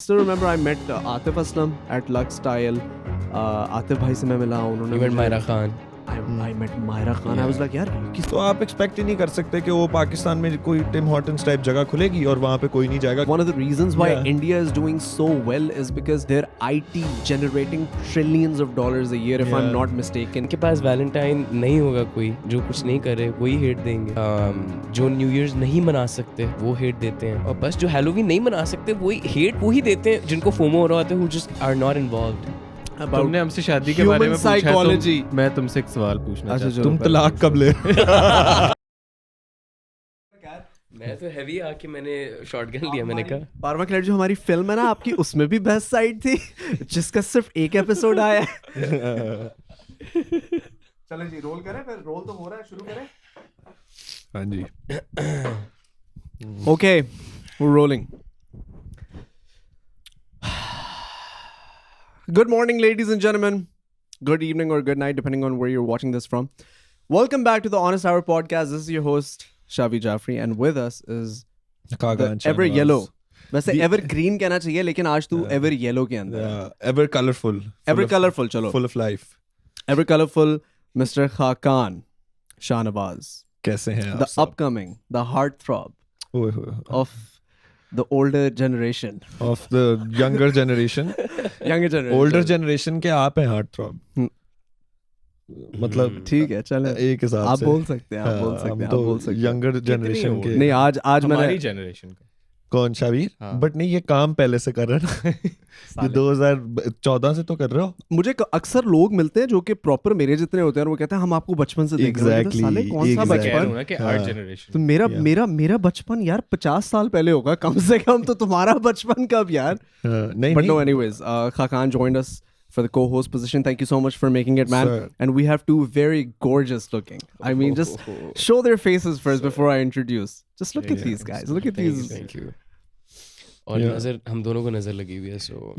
Still remember I met Atif Aslam at Lux Style. Atif भाई से मैं मिला, उन्होंने You met Myra Khan. I met Myra Khan. I was like यार तो आप एक्सपेक्ट ही नहीं कर सकते कि वो पाकिस्तान में कोई टिम हॉर्टन्स टाइप जगह खुलेगी और वहाँ पे कोई नहीं जाएगा. One of the reasons why Yeah. India is doing so well is because they're IT generating trillions of dollars a year if I'm Yeah. not mistaken. इनके पास वैलेंटाइन नहीं होगा कोई जो कुछ नहीं करे वही हेट देंगे. जो न्यू ईयर्स नहीं मना सकते वो हेट देते हैं और बस जो हैलोवीन नहीं मना सकते वही हेट वही देते हैं जिनको फोमो हो रहा होता है who just are not involved. तुमने हमसे शादी के human बारे में पूछा है psychology. तो मैं तुमसे एक सवाल पूछना अच्छा, चाहता चलो, तुम पहले तलाक कब ले? मैं तो हैवी आके मैंने शॉटगन लिया. मैंने कहा बारवां खिलाड़ी जो हमारी फिल्म है ना आपकी, उसमें भी बेस्ट साइड थी जिसका सिर्फ एक एपिसोड आया है. चलो जी रोल करें, फिर रोल तो हो रहा है, शुरू करें. हाँ जी. Okay, we're rolling. Good morning, ladies and gentlemen. Good evening or good night, depending on where you're watching this from. Welcome back to the Honest Hour podcast. This is your host, Shavi Jaffrey, and with us is Khaqan the ever Shanwaz. yellow. वैसे ever green कहना चाहिए, लेकिन आज तू ever yellow के अंदर है. Ever colorful. Ever colorful, चलो. Full of life. Ever colorful, Mr. Khaqan Shanwaz. कैसे हैं आप The सब? upcoming, the heartthrob ओए होए. of the older generation. Of the younger generation. Younger generation. Older generation के आप हैं हार्ट थ्रॉब. मतलब ठीक है, चले. एक हिसाब आप से बोल सकते हैं, आप बोल हाँ, सकते हम हैं, तो आप बोल सकते हैं. यंगर जनरेशन के. नहीं आज मैंने हमारी जनरेशन का. कौन शावीर? हाँ. बट नहीं, ये काम पहले से कर रहे हैं ना. ये 2014 से तो कर रहे हो. मुझे अक्सर लोग मिलते हैं जो कि प्रॉपर मेरे जितने होते हैं और वो कहते हैं हम आपको बचपन से देख रहे हैं. Exactly, साले कौन सा exactly. कह रहा हूँ बचपन? ना कि हाँ. Art generation. तो मेरा बचपन यार 50 साल पहले होगा कम से कम. तो तुम्हारा बचपन कब यार? नहीं But नहीं. no, anyways, Khaqan joined us for the co-host position. Thank you so much for making it, man. Sir. And we have two very gorgeous looking. I mean, just show their faces first before I introduce. Just look at these guys. Look at these. Thank you. और Yeah. नजर हम दोनों को नजर लगी हुई है सो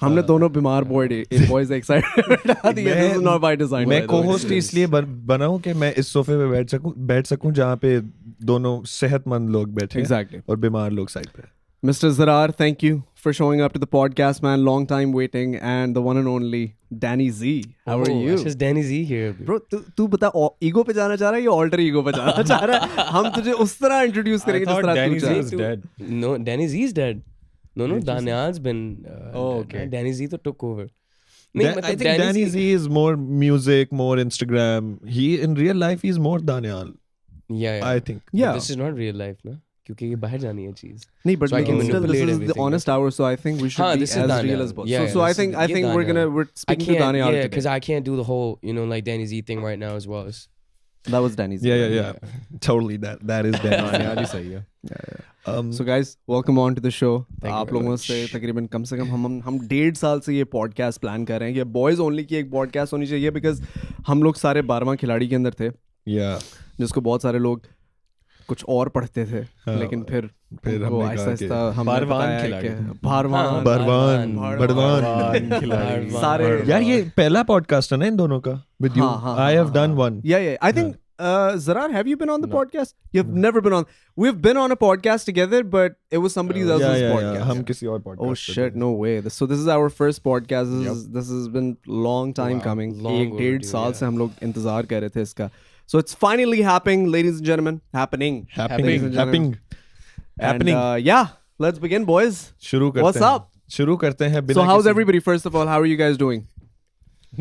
हमने दोनों बीमार boys एक side पे बैठा दिए. This is not by design. मैं by the way. co-host इसलिए बना हूँ कि मैं इस सोफे पे बैठ सकूं जहाँ पे दोनों सेहतमंद लोग बैठे हैं Exactly. और बीमार लोग साइड पे. Mr. Zarar, thank you for showing up to the podcast, man. Long time waiting. And the one and only Danny Z. How are you? It's just Danny Z here. Bro, तू बता ego पे जाना चाह रहा है या alter ego पे जाना चाह रहा है? हम तुझे उस तरह इंट्रोड्यूस करेंगे जिस तरह तू Danny Z चाह. is dead. No, Danny Z is dead. No, Daniel's been. Oh, okay. Danny Z तो took over. I think Danny Z is more music, more Instagram. He in real life he's more Daniel. Yeah. I think. Yeah. This is not real life, ना? क्योंकि ये बाहर जानी है चीज. नहीं, but So I can still, this manipulate is the everything. honest hour, so I think we should हाँ, be this is as Daniel. real as possible. Yeah, So I this think is- we're Daniel. speaking to Daniel today. because I can't do the whole, like Danny Z thing right now as well. That was Danny Z. Yeah. Totally that is Danny. यार ही सही है. So guys, welcome on to the show. you आप very लोगों much. से तकरीबन कम से कम हम 1.5 साल से ये पॉडकास्ट प्लान कर रहे हैं कि बॉयज ओनली की एक पॉडकास्ट होनी चाहिए, बिकॉज हम लोग सारे 12वां खिलाड़ी के अंदर थे, Yeah. जिसको बहुत सारे लोग कुछ और पढ़ते थे. लेकिन फिर फिर उनको हमने कहा आहिस्ता हमने बारवान बताया खिलाड़ी. कि बारवान बड़वान खिलाड़ी. सारे यार ये पहला पॉडकास्ट है ना इन दोनों का with you. हाँ, I have done one. Yeah. I think Zarar, have you been on the podcast? You've never been on. We've been on a podcast together, but it was somebody else's podcast. हम किसी और podcast Oh पे shit! थे. No way. So this is our first podcast. This has been long time coming. long 1.5 overdue, साल yeah. से हम लोग इंतजार कर रहे थे इसका. So it's finally happening, ladies and gentlemen. Happening. Ladies and gentlemen. Happening. And, yeah, let's begin, boys. शुरू करते What's हैं. up? शुरू करते हैं So बिना how's किसी- everybody? First of all, how are you guys doing?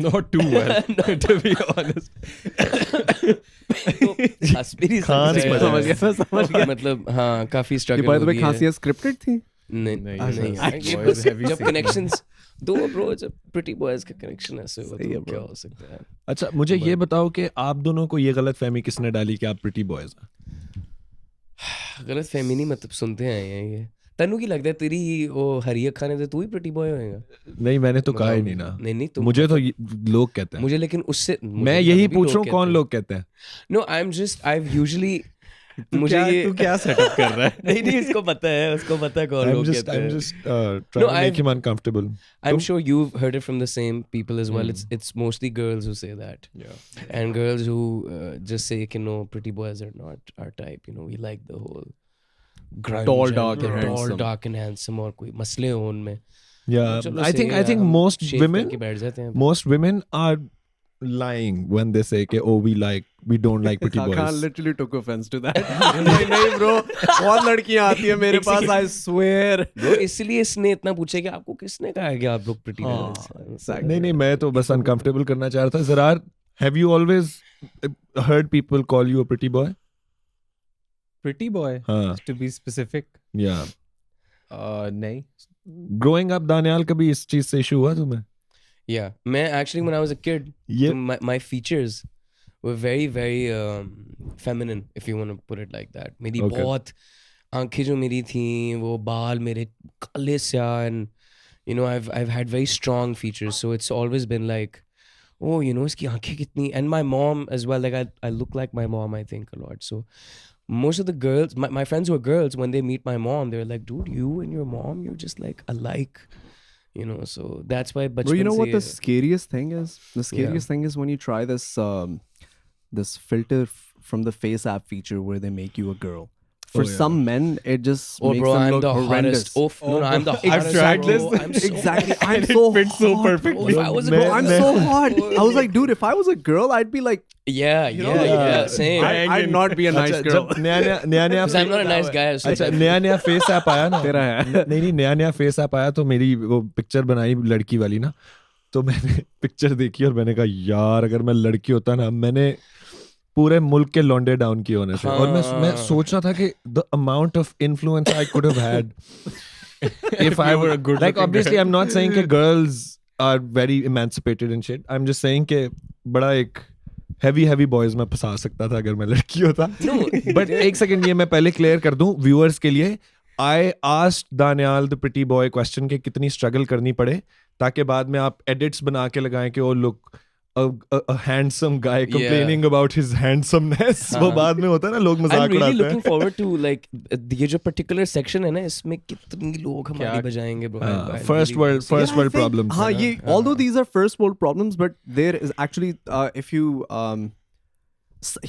Not too well, to be honest. Aspiri Khan से- समझ समझ गया, मैं समझ गया. मतलब हाँ काफी ये struggle by the way, खांसियाँ scripted थी. नहीं नहीं, नहीं नहीं, ये boys बस heavy जब scene. कनेक्शंस दो ब्रो जब प्रिटी बॉयज का कनेक्शन ऐसे हुआ सही है, तो bro. क्या हो सकता है. अच्छा मुझे ये बताओ कि आप दोनों को ये गलत फहमी किसने डाली कि आप प्रिटी बॉयज हैं? गलत फहमी नहीं मतलब सुनते हैं ये तनु की लगता है तेरी वो हरिया खाने से तू ही प्रिटी बॉय होएगा. नहीं मैंने तो कहा ही नहीं ना. नहीं तुम मुझे तो लोग कहते हैं. मुझे लेकिन उससे मैं यही पूछ रहा हूँ कौन लोग कहते हैं. No I am just I have usually मुझे ये तू क्या सेटअप कर रहा है? नहीं उसको पता है कौन लोग कहते हैं. I'm just trying to make him uncomfortable. I'm sure you've heard it from the same people as well. It's mostly girls who say that. Yeah. And girls who just say, no, pretty boys are not our type. We like the whole grunge Tall, dark and tall, handsome. dark and handsome और कोई मसले हो उनमें. Yeah, चलो I सही think है, हम most shave women करके बैठ जाते हैं. most women are lying when they say कि, oh we don't like pretty Khaqan boys. literally took offense to that. नहीं bro, बहुत लड़कियां आती है मेरे पास, I swear. Bro, इसलिए इसने इतना पूछा कि आपको किसने कहा है कि आप लोग pretty हैं? नहीं मैं तो बस uncomfortable करना चाह रहा था. Zarar, have you always heard people call you a pretty boy? Pretty boy, हाँ. to be specific. Yeah. नहीं. Growing up, Daniel, कभी इस चीज से issue हुआ तुम्हें? Yeah, मैं actually when I was a kid, Yeah. so my features were very very feminine, if you want to put it like that. मेरी Okay. बहुत आंखें जो मेरी थी, वो बाल मेरे काले स्याह, and you know I've had very strong features, so it's always been like, oh, you know, इसकी आंखें कितनी, and my mom as well, like I look like my mom, I think, a lot. So most of the girls, my friends who are girls, when they meet my mom, they're like, dude, you and your mom, you're just like alike, you know. So that's why. Bro, you know what the se- scariest thing is? The scariest thing is when you try this this filter from the face app feature where they make you a girl. For some men, it just Oh, makes bro, them I'm look the horrendous. hottest. No, I'm the hottest. Exactly. Bro. I'm so Exactly. hot. I'm so fits so hot, perfectly. Bro, if I was a Bro, girl, I'm so hot. I was like, dude, if I was a girl, I'd be like, yeah, know, yeah, same. I'd not be a nice अच्छा, girl. जब नया Because I'm not a nice guy. So अच्छा नया face app आया ना, तेरा है. नहीं नया फेस ऐप आया तो मेरी वो पिक्चर बनाई लड़की वाली ना, तो मैंने पिक्चर देखी और मैंने कहा यार अगर मैं लड़की होता ना, मैंने पूरे मुल्क के लौंडे डाउन किए होने से. और मैं सोच रहा था कि the amount of influence I could have had if I were a good like obviously girl. I'm not saying कि girls are very emancipated and shit. I'm just saying कि बड़ा एक heavy boys में फंसा सकता था अगर मैं लड़की होता. But एक सेकंड ये मैं पहले क्लियर कर दूं viewers के लिए. I asked Daniel the pretty boy question कि कितनी struggle करनी पड़े ताकि बाद में आप edits बना के लगाएं कि oh look a handsome guy complaining about his handsomeness. वो बाद में होता है ना, लोग मजाक I'm really उड़ाते हैं. looking forward to like ये जो particular section है ना, इसमें कितनी लोग हमारी बजाएंगे bro. First world problems. हाँ, ये although these are first world problems, but there is actually if you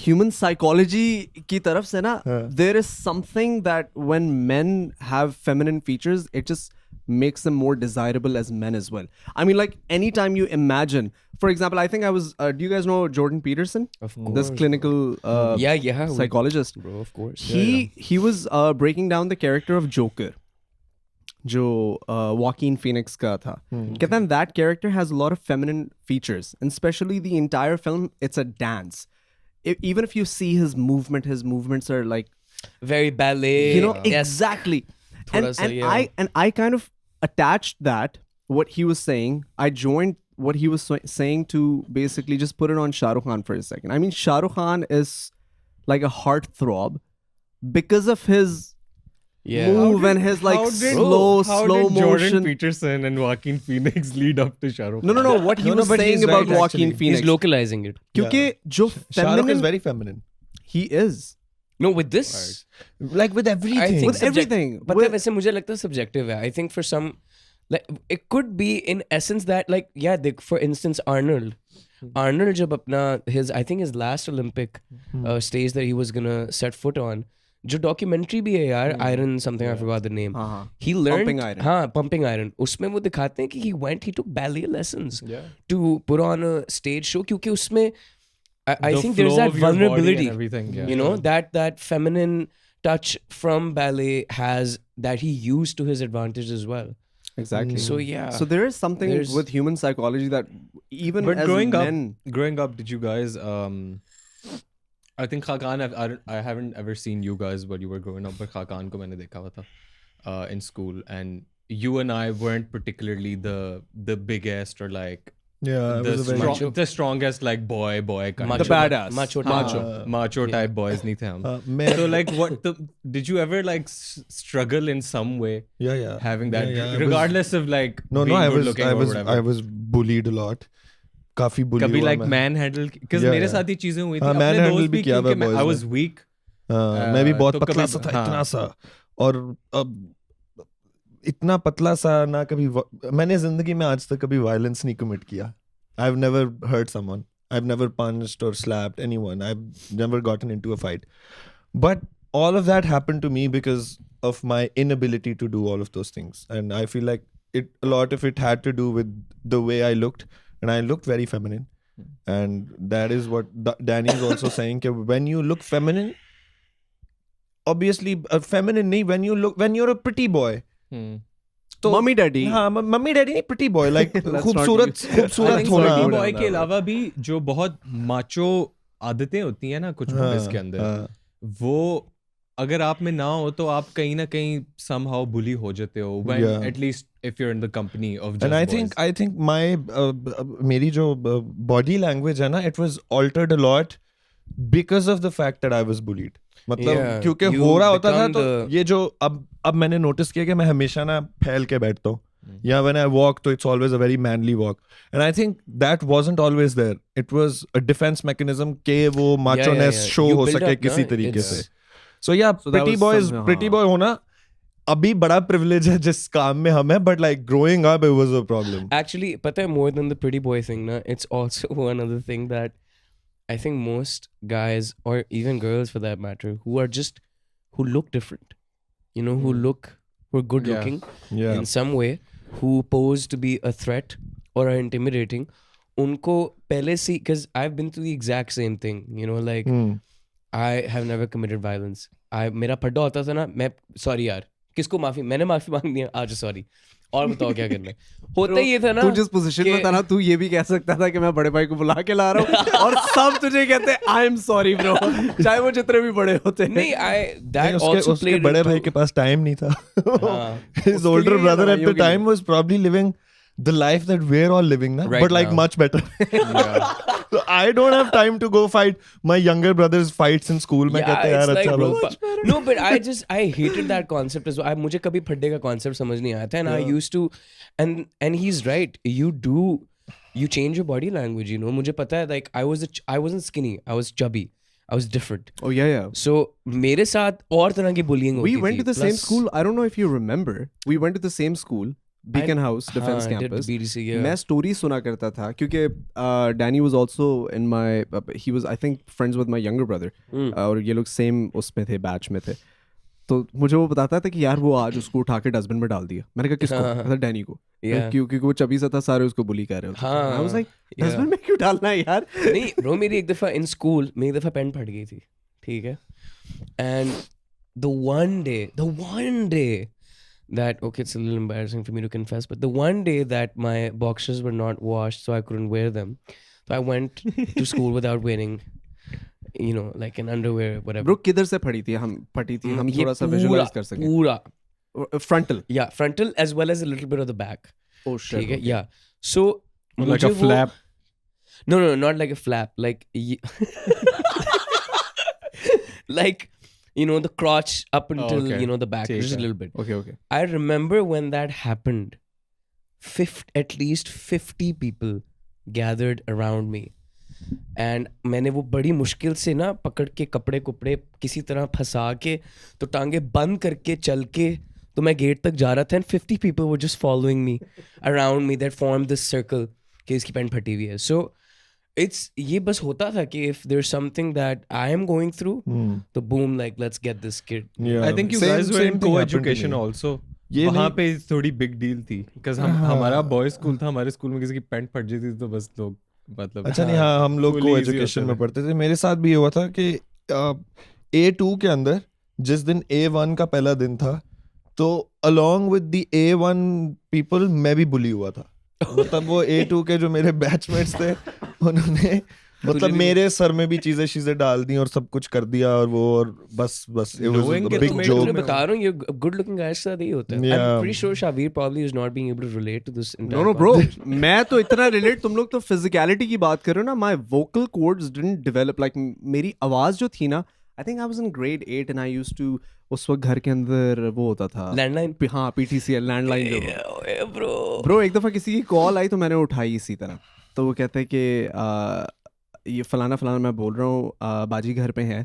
human psychology की तरफ से ना, there is something that when men have feminine features, it just makes them more desirable as men as well. I mean, like anytime you imagine, for example, I think I was do you guys know Jordan Peterson? Of course, this clinical yeah psychologist, bro, of course. He was breaking down the character of Joker, जो Joaquin Phoenix का था. कहता है that character has a lot of feminine features, and especially the entire film, it's a dance. Even if you see his movements are like very ballet, you know, exactly. And I kind of attached that, what he was saying, I joined what he was saying to basically just put it on Shah Rukh Khan for a second. I mean, Shah Rukh Khan is like a heartthrob because of his move and his like slow Jordan motion. Peterson and Joaquin Phoenix lead up to Shah Rukh. No. What he was but saying he's about right, Joaquin actually. Phoenix. He's localizing it. क्योंकि जो Shah Rukh is feminine, very feminine. he is. No, with this, Like with everything. I think With everything. पता है वैसे मुझे लगता है subjective है. I think for some, like it could be in essence that like for instance Arnold जब अपना I think his last Olympic stage that he was gonna set foot on, जो documentary भी है यार, Iron something, I forgot the name. He learned Pumping Iron. हाँ, Pumping Iron. उसमें वो दिखाते हैं कि he took ballet lessons to put on a stage show, क्योंकि उसमें I think there's that vulnerability, you know, that feminine touch from ballet that he used to his advantage as well. Exactly. So yeah. So there is something with human psychology that even But as growing men, up, did you guys? I think Khaqan, I haven't ever seen you guys while you were growing up, but Khaqan ko maine dekha hua tha in school, and you and I weren't particularly the biggest or like the strongest like boy kind the of badass, macho type boys nahi the hum. So like did you ever like struggle in some way having that regardless of like being good looking or whatever? I was bullied a lot. काफी bully कभी हुआ like मैं. manhandle, because मेरे साथ ये चीजें हुई थी हाँ, अपने manhandle दोस्त भी भी, किया हुआ क्योंकि I was weak. मैं भी बहुत तो पतला कभी- सा था, हाँ. इतना सा, और अब इतना पतला सा ना कभी मैंने जिंदगी में आज तक कभी वायलेंस नहीं कमिट किया. I've never hurt someone. I've never punched or slapped anyone. I've never gotten into a fight. But all of that happened to me because of my inability to do all of those things. And I feel like a lot of it had to do with the way I looked, and I looked very feminine. And that is what Danny is also saying, that when you look feminine, obviously feminine nahi, when you're a pretty boy, तो mummy daddy, हाँ mummy daddy नहीं, pretty boy, like खूबसूरत होना. pretty boy के अलावा भी जो बहुत माचो आदतें होती हैं ना कुछ बॉयज के अंदर, वो अगर आप में ना हो तो आप कहीं ना कहीं somehow bully हो जाते हो, when at least if you're in the company of just and I think my मेरी जो body language है ना, it was altered a lot because of the fact that I was bullied. मतलब क्योंकि हो रहा होता था तो ये जो अब मैंने नोटिस किया कि मैं हमेशा ना फैल के बैठता हूँ, या when I walk तो it's always a very manly walk, and I think that wasn't always there. It was a defense mechanism के वो macho-ness show हो सके किसी तरीके से. So yeah, pretty boy होना अभी बड़ा privilege है जिस काम में हम हैं, but like growing up it was a problem. Actually, पता है, more than the pretty boy thing ना, it's also one other thing that I think most guys, or even girls for that matter, who look different, you know, who are good looking in some way, who pose to be a threat or are intimidating, unko pehle se, because I've been through the exact same thing, you know, like I have never committed violence. मेरा फड्डा होता था ना, मैं sorry यार, किसको माफी, मैंने माफी मांग दी, आज sorry, और बताओ क्या करना है. होता ये था ना, तू जिस पोजीशन में था ना, तू ये भी कह सकता था कि मैं बड़े भाई को बुला के ला रहा हूँ और सब तुझे कहते हैं आई एम सॉरी ब्रो, चाहे वो जितने भी बड़े होते हैं. नहीं, उसके बड़े भाई के पास टाइम नहीं था. His older brother at the time was probably living the life that we're all living now, right, but like now. Much better. So I don't have time to go fight my younger brother's fights in school. मैं कहते यार अच्छा bro. No, but I hated that concept as well. मुझे कभी फड्डे का concept समझ नहीं आया था, and I used to, and he's right. You change your body language, you know. मुझे पता है, like I wasn't skinny. I was chubby. I was different. Oh yeah. So मेरे साथ और तरह की bullying होती थी. We went to the same school. I don't know if you remember. We went to the same school. Beacon House Defense Campus. BDC, yeah. मैं stories सुना करता था क्योंकि Danny was also in my he was I think friends with my younger brother और ये लोग same उसमें थे, batch में थे. तो मुझे वो बताता था कि यार वो आज उसको उठा के डस्टबिन में डाल दिया. मैंने कहा किसको? मतलब डैनी को. क्योंकि वो चबी सा था, सारे उसको बुली कर रहे होते. I was like डस्टबिन में क्यों डालना है यार? नहीं bro, मेरी एक दफा in school मेरी दफा पेन फट गई थी, ठीक है, and the one day that, okay, it's a little embarrassing for me to confess, but the one day that my boxers were not washed, so I couldn't wear them, so I went to school without wearing, you know, like an underwear, whatever. Bro, किधर से फटी थी? हम थोड़ा सा visualize कर सकें. पूरा frontal. Yeah, frontal as well as a little bit of the back. Oh shit. Okay. Yeah. So like a flap. No, not like a flap. Like like, you know, the crotch up until you know the back, just a little bit. Okay. I remember when that happened, at least 50 people gathered around me, and मैंने वो बड़ी मुश्किल से ना पकड़ के कपड़े किसी तरह फंसा के तो टांगे बंद करके चल के तो मैं गेट तक जा रहा था, and 50 people were just following me around me that formed this circle कि इसकी पैंट फटी हुई है. So ये बस होता था कि if there's something that I am going through, तो boom, like let's get this kid. Yeah. I think you guys were in co-education also. वहाँ पे थोड़ी big deal थी, because हमारा boys school था, हमारे school में किसी की पैंट फट जाती थी तो बस लोग मतलब. अच्छा नहीं, हाँ हम लोग co-education में पढ़ते थे. मेरे साथ भी हुआ था कि A2 के अंदर जिस दिन A1 का पहला दिन था, तो along with the A1 people मैं भी bully हुआ था. मतलब वो A2 के जो मेरे बैचमेट्स थे उन्होंने मतलब मेरे सर में भी चीजें डाल दी और सब कुछ कर दिया, और वो और बस it was a big joke. मैं बता रहा हूँ ये good looking guys के साथ ही होता है. I'm pretty sure Shavir probably is not being able to relate to this entire. No bro, मैं तो इतना relate, तुम लोग तो physicality की बात कर रहे हो ना. My vocal cords didn't develop, like मेरी आवाज जो थी ना, I think I was in grade 8 and I used to, उस वक्त घर के अंदर वो होता था लैंडलाइन. हाँ, PTCL लैंडलाइन जो ब्रो एक दफ़ा किसी की कॉल आई तो मैंने उठाई इसी तरह. तो वो कहते हैं कि ये फलाना मैं बोल रहा हूँ, बाजी घर पे है,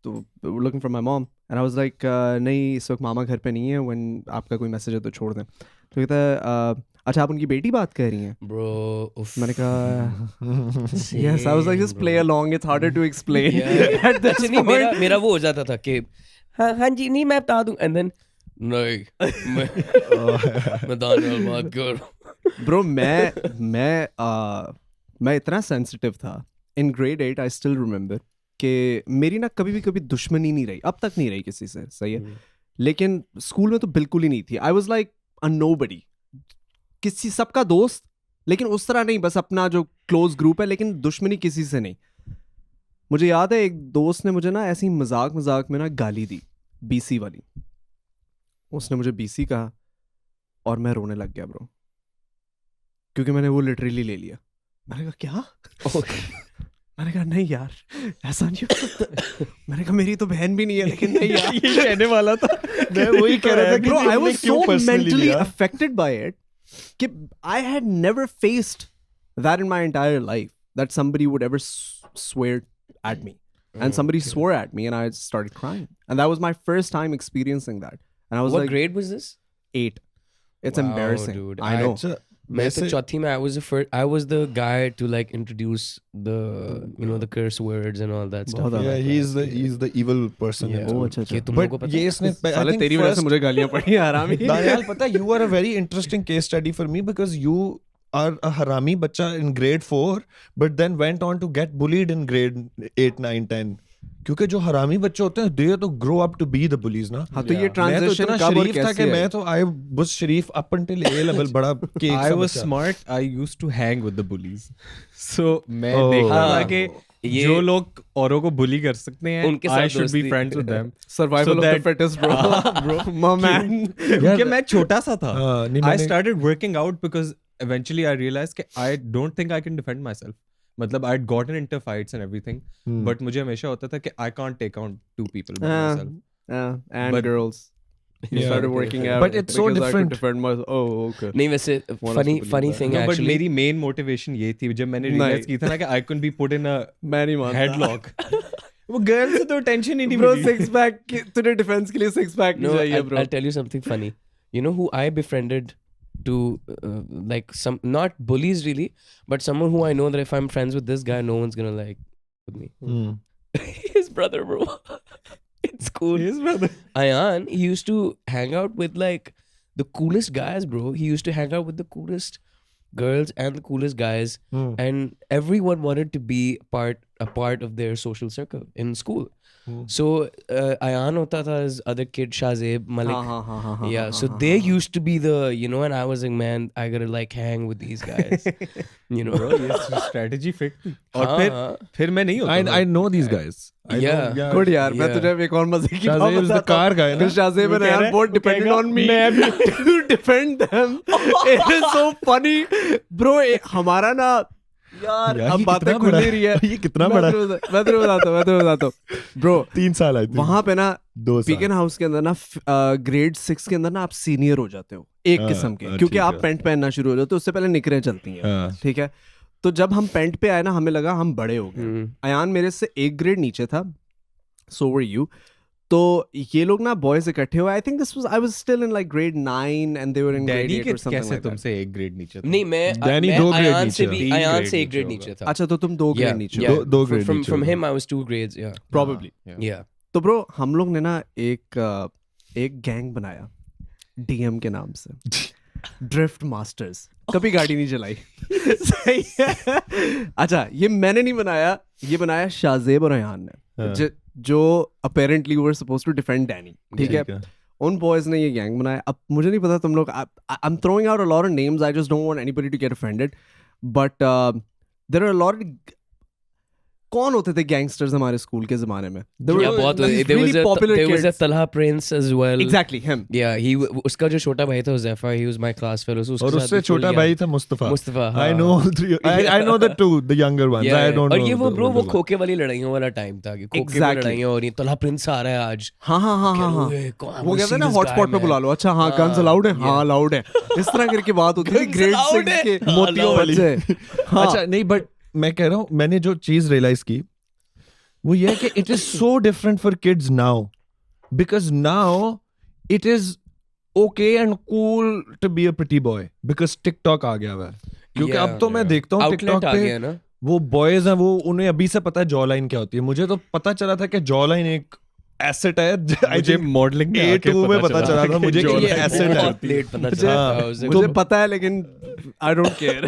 तो looking for my mom, and I was like नहीं इस वक्त मामा घर पे नहीं है, व्हेन आपका कोई मैसेज है तो छोड़ दें. तो कहता है अच्छा आप उनकी बेटी बात कर रही हैं ब्रो. मैंने कहा yes, I was like just play along, it's harder to explain. अच्छा नहीं, मेरा वो हो जाता था कि हाँ जी नहीं मैं बता दूँ and then नहीं मैं दानियाल बात कर ब्रो मैं इतना सेंसिटिव था in grade 8 I still remember कि मेरी ना कभी दुश्मनी नहीं रही, अब तक नहीं रही किसी से, सही है, लेकिन स्कूल में तो बिल्कुल ही नहीं थी. I was like a nobody, किसी सबका दोस्त लेकिन उस तरह नहीं, बस अपना जो क्लोज ग्रुप है, लेकिन दुश्मनी किसी से नहीं. मुझे याद है एक दोस्त ने मुझे ना ऐसी मजाक में ना गाली दी, बीसी वाली. उसने मुझे बीसी कहा और मैं रोने लग गया ब्रो, क्योंकि मैंने वो लिटरली ले लिया. मैंने कहा क्या? मैंने कहा नहीं यार ऐसा नहीं हो सकता. मैंने कहा मेरी तो बहन भी नहीं है, लेकिन नहीं यार ये कहने वाला था, मैं वही कह रहा था कि bro, I तुमने was क्यों so personally mentally लिया? affected by it कि I had never faced that in my entire life, that somebody would ever swear at me. And somebody swore at me and I started crying. And that was my first time experiencing that. And I was what like, grade was this? 8. It's Wow, embarrassing. dude. I know. मैं तो चौथी में I was the guy to like introduce the the curse words and all that stuff. Yeah, he's the evil person. Yeah. Oh, अच्छा. ये तुम लोगों को But पता ये इसने साले तेरी वजह से मुझे गालियां पड़ी हरामी. दानियाल पता, you are a very interesting case study for me because you are a harami बच्चा in grade 4 but then went on to get bullied in grade 8, 9, 10. क्योंकि जो हरामी बच्चे होते हैं they तो grow up to be the bullies ना. हाँ तो ये मैं तो ट्रांजिशन इतना कब और शरीफ था कैसे कि है? मैं तो I was Sharif up until A level बड़ा केक I सा was बच्चा. smart. I used to hang with the bullies. So मैं Oh. देखा था हाँ. कि ये- जो लोग औरों को bully कर सकते हैं, उनके I साथ should be दोस्ती. friends with them. Survival So of the that- fittest, bro. bro. My man. क्योंकि मैं छोटा सा था. हाँ, नहीं, I मैंने- started working out because eventually I realized कि I don't think I can defend myself. मतलब I'd gotten into fights and everything, but मुझे हमेशा होता था कि I can't take on 2 people by myself. And But- girls. You Yeah. started working out. But it's so because I could different. defend myself. Oh, okay. नहीं वैसे funny believe thing No, but actually. मेरी main motivation ये थी जब मैंने नहीं. realize की था ना कि I couldn't be put in a मैं नहीं मानता. headlock. वो girls से तो tension ही नहीं Bro, मिली. 6 pack तुझे defense के लिए 6 pack No, नहीं चाहिए, bro. I'll tell you something funny. You know who I befriended to like some not bullies really, but someone who I know that if I'm friends with this guy, no one's gonna like with me. His brother, bro. In school. His brother. Ayan, he used to hang out with like the coolest guys, bro. He used to hang out with the coolest girls and the coolest guys, and everyone wanted to be a part of their social circle in school. So Ayan hota tha, his other kid Shazeb Malik. Yeah, so they used to be the and I was like, man, I gotta like hang with these guys. Bro, ये strategy fit थी. और हाँ. फिर मैं नहीं होता था. I know these guys. I know, Yeah. Good यार, मैं Yeah. तुझे एक और मजे की बात Shazeb is the बताता हूँ. car guy, ना? फिर Shazeb वो and कह Ayan रहा है, both वो depended कहेगा, on me मैं भी. to defend them. It is so funny. Bro, हमारा ना यार यार, अब ये बातें कितना खुल बड़ा ही रही है. ये कितना बड़ा है? मैं तुझे बताता हूँ. Bro, 3 साल आए थे. वहाँ पे ना 2 साल. पीकन हाउस के अंदर ना ग्रेड 6 के अंदर ना आप सीनियर हो जाते हो एक हाँ, किस्म के, हाँ, क्योंकि ठीक आप है. पेंट पहनना शुरू हो जाते हो. उससे पहले निकरें चलती हैं, हाँ. ठीक है. तो जब हम पेंट पे आए ना, हमें लगा हम बड़े हो गए. अयान मेरे से 1 ग्रेड नीचे था, सो वर यू. तो ये लोग ना बॉयज इकट्ठे हुए. I think this was, I was still in like grade 9 and they were in grade Danny 8 के और समथिंग कैसे लाइक दैट. तुमसे 1 ग्रेड नीचे था? नहीं मैं Danny मैं 2 grade Ayan से नीचे भी था. Ayan 3 से 1 grade grade नीचे नीचे था. अच्छा तो तुम 2 ग्रेड नीचे yeah. हो. दो grade नीचे From हो. him I was 2 grades. Yeah. Probably. Yeah. तो ब्रो हम लोग ने ना एक गैंग बनाया डीएम के नाम से, ड्रिफ्ट मास्टर्स. कभी गाड़ी नहीं चलाई. सही है. अच्छा ये मैंने नहीं बनाया, ये बनाया शाजेब और अयान ने, जो apparently were supposed to defend Danny. ठीक है. उन बॉयज ने ये गैंग बनाया. अब मुझे नहीं पता तुम लोग, I am throwing out a lot of names, I just don't want anybody to get offended, but there are a lot. कौन होते थे गैंगस्टर्स हमारे स्कूल के जमाने में? Yeah, बहुत there was a Talha Prince as well. Exactly, him. Yeah, उसका जो छोटा भाई था Zephyr, he was my class fellow. So और उससे छोटा भाई था मुस्तफा. हाँ. I know all 3. I know the 2, the younger ones. Yeah, I don't know. और ये वो the ब्रो older वो ones. खोखे वाली लड़ाइयों वाला टाइम था कि खोखे में लड़ाइयाँ हो रही. तलहा प्रिंस आ रहा है आज. हाँ. वो कहते हैं ना हॉटस्पॉट पे बुला लो. अच्छा हाँ, गन्स अलाउड है. हाँ अलाउड है. इस तरह करके बात होती थी ग्रेड 6 के मोतियों वाली. अच्छा नहीं, बट मैं कह रहा हूँ, मैंने जो चीज रियलाइज की वो ये है कि it is so different for kids now, because now it is okay and cool to be a pretty boy because TikTok आ गया हुआ है. क्योंकि अब तो मैं देखता हूँ टिकटॉक पे वो बॉयज हैं, वो उन्हें अभी से पता है जॉ लाइन क्या होती है. मुझे तो पता चला था कि जॉ लाइन एक एसेट है. मुझे मॉडलिंग में A2 में पता चला था मुझे कि ये एसेट है. बहुत लेट पता चला. मुझे पता है लेकिन आई डोंट केयर.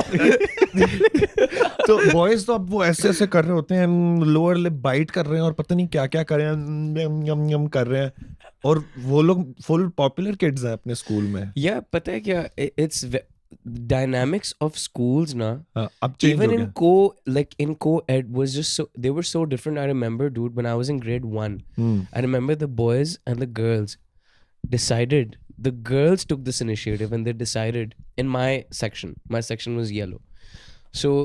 तो बॉयज तो अब वो ऐसे ऐसे कर रहे होते हैं, लोअर लिप बाइट कर रहे हैं और पता नहीं क्या क्या कर रहे हैं, यम कर रहे हैं, और वो लोग फुल पॉपुलर किड्स हैं अपने स्कूल में. या पता है क्या, it's dynamics of schools na, अब change even हो in गया. in co-ed was just so, they were so different. I remember, dude, when I was in grade 1, I remember the boys and the girls decided, the girls took this initiative and they decided, in my section was yellow, so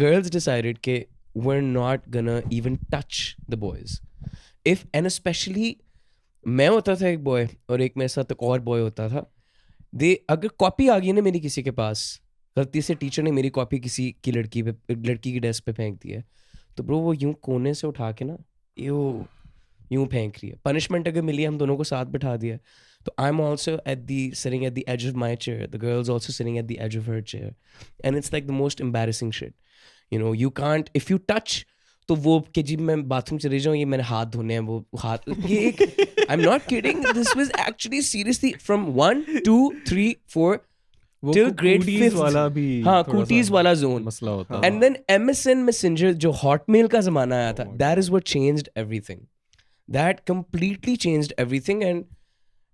girls decided ke we're not gonna even touch the boys. And especially मैं होता था एक boy और एक मेरे साथ एक और boy होता था. अगर कॉपी आ गई ना मेरी किसी के पास, गलती से टीचर ने मेरी कॉपी किसी की लड़की की डेस्क पे फेंक दी है, तो ब्रो वो यूं कोने से उठा के ना यूं फेंक रही है. पनिशमेंट अगर मिली, हम दोनों को साथ बिठा दिया, तो I am also sitting at the edge of my chair, the girl's also sitting at the edge of her chair, and it's like the most embarrassing shit. You know, you can't, if you touch, तो वो कि जी मैं bathroom चले जाऊँ, ये मैंने हाथ धोने हैं, वो हाथ, ये एक, I'm not kidding, this was actually seriously from 1, 2, 3, 4 till grade 5th वाला भी, हाँ, cooties वाला zone मसला होता. And then MSN Messenger, जो Hotmail का ज़माना आया था, that is what changed everything. That completely changed everything. And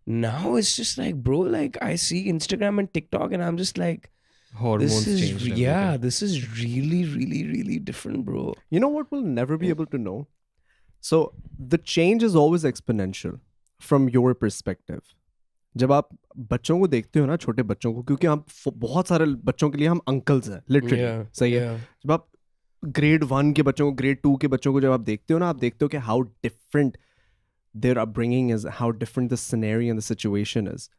now it's just like, bro, like I see Instagram and TikTok and I'm just like, Hormones changed everything. yeah, this is really, really, really different, bro. You know what we'll never be able to know? So the change is always exponential from your perspective. जब आप बच्चों को देखते हो ना, छोटे बच्चों को, क्योंकि हम बहुत सारे बच्चों के लिए हम अंकल्स हैं, लिटरली. सही है. जब आप ग्रेड 1 के बच्चों को, ग्रेड 2 के बच्चों को जब आप देखते हो ना, आप देखते हो कि how different their upbringing is, how different the scenario and the situation is.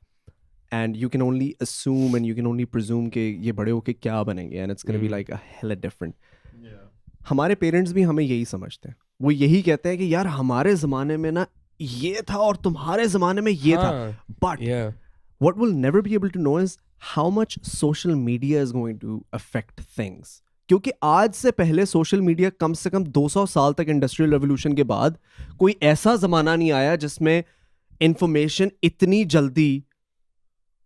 And you can only assume and you can only presume कि ये बड़े होके क्या बनेंगे, and it's going to be like a hella different. हमारे parents भी हमें यही समझते हैं. वो यही कहते हैं कि यार हमारे ज़माने में ना ये था और तुम्हारे ज़माने में ये था. But what we'll never be able to know is how much social media is going to affect things. क्योंकि आज से पहले सोशल मीडिया कम से कम 200 साल तक, इंडस्ट्रियल रेवोल्यूशन के बाद, कोई ऐसा ज़माना नहीं आया जिसमें इंफॉर्मेशन इतनी जल्दी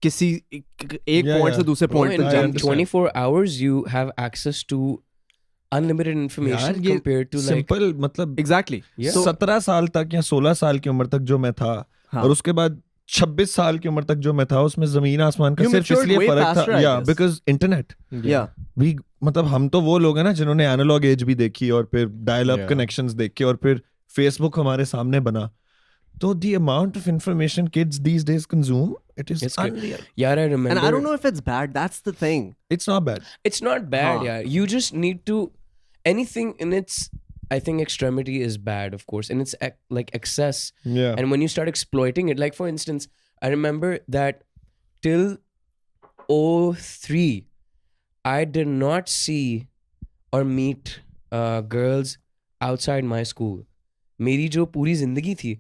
किसी एक पॉइंट से दूसरे पॉइंट तक in 24 hours you have access to unlimited information compared to simple, मतलब exactly 17 साल तक या 16 साल की उम्र तक जो मैं था, और उसके बाद 26 साल की उम्र तक जो मैं था, उसमें जमीन आसमान का सिर्फ इसलिए फर्क था, या बिकॉज इंटरनेट. वी मतलब हम तो वो लोग हैं ना जिन्होंने एनालॉग एज भी देखी और फिर डायल अप कनेक्शंस देखे और फिर फेसबुक हमारे सामने बना. तो the amount of information kids these days consume, it is unreal. Yeah, I remember. And I don't know if it's bad. That's the thing. It's not bad. It's not bad, yeah. You just need to, anything in its, I think extremity is bad, of course. And it's like excess. Yeah. And when you start exploiting it, like for instance, I remember that till 03, I did not see or meet girls outside my school. मेरी जो पूरी जिंदगी थी,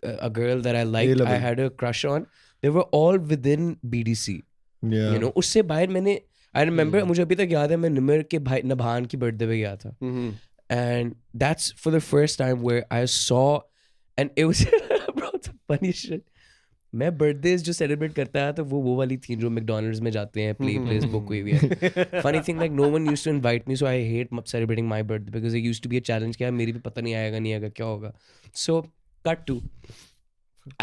a girl that I liked, I had a crush on, they were all within BDC. Yeah. You know, उससे बाहर मैंने, I remember, मुझे अभी तक याद है, मैं निमिर के भाई नभान की बर्थडे पे गया था. And that's for the first time where I saw, and it was bro, it's funny shit. मैं बर्थडेज जो सेलिब्रेट करता है तो वो वाली थी जो मैकडॉनल्ड्स में जाते हैं, प्लेस बुक हुई हुई है. Funny thing, like no one used to invite me, so I hate celebrating my birthday because it used to be a challenge कि मेरी भी पता नहीं आएगा नहीं आएगा क्या होगा. सो cut to,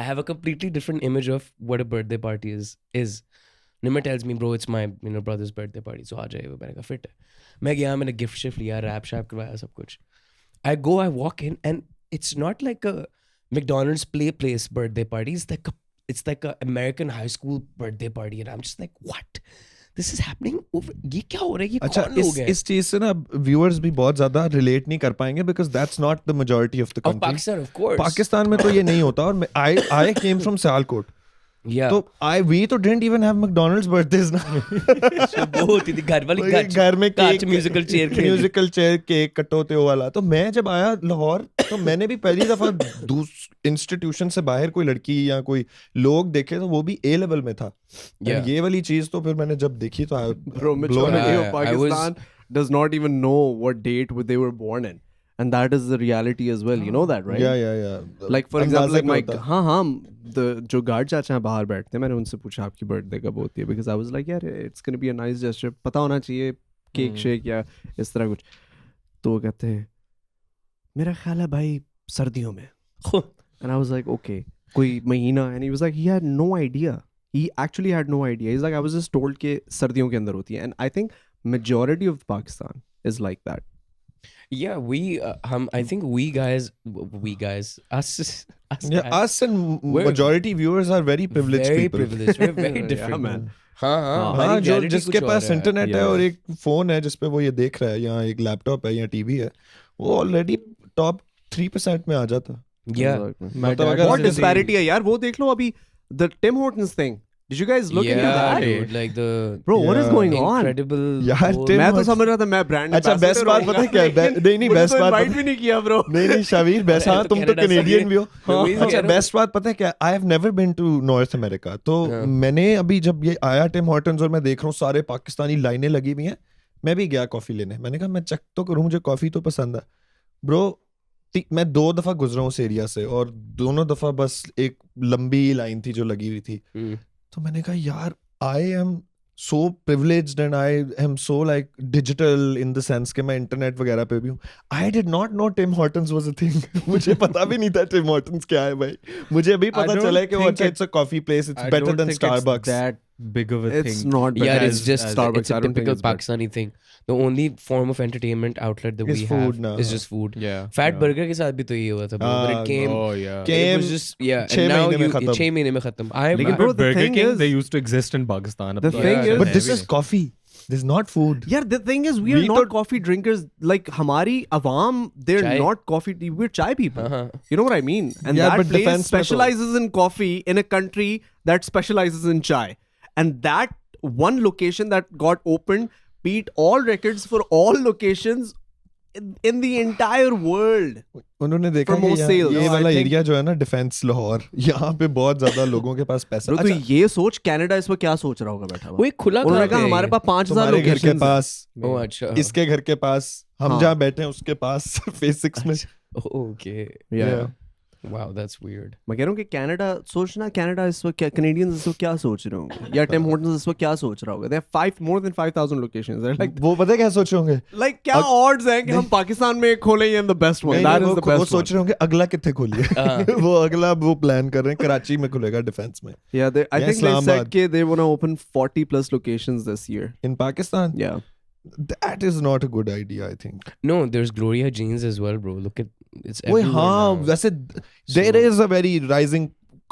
I have a completely different image of what a birthday party is. Nimar tells me, bro, it's my brother's birthday party, so aa jaiye. मैंने कहा फिट है. मैं गया, मैंने गिफ्ट शिफ्ट लिया, रैप शैप करवाया, सब कुछ. I go, I walk in, and it's not like a McDonald's place birthday party. It's like a American high school birthday party, and I'm just like, what? This is happening over, ये क्या हो रहा है, ये कौन लोग हैं? इस चीज से ना व्यूअर्स भी बहुत ज्यादा रिलेट नहीं कर पाएंगे because that's not the majority of the country. Pakistan, of course. Pakistan में तो ये नहीं होता. और आई केम फ्रॉम सियालकोट. Yeah. तो we तो didn't even have McDonald's birthdays ना. वो होती थी घर वाली, घर में कांच म्यूजिकल चेयर केक कटोते वाला. तो मैं जब आया लाहौर तो मैंने भी पहली दफा इंस्टीट्यूशन से बाहर कोई लड़की या कोई लोग देखे तो वो भी A लेवल में था. ये वाली चीज तो फिर मैंने जब देखी तो Bro, Pakistan does not even know what date they were born in. and that is the reality as well. You know that, right? Yeah. Like for example, like my अंदाज़ा क्या हाँ the जो guard चाचा हैं बाहर बैठते हैं, मैंने उनसे पूछा आपकी birthday कब होती है, because I was like यार it's gonna be a nice gesture, पता होना चाहिए केक शेक या इस तरह कुछ. तो वो कहते हैं मेरा ख्याल है भाई सर्दियों में. And I was like okay, कोई महीना, and he was like he had no idea. He actually had no idea. He's like I was just told कि सर्दियों के अंदर होती है, and I think majority of Pakistan is like that. Yeah, I think we guys, us us and we're majority viewers are very privileged very people. privileged. We're very different, Yeah, man. हाँ हाँ, जो reality जिसके कुछ पास और है. Internet है Yeah. और एक फोन है जिसपे वो ये देख रहा है, या एक लैपटॉप है या टीवी है, वो ऑलरेडी टॉप 3% में आ जाता. Yeah. मतलब अगर What जैसे- disparity है यार, वो देख लो अभी the Tim Hortons thing. Did you guys look into Yeah, that? dude, like the Bro, what is Yeah. going on? incredible यार, whole- Tim मैं तो Hortons- समझ रहा था मैं ब्रांड अच्छा, best बात पता है क्या है? नहीं, best बात इनवाइट पता- भी नहीं किया ब्रो. नहीं शावीर, बेस्ट, हाँ तो तुम तो कनाडा से कनेडियन ये- भी हो. हाँ, वही अच्छा, कह रहा हूँ. बेस्ट बात पता है क्या, I have never been to North America. तो हाँ. मैंने अभी जब ये आया टिम हॉर्टन्स और मैं देख रहा हूँ सारे पाकिस्तानी लाइनें लगी हुई हैं, मैं भी गया कॉफी लेने. मैंने कहा मैं चेक तो करूँ, मुझे कॉफी तो पसंद है. ब्रो मैं 2 दफा गुजरा हूँ उस एरिया से, और दोनों दफा बस एक लंबी लाइन थी जो लगी हुई थी. तो मैंने कहा यार I am so privileged and I am so like digital in the sense कि मैं इंटरनेट वगैरह पे भी हूँ. I did not know Tim Hortons was a thing. मुझे पता भी नहीं था Tim Hortons क्या है भाई. मुझे अभी पता don't चला है कि वो think अच्छा it's a coffee place, it's I better don't than think it's Starbucks. that big of a It's thing. not better. Yeah, as- it's just as Starbucks. it's a I don't think typical it's better. Pakistani thing. The only form of entertainment outlet that Is we food have now. is just food. Yeah. Fat yeah. Burger के साथ भी तो ये हुआ था, bro. But it came, Oh yeah. it Came was just yeah. 6 And now महीने में you खत्म. 6 महीने में खत्म. लेकिन But bro, the Burger thing King, is- they used to exist in Pakistan. The thing is- But this is coffee. This is not food. Yeah, the thing is, we are We not don't- coffee drinkers. Like हमारी अवाम, they're Chai. not coffee. We're chai people. Uh-huh. You know what I mean? And Yeah, that but place defense में तो- specializes in coffee in a country that specializes in chai. And that one location that got opened beat all records for all locations in the entire world. उन्होंने देखा For कि most यहाँ- sales. ये No, I वाला think- area जो है ना defence Lahore, यहाँ पे बहुत ज्यादा लोगों के पास पैसा. Bro, तो ये सोच कनाडा इस पर क्या सोच रहा होगा बैठा हुआ? वो एक खुला उन्होंने कहाँ कहा पे? हमारे पास 5,000 तुम्हारे घर के लोकेशंस हैं. पास, Oh अच्छा. इसके घर के पास, हम हाँ. जहाँ बैठे हैं उसके पास, फेज 6 में. Okay. Yeah. Wow, that's weird. मैं कह रहा हूँ कि कनाडा सोचना, कनाडा इस वक्त क्या, कैनेडियंस इस वक्त क्या सोच रहे होंगे, या टिम हॉर्टन्स इस वक्त क्या सोच रहा होगा? They have more than 5,000 locations. They're like वो पता है क्या सोच रहे होंगे? क्या odds हैं कि हम पाकिस्तान में एक खोलें and the best one. नहीं, That नहीं, is the वो best सोच one. रहे होंगे अगला कितने खोलिए. वो अगला वो प्लान कर रहे हैं, कराची में खुलेगा डिफेंस में. Yeah, I Yeah, think they Islamabad. said कि they want to open 40 plus locations this year. In Pakistan, Yeah. that is not a good idea, I think. No, there's Gloria Jeans as well, bro. Look at it's वो everywhere हाँ, now. वैसे there is a very rising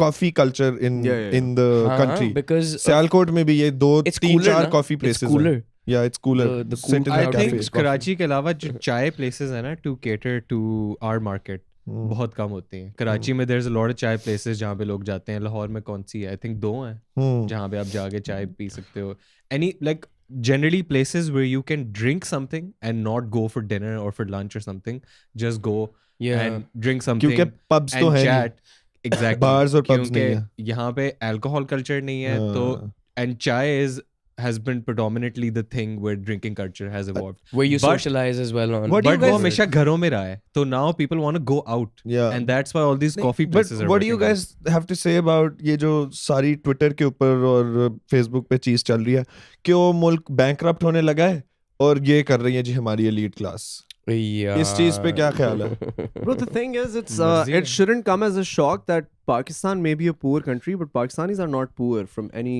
coffee culture in Yeah. in the हाँ, country. because Sialkot में भी ये 2 it's 3 cooler 4 ना? coffee places It's cooler. हैं. Yeah, it's cooler. The Sit in cool the I crowd cafe. think is coffee. Karachi के अलावा जो चाय places है ना to cater to our market बहुत कम होती हैं. कराची में there's a lot of चाय places जहाँ पे लोग जाते हैं. लाहौर में कौन सी है? I think 2 हैं जहाँ पे आप जाके चाय पी सकते हो. Any like generally places where you can drink something and not go for dinner or for lunch or something, just go Yeah. and drink something क्योंकि pubs तो and है नहीं. chat. Exactly. Bars और pubs नहीं है. क्योंकि यहाँ पे alcohol culture नहीं है तो and chai has been predominantly the thing where drinking culture has evolved. Where you But- socialize as well on. What do you But वो guys- हमेशा घरों में रहा है. So now people want to go out. Yeah. And that's why all these coffee But places are what do you working. guys have to say about ये जो सारी Twitter के ऊपर और फेसबुक पे चीज चल रही है कि वो मुल्क बैंकरप्ट होने लगा है और ये कर रही है जी हमारी एलीट क्लास. Yeah. इस चीज पे क्या ख्याल है? Bro, the thing is, it's मर्जी it है. shouldn't come as a shock that Pakistan may be a poor country, but Pakistanis are not poor from any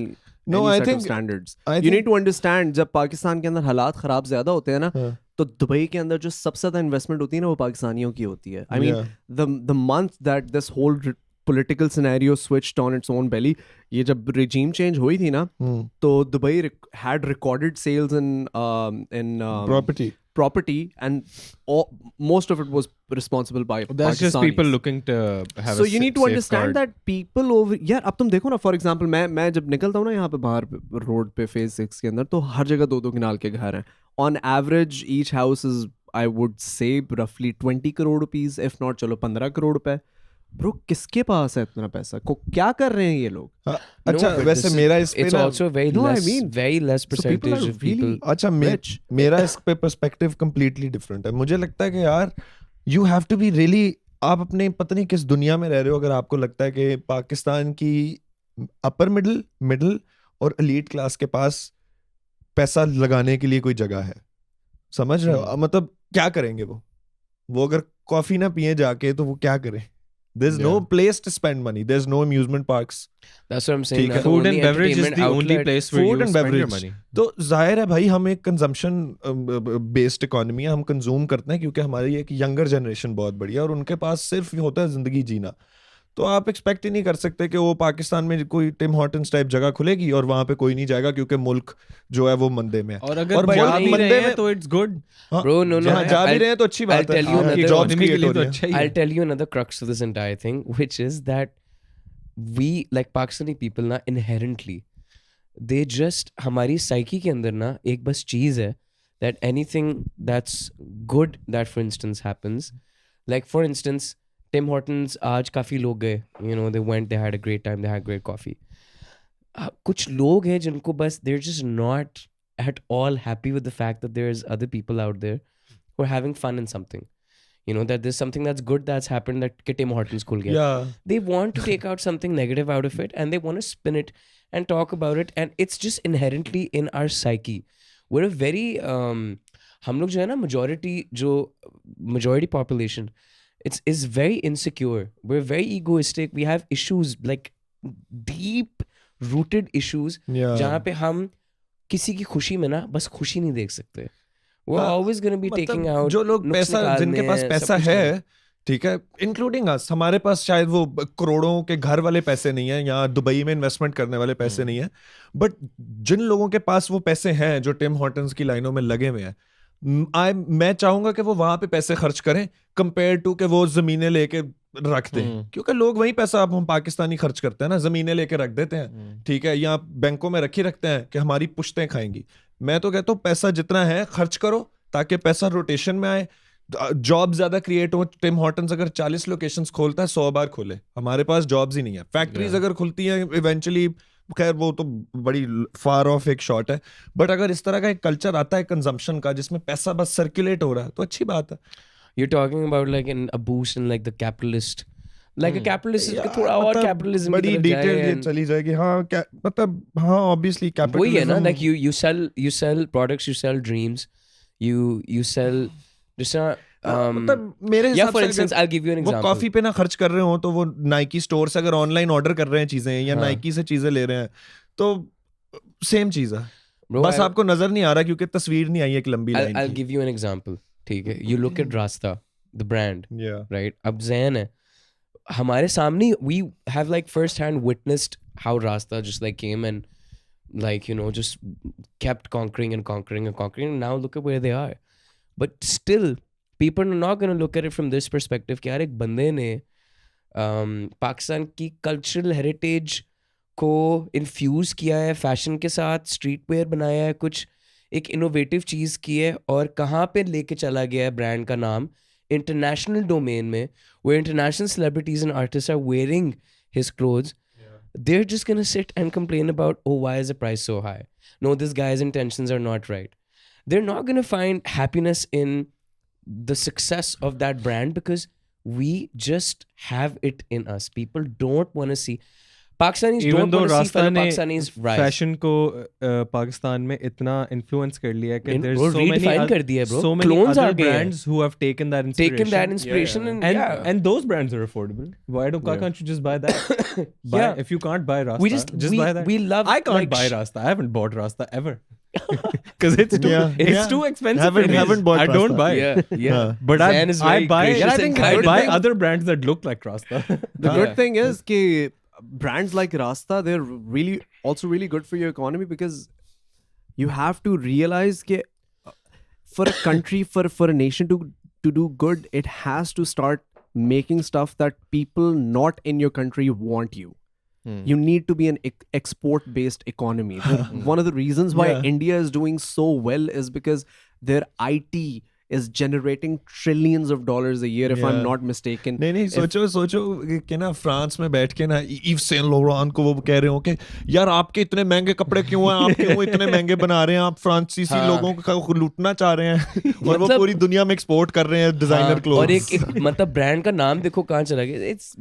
No, any I set think- of standards. I You think- need to understand, जब पाकिस्तान के अंदर हालात खराब ज्यादा होते हैं ना, तो दुबई के अंदर जो सबसे ज्यादा इन्वेस्टमेंट होती है ना वो पाकिस्तानियों की होती है. I mean, Yeah. the month that this whole political scenario switched on its own belly, ये जब regime change हुई थी ना, तो Dubai had recorded sales in property and most of it was responsible by That's just Pakistanis. people looking to have So a you need to understand safeguard. that people over यार अब तुम देखो ना, for example मैं जब निकलता हूँ ना यहाँ पे बाहर रोड पे फेज 6 के अंदर, तो हर जगह 2-2 किनाल के घर हैं. On average each house is I would say रफली 20 करोड़ रुपीस, इफ नॉट चलो 15 करोड़ रुपए. ब्रो किसके पास है इतना पैसा? क्या कर रहे हैं ये लोग? अच्छा but वैसे this is- मेरा इस पे It's ना also very No, I less, mean, very less so people percentage are of people. अच्छा rich. मेरा इस पे पर्सपेक्टिव completely different है. मुझे लगता है कि यार you have to be really, आप अपने पता नहीं किस दुनिया में रह रहे हो अगर आपको लगता है कि पाकिस्तान की अपर मिडिल और एलीट क्लास के पास पैसा लगाने के लिए कोई जगह है. समझ रहे हो? मतलब क्या करेंगे वो अगर कॉफी ना पिए जाके तो वो क्या करें? There's no place to spend money. There's no amusement parks. That's what I'm saying. Food and beverage is the only place where you spend your money. तो जाहिर है भाई हम एक कंजम्पशन बेस्ड इकोनॉमी है, हम कंज्यूम करते हैं क्योंकि हमारी एक यंगर जनरेशन बहुत बढ़िया और उनके पास सिर्फ होता है जिंदगी जीना. तो आप एक्सपेक्ट ही नहीं कर सकते कि वो पाकिस्तान में कोई टिम हॉर्टन्स टाइप जगह खुलेगी और वहां पे कोई नहीं जाएगा क्योंकि मुल्क जो है वो मंदे में है. और अगर जा भी रहे हैं तो इट्स गुड. Bro, no, जा भी रहे हैं तो अच्छी बात है. jobs create हो रही हैं. I'll tell you another crux of this entire thing, which is that we, like Pakistani people ना, inherently, they just, हमारी psyche के अंदर ना एक बस चीज़ है that anything that's good that for instance happens, like for instance, Tim Hortons आज काफ़ी लोग गए, you know, they went, they had a great time, they had great coffee. कुछ लोग हैं जिनको बस they're just not at all happy with the fact that there's other people out there who are having fun in something. You know, that there's something that's good that's happened that Tim Hortons could get. Yeah. They want to take out something negative out of it and they want to spin it and talk about it, and it's just inherently in our psyche. We're a very हम लोग जो है ना majority population, is very insecure. We're very egoistic. We have issues, like deep rooted issues. जहाँ पे हम किसी की खुशी में ना बस खुशी नहीं देख सकते. We're always going to be taking out. जो लोग पैसा, जिनके पास पैसा है, ठीक है, इंक्लूडिंग अस, हमारे पास शायद वो करोड़ों के घर वाले पैसे नहीं है या दुबई में इन्वेस्टमेंट करने वाले पैसे नहीं है, बट जिन लोगों के पास वो पैसे हैं जो टिम हॉर्टन्स की लाइनों में लगे हुए हैं, मैं चाहूंगा कि वो वहां पे पैसे खर्च करें कंपेयर टू कि वो जमीनें लेके रख दें. क्योंकि लोग वही पैसा, अब हम पाकिस्तानी खर्च करते हैं ना, जमीनें लेके रख देते हैं, ठीक है, या बैंकों में रखी रखते हैं कि हमारी पुश्तें खाएंगी. मैं तो कहता हूँ पैसा जितना है खर्च करो ताकि पैसा रोटेशन में आए, जॉब ज्यादा क्रिएट हो. टिम हॉर्टन्स अगर 40 लोकेशंस खोलता है 100 बार खोले, हमारे पास जॉब्स ही नहीं है. फैक्ट्रीज अगर खुलती हैं इवेंचुअली, खैर वो तो बड़ी फार ऑफ एक शॉट है, बट अगर इस तरह का एक कल्चर आता है कंजम्पशन का जिसमें पैसा बस सर्कुलेट हो रहा है तो अच्छी बात है. You're talking about like a boost in like the capitalist, like a capitalist is थोड़ा और capitalism बड़ी डिटेल ये चली जाएगी. हाँ क्या मतलब, हाँ obviously capitalism वही है ना, like you sell products, you sell dreams, you sell just मतलब मेरे हिसाब for से instance I'll give you an example. वो कॉफी पे ना खर्च कर रहे हो तो वो नाइकी स्टोर से अगर ऑनलाइन ऑर्डर कर रहे हैं चीजें या नाइकी से चीजें ले रहे हैं तो सेम चीज है. बस आपको नजर नहीं आ रहा क्योंकि तस्वीर नहीं आई एक लंबी लाइन की. I'll give you an example. ठीक है, you look at Raasta, the brand, right? अब ज़ैन है हमारे सामने, we have like first hand witnessed how Raasta just like came and like, you know, just kept conquering and conquering and conquering, and now look at where they are. But still people are not going to look at it from this perspective कि यार एक बंदे ने पाकिस्तान की cultural heritage को infuse किया है fashion के साथ, स्ट्रीट वेयर बनाया है, कुछ एक इनोवेटिव चीज़ की है और कहाँ पे लेके चला गया है ब्रांड का नाम इंटरनेशनल डोमेन में, where international celebrities and artists are wearing his clothes. They're just going to sit and complain about, oh, why is the price so high? No, this guy's intentions are not right. They're not going to find happiness in the success of that brand because we just have it in us. People don't want to see Pakistanis Even don't want to see fellow ने Pakistanis rise. Fashion को पाकिस्तान में इतना influence कर लिया है कि there's bro, so many redefine कर दिया है bro. so many Clones other आ गए हैं. brands who have taken that inspiration. And those brands are affordable. Why can't you just buy that? If you can't buy Raasta, just buy that. We love. I can't buy Raasta. I haven't bought Raasta ever. Because it's too expensive. Haven't bought I don't buy. Yeah. But I buy. gracious and I kind. buy other brands that look like Raasta. The good thing is कि brands like Raasta, they're really good for your economy because you have to realize कि for a country, for a nation to do good, it has to start making stuff that people not in your country want you. You need to be an export-based economy. One of the reasons why India is doing so well is because their IT is generating trillions of dollars a year, if I'm not mistaken. नहीं सोचो कि ना France में बैठ के ना ewe Sen लोरान को वो कह रहे हो कि यार आपके इतने महंगे कपड़े क्यों हैं, आप क्यों इतने महंगे बना रहे हैं, आप फ्रांसीसी लोगों को लूटना चाह रहे हैं और वो पूरी दुनिया में एक्सपोर्ट कर रहे हैं डिजाइनर क्लोथ्स. और एक मतलब ब्रांड का नाम देखो कहाँ चला गया. It's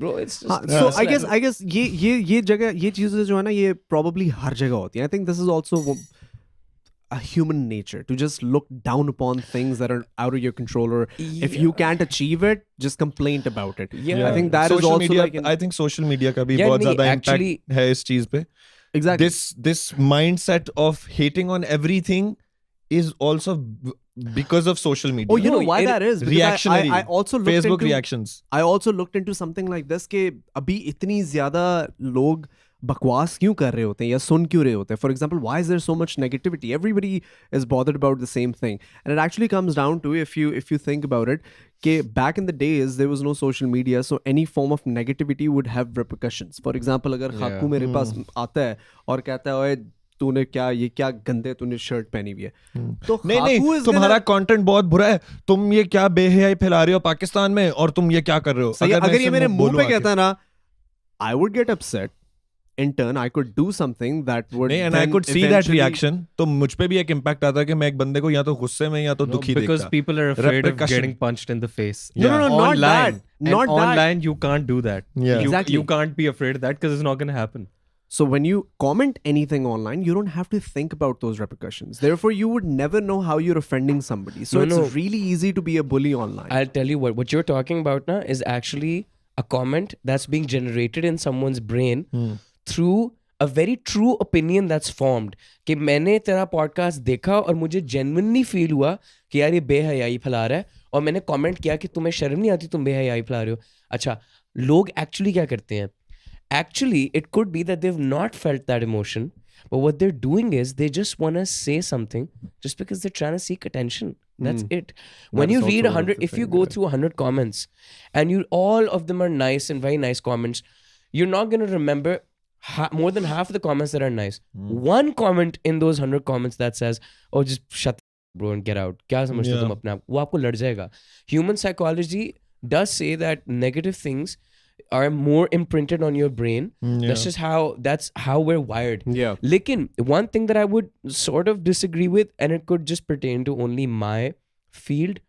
so I guess ये जगह ये चीजें जो है ना ये probably हर जगह होती हैं. I think this is also a human nature to just look down upon things that are out of your control, or if you can't achieve it, just complain about it. I think that social is also media, like I think social media का भी बहुत ज़्यादा impact है इस चीज़ पे. Exactly. This mindset of hating on everything is also because of social media. Oh, you know why that is? Reactionary. I also looked Facebook into, reactions. I also looked into something like this कि अभी इतनी ज़्यादा लोग बकवास क्यों कर रहे होते हैं या सुन क्यों रहे होते हैं. For example, why is there so much negativity? Everybody is bothered about the same thing, and it actually comes down to, if you think about it, कि back in the days there was no social media, so any form of negativity would have repercussions. For example, अगर खाकू मेरे पास आता है और कहता है ओए तूने क्या गंदे तूने शर्ट पहनी हुई है, तो नहीं तुम्हारा कंटेंट बहुत बुरा है, तुम ये क्या बेहयाई फैला रहे हो पाकिस्तान में और तुम ये क्या कर रहे हो. अगर ये मेरे मुंह पे कहता ना, I would get upset. In turn, I could do something that would. नहीं, and I could see that reaction. तो मुझ पे भी एक impact आता है कि मैं एक बंदे को या तो गुस्से में या तो दुखी देखता. Because people are afraid of getting punched in the face. No, not that. Not that. Online, you can't do that. Yeah. Exactly. You can't be afraid of that because it's not going to happen. So when you comment anything online, you don't have to think about those repercussions. Therefore, you would never know how you're offending somebody. So it's really easy to be a bully online. I'll tell you what you're talking about now is actually a comment that's being generated in someone's brain through a very true opinion that's formed. कि मैंने तेरा podcast देखा और मुझे genuinely feel हुआ कि यार ये बेहयाई फैला रहा है, और मैंने कमेंट किया कि तुम्हें शर्म नहीं आती, तुम बेहयाई फैला रहे हो. अच्छा, लोग एक्चुअली क्या करते हैं? Actually, it could be that they've not felt that emotion, but what they're doing is they just want to say something just because they're trying to seek attention. That's it. When you read 100, if you go through 100 comments and all of them are nice and very nice comments, you're not going to remember more than half of the comments that are nice. One comment in those 100 comments that says, oh, just shut up, bro, and get out. क्या समझते हो तुम अपने आप? वो आपको लड़ जाएगा. Human psychology does say that negative things are more imprinted on your brain. That's how we're wired. Yeah. Lekin, one thing that I would sort of disagree with, and it could just pertain to only my field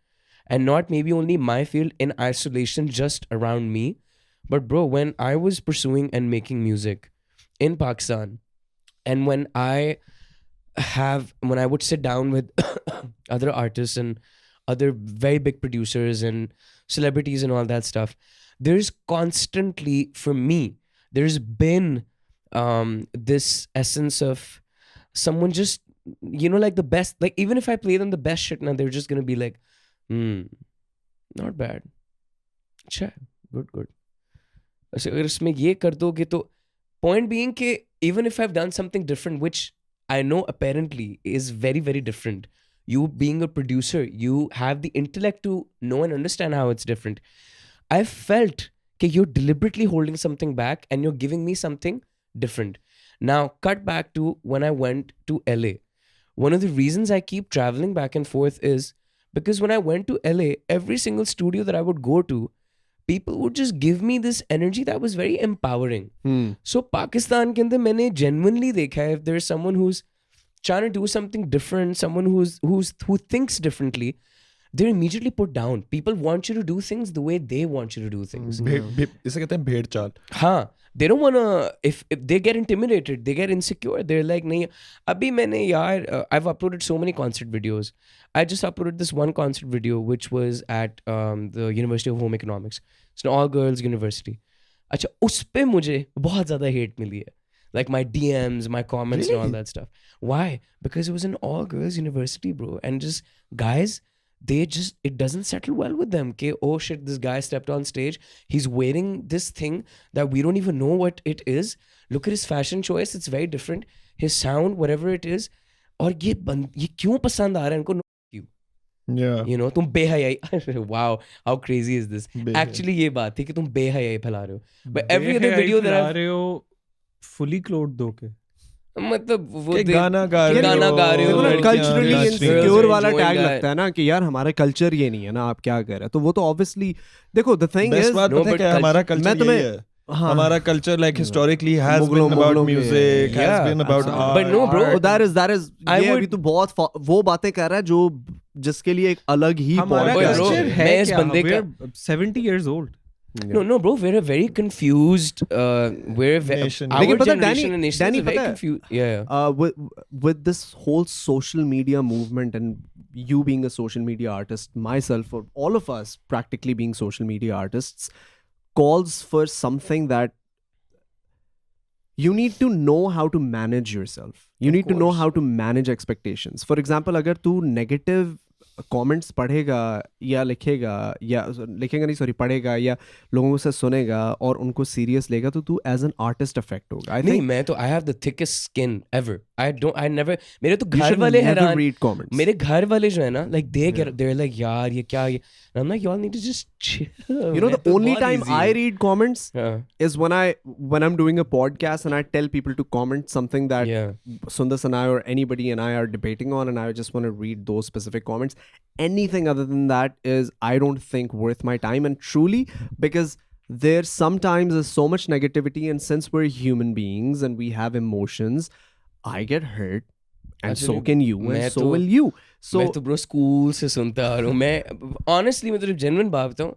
and not maybe only my field in isolation just around me. But bro, when I was pursuing and making music in Pakistan, and when I would sit down with other artists and other very big producers and celebrities and all that stuff, there's constantly, for me, there's been this essence of someone just, like the best, like even if I play them the best shit now, they're just gonna be like, not bad, अच्छा, good. अगर इसमें ये कर दोगे तो, point being कि even if I've done something different, which I know apparently is very, very different, you being a producer, you have the intellect to know and understand how it's different. I felt that you're deliberately holding something back and you're giving me something different. Now, cut back to when I went to LA. One of the reasons I keep traveling back and forth is because when I went to LA, every single studio that I would go to, people would just give me this energy that was very empowering. So, Pakistan ke andar maine genuinely dekha hai, if there's someone who's trying to do something different, someone who thinks differently, they're immediately put down. People want you to do things the way they want you to do things. इसे कहते हैं भेड़ चाल. हाँ, they don't wanna. If they get intimidated, they get insecure. They're like, नहीं. अभी मैंने यार, I've uploaded so many concert videos. I just uploaded this one concert video which was at the University of Home Economics. It's an all-girls university. अच्छा, उस पे मुझे बहुत ज़्यादा hate मिली है. Like my DMs, my comments, and all that stuff. Why? Because it was an all-girls university, bro. And just guys, it doesn't settle well with them. Okay, oh shit, this guy stepped on stage. He's wearing this thing that we don't even know what it is. Look at his fashion choice. It's very different. His sound, whatever it is. और ये क्यों पसंद आ रहा है इनको? Yeah. तुम बेहयाई. Wow, how crazy is this? Actually ये बात थी कि तुम बेहयाई फैला रहे हो. But every other video that I've fully clothed होके. मतलब वो गाना गा रहे हो कल्चरली इनसिक्योर वाला टैग लगता है ना कि यार हमारा कल्चर ये नहीं है ना, आप क्या कर रहे हैं, तो वो तो ऑब्वियसली देखो द थिंग इज हमारा कल्चर यही है. हमारा culture like historically has been about music, has been about art. But no bro, that is ये अभी तो बहुत वो बातें कर रहा है जो जिसके लिए एक अलग ही हमारा podcast कल्चर है क्या? We're 70 years old. No bro, we're a very confused we're लेकिन पता Danny very confused. Yeah. With this whole social media movement and you being a social media artist, myself, or all of us practically being social media artists, calls for something that you need to know how to manage yourself. You need to know how to manage expectations. For example, अगर तू negative comments पढ़ेगा या लिखेगा नहीं sorry पढ़ेगा या लोगों से सुनेगा और उनको सीरियस लेगा तो तू एज एन आर्टिस्ट अफेक्ट होगा. नहीं मैं तो I have the thickest skin ever. I never मेरे तो घर वाले हैरान, मेरे घर वाले जो है ना like they're like यार ये क्या ये, and I'm like y'all need to just chill. You know the only time I read comments is when I'm doing a podcast and I tell people to comment something that Sundas and I or anybody and I are debating on, and I just want to read those specific comments. Anything other than that is I don't think worth my time, and truly because there sometimes is so much negativity, and since we're human beings and we have emotions, I get hurt and so can you and so will you. So मैं तो bro school से सुनता आ रहा हूँ मैं honestly मैं तो genuine बात बताऊँ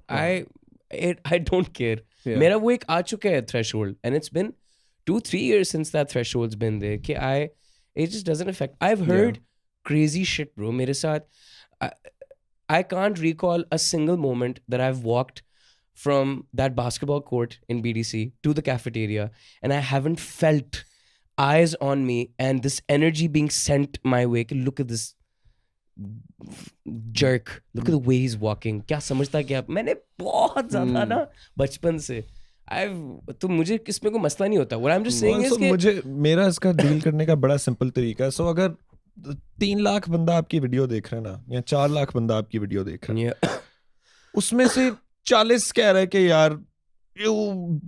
I don't care. मेरा वो एक आ चुका है threshold and it's been 2-3 years since that threshold's been there कि it just doesn't affect. I've heard crazy shit bro मेरे साथ. I can't recall a single moment that I've walked from that basketball court in BDC to the cafeteria and I haven't felt eyes on me and this energy being sent my way. Look at this jerk, look at the way he's walking. क्या समझता क्या? मैंने बहुत ज़्यादा ना बचपन से तो मुझे इसमें कोई मसला नहीं होता. What I'm just saying is कि मुझे मेरा इसका डील करने का बड़ा सिंपल तरीका है. सो अगर 3 लाख बंदा आपकी वीडियो देख रहे हैं ना या 4 लाख बंदा आपकी वीडियो देख रहे हैं उसमें से 40 कह रहे हैं कि यार you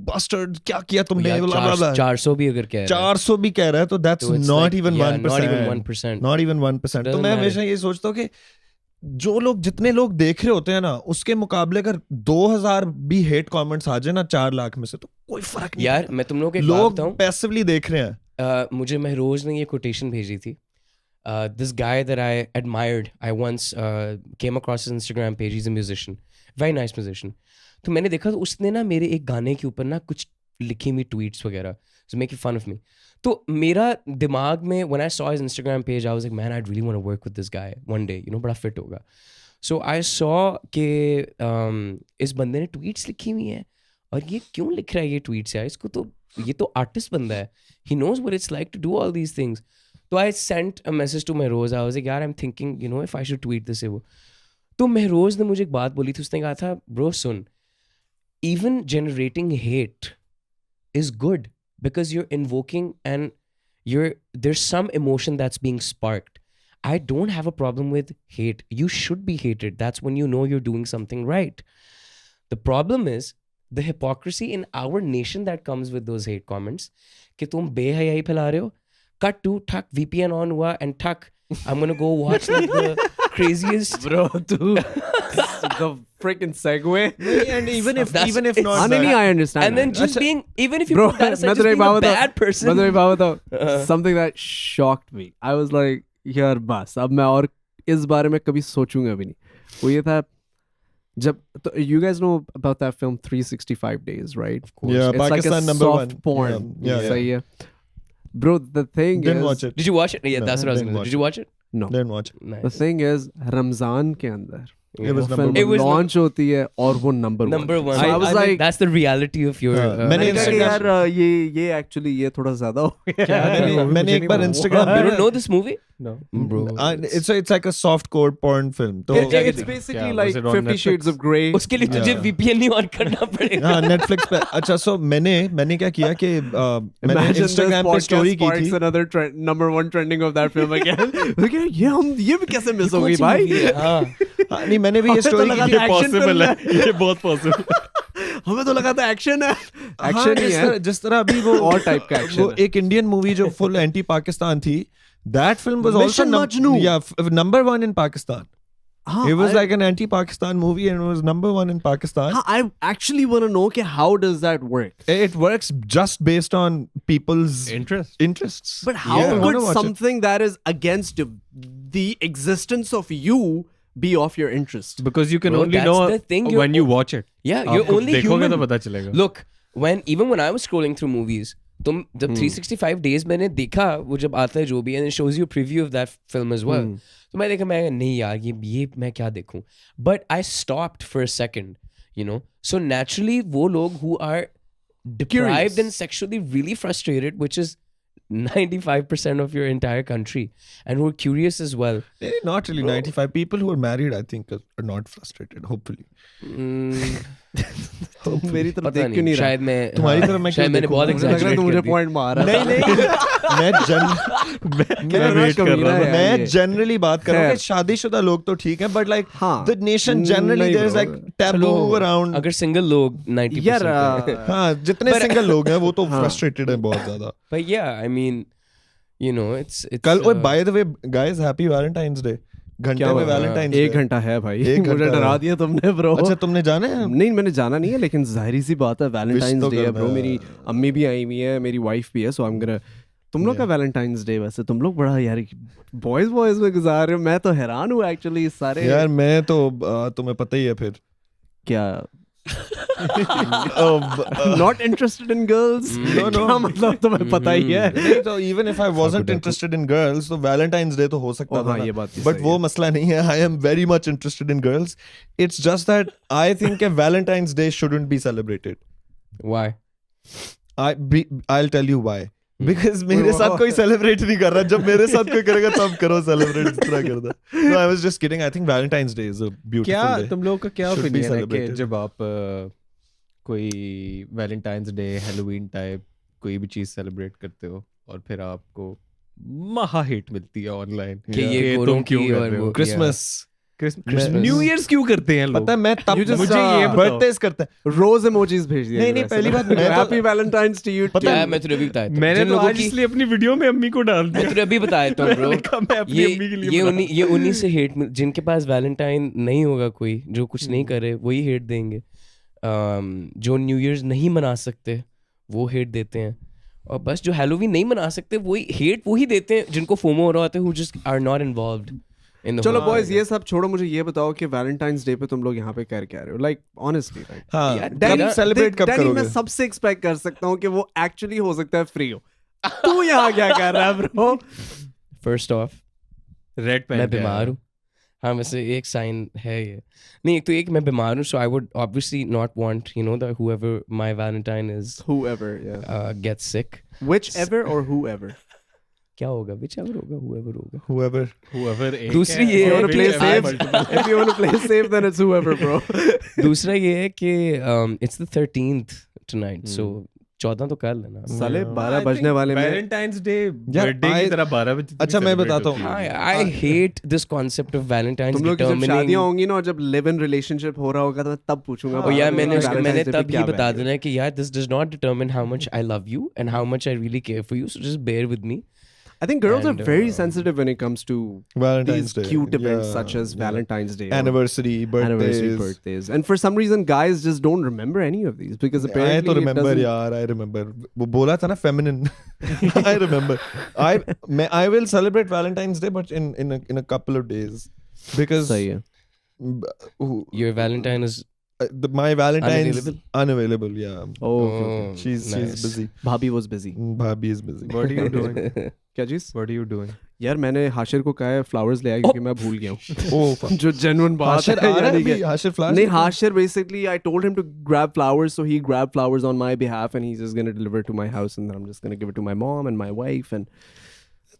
bastard क्या किया तुमने 400 भी अगर कह रहा है 400 भी कह रहा है तो that's not even 1%. Not even 1%. तो मैं हमेशा ये सोचता हूँ कि जो लोग जितने लोग देख रहे होते हैं ना उसके मुकाबले अगर 2000 भी हेट कमेंट्स आ जाए ना 4 लाख में से तो कोई फर्क नहीं यार. मैं तुम लोगों के लोग पैसिवली देख रहे हैं. मुझे महरोज ने ये कोटेशन भेजी थी. This guy that I admired, I once came across his Instagram page. He's a musician, very nice musician. तो मैंने देखा तो उसने ना मेरे एक गाने के ऊपर ना कुछ लिखी हुई tweets वगैरह, so making fun of me. तो मेरा दिमाग में when I saw his Instagram page, I was like, man, I'd really want to work with this guy one day. You know, बड़ा fit होगा. So I saw कि इस बंदे ने tweets लिखी हुई हैं और ये क्यों लिख रहा है ये tweets यार? इसको तो ये तो artist बंदा है. He knows what it's like to do all these things. So I sent a message to Marraige. I was like, यार, I'm thinking, you know, if I should tweet this. तो Marraige ने मुझे एक बात बोली थी. उसने कहा था, bro, soon, even generating hate is good because you're invoking and there's some emotion that's being sparked. I don't have a problem with hate. You should be hated. That's when you know you're doing something right. The problem is the hypocrisy in our nation that comes with those hate comments. कि तुम बेहयाई फैला रहे हो. Cut to tuck VPN on hua and tuck. I'm gonna go watch like the craziest bro dude the freaking segue. And even if not I understand. And then just being even if you put that aside, just being a bad person. Something that shocked me. I was like यार बस अब मैं और इस बारे में कभी सोचूंगा भी नहीं. वो ये था जब तो you guys know about that film 365 Days, right? Of course. Yeah, it's Pakistan like a soft porn. Yeah. Bro, the thing didn't is... watch it. Did you watch it? Yeah, no, that's what I was going to say. Did you watch it? No. Didn't watch it. Nice. The thing is, Ramzan ke andar, it was number 1. It was launch hoti hai aur wo number 1. So I was like... That's the reality of your... मैंने यार ये actually ये थोड़ा ज़्यादा हो गया. मैंने एक बार Instagram... You don't know this movie? No. Bro. It's like a softcore porn film. So it's basically like 50 Shades of Grey. उसके लिए तुझे VPN नहीं on करना पड़ेगा. हाँ, Netflix पे. अच्छा, so मैंने क्या किया कि मैंने Instagram पे story की थी. Another number 1 trending of that film again. ये भी कैसे miss हो गई भाई? हाँ, नहीं मैंने भी ये story की थी. Possible है. ये बहुत possible. हमें तो लगा था एक्शन है, एक्शन ही है। जिस तरह अभी वो और टाइप का एक्शन वो एक इंडियन मूवी जो फुल एंटी पाकिस्तान थी, that film was also Mission Majnu. number 1 in Pakistan. हाँ, It was like an anti-Pakistan movie and it was number 1 in Pakistan. हाँ, I actually want to know कि how does that work? It works just based on people's interests. But how Yeah, I wanna could watch it. something that is against the existence of you be of your interest? Because you can Bro, only that's know the thing, when you watch it. Yeah, you're only देखोगे human. तो पता चलेगा. Look, even when I was scrolling through movies, तुम जब 365 days मैंने देखा, वो जब आता है जो भी, and it shows you a preview of that film as well. तो मैं देखा, मैं नहीं यार ये मैं क्या देखूं? But I stopped for a second, you know. So naturally, वो लोग who are deprived and sexually really frustrated, which is 95% of your entire country, and who are curious as well. Not really 95 people who are married, I think, are not frustrated. Hopefully. तुम मेरी तरफ पता देख क्यों नहीं रहा? शायद मैं तुम्हारी तरफ मैं शायद क्यों मैंने देखूं? बहुत मुझे लग रहा है exaggerate तू मुझे कर दिया। पॉइंट मारा। मैं जनरली बात कर रहा हूँ कि शादीशुदा लोग तो ठीक है, but like the nation generally there is like taboo around. अगर सिंगल लोग 90% यार, हाँ, जितने सिंगल लोग हैं वो तो फ्रस्ट्रेटेड हैं बहुत ज्यादा। But yeah, I mean, you know, it's कल ओए by the way guys, happy Valentine's day. घंटे में वैलेंटाइंस एक घंटा है भाई, एक मुझे घंटा डरा है। दिया तुमने ब्रो। अच्छा, तुमने जाना है? नहीं, मैंने जाना नहीं है, लेकिन जाहिर सी बात है वैलेंटाइंस तो डे है करना ब्रो। है। मेरी अम्मी भी आई हुई है, मेरी वाइफ भी है, सो आई एम गोना। तुम लोग का वैलेंटाइंस डे वैसे तुम लोग बड़ा यार बॉयज में गुजार रहे हो। मैं तो हैरान हूँ एक्चुअली सारे। यार मैं तो तुम्हें पता ही है फिर क्या नॉट इंटरेस्टेड इन गर्ल्स? क्या मतलब तुम्हें पता ही है? नहीं तो even if I wasn't interested in girls तो वैलेंटाइंस डे तो हो सकता था ना। ये बात बट वो मसला नहीं है। I am very much interested in girls. It's just that I think Valentine's day shouldn't be celebrated. why? I'll tell you why. Because मेरे साथ कोई सेलिब्रेट नहीं कर रहा। जब मेरे साथ कोई करेगा तब करो सेलिब्रेट, इस तरह करना। No, I was just kidding. I think Valentine's Day is a beautiful क्या day. तुम लोगों का क्या Should be ओपिनियन है कि celebrated. जब आप कोई वैलेंटाइंस डे, हैलोवीन टाइप कोई भी चीज सेलिब्रेट करते हो और फिर आपको महा हिट मिलती है ऑनलाइन कि ये तुम गोरों क्यों की कर और रहे हो? वो Christmas. Christmas. न्यू ईयर्स क्यों करते हैं लोग? पता है मैं तब मुझे ये बताओ। बर्थडेज करते हैं। रोज इमोजीज भेज दिए। नहीं, पहली बात मैं तो- हैप्पी वैलेंटाइंस टू यू। पता क्या है, मैं तुझे अभी बताया था। मैंने जिन तो लोगों आज की इसलिए अपनी वीडियो में अम्मी को डाल मैं दिया। तुझे अभी बताया था ब्रो। मैंने कहा मैं अपनी अम्मी के लिए बना। ये उन्हीं से हेट जिनके पास वैलेंटाइन नहीं होगा, कोई जो कुछ नहीं करे वही हेट देंगे। जो न्यू ईयर्स नहीं मना सकते वो हेट देते हैं, और बस जो हैलोवीन नहीं मना सकते वही देते हैं जिनको फोमो हो रहा होता है, who just are not involved in the चलो whole बॉयज thing. ये सब छोड़ो, मुझे ये बताओ कि वैलेंटाइंस डे पे तुम लोग यहाँ पे कर क्या रहे हो? Like honestly right. हाँ, यार, कब सेलिब्रेट कब मैं करोगे? सबसे एक्सपेक्ट कर सकता हूँ कि वो एक्चुअली हो सकता है फ्री हो। तू यहाँ क्या कर रहा है bro? First off, red pen मैं बीमार हूँ। हाँ, वैसे एक साइन है ये। नहीं, एक तो एक मैं बीमार हूँ, so I would obviously not want, you know, that whoever my Valentine is Whoever, yeah. gets sick. Whichever or whoever. क्या होगा? Whichever होगा, whoever होगा। Whoever एक दूसरी है, ये If you है want to कि play safe, आज- if you want to play safe, then it's whoever, bro. दूसरा ये है कि it's the 13th tonight, so 14 तो कर लेना। साले 12 बजने वाले में। वैलेंटाइंस डे यार, बर्थडे की तरह 12 बजे अच्छा, मैं बताता हूँ। I hate this concept of Valentine's तुम लोग की जब determining. शादियां होंगी ना और जब लिव इन रिलेशनशिप हो रहा होगा तो मैं तब पूछूंगा। और यार मैंने Valentine's Day पे तब क्या ही बता value है? देना है कि यार this does not determine how much I love you and how much I really care for you, so just bear with me. I think girls And, are very sensitive when it comes to Valentine's these Day. cute events Yeah, such as yeah. Valentine's Day, or Anniversary, birthdays, and for some reason guys just don't remember any of these because apparently I तो it remember doesn't- यार, I remember. वो बोला था ना feminine. I remember. I will celebrate Valentine's Day, but in a couple of days because सही है। Your Valentine is my Valentine's Unavailable? unavailable. Yeah. Oh, okay, okay. She's nice. busy. भाभी was busy. Bhabhi is busy. What are you doing? क्या चीज? What are you doing? यार मैंने हाशिर को कहा है फ्लावर्स ले आया क्योंकि मैं भूल गया हूँ। Oh, fuck. जो जेन्युइन बात हाशिर है आ रहा है यानी कि- अभी? हाशिर flowers नहीं, लेके आया? Hashir basically I told him to grab flowers, so he grabbed flowers on my behalf and he's just gonna deliver to my house and then I'm just gonna give it to my mom and my wife and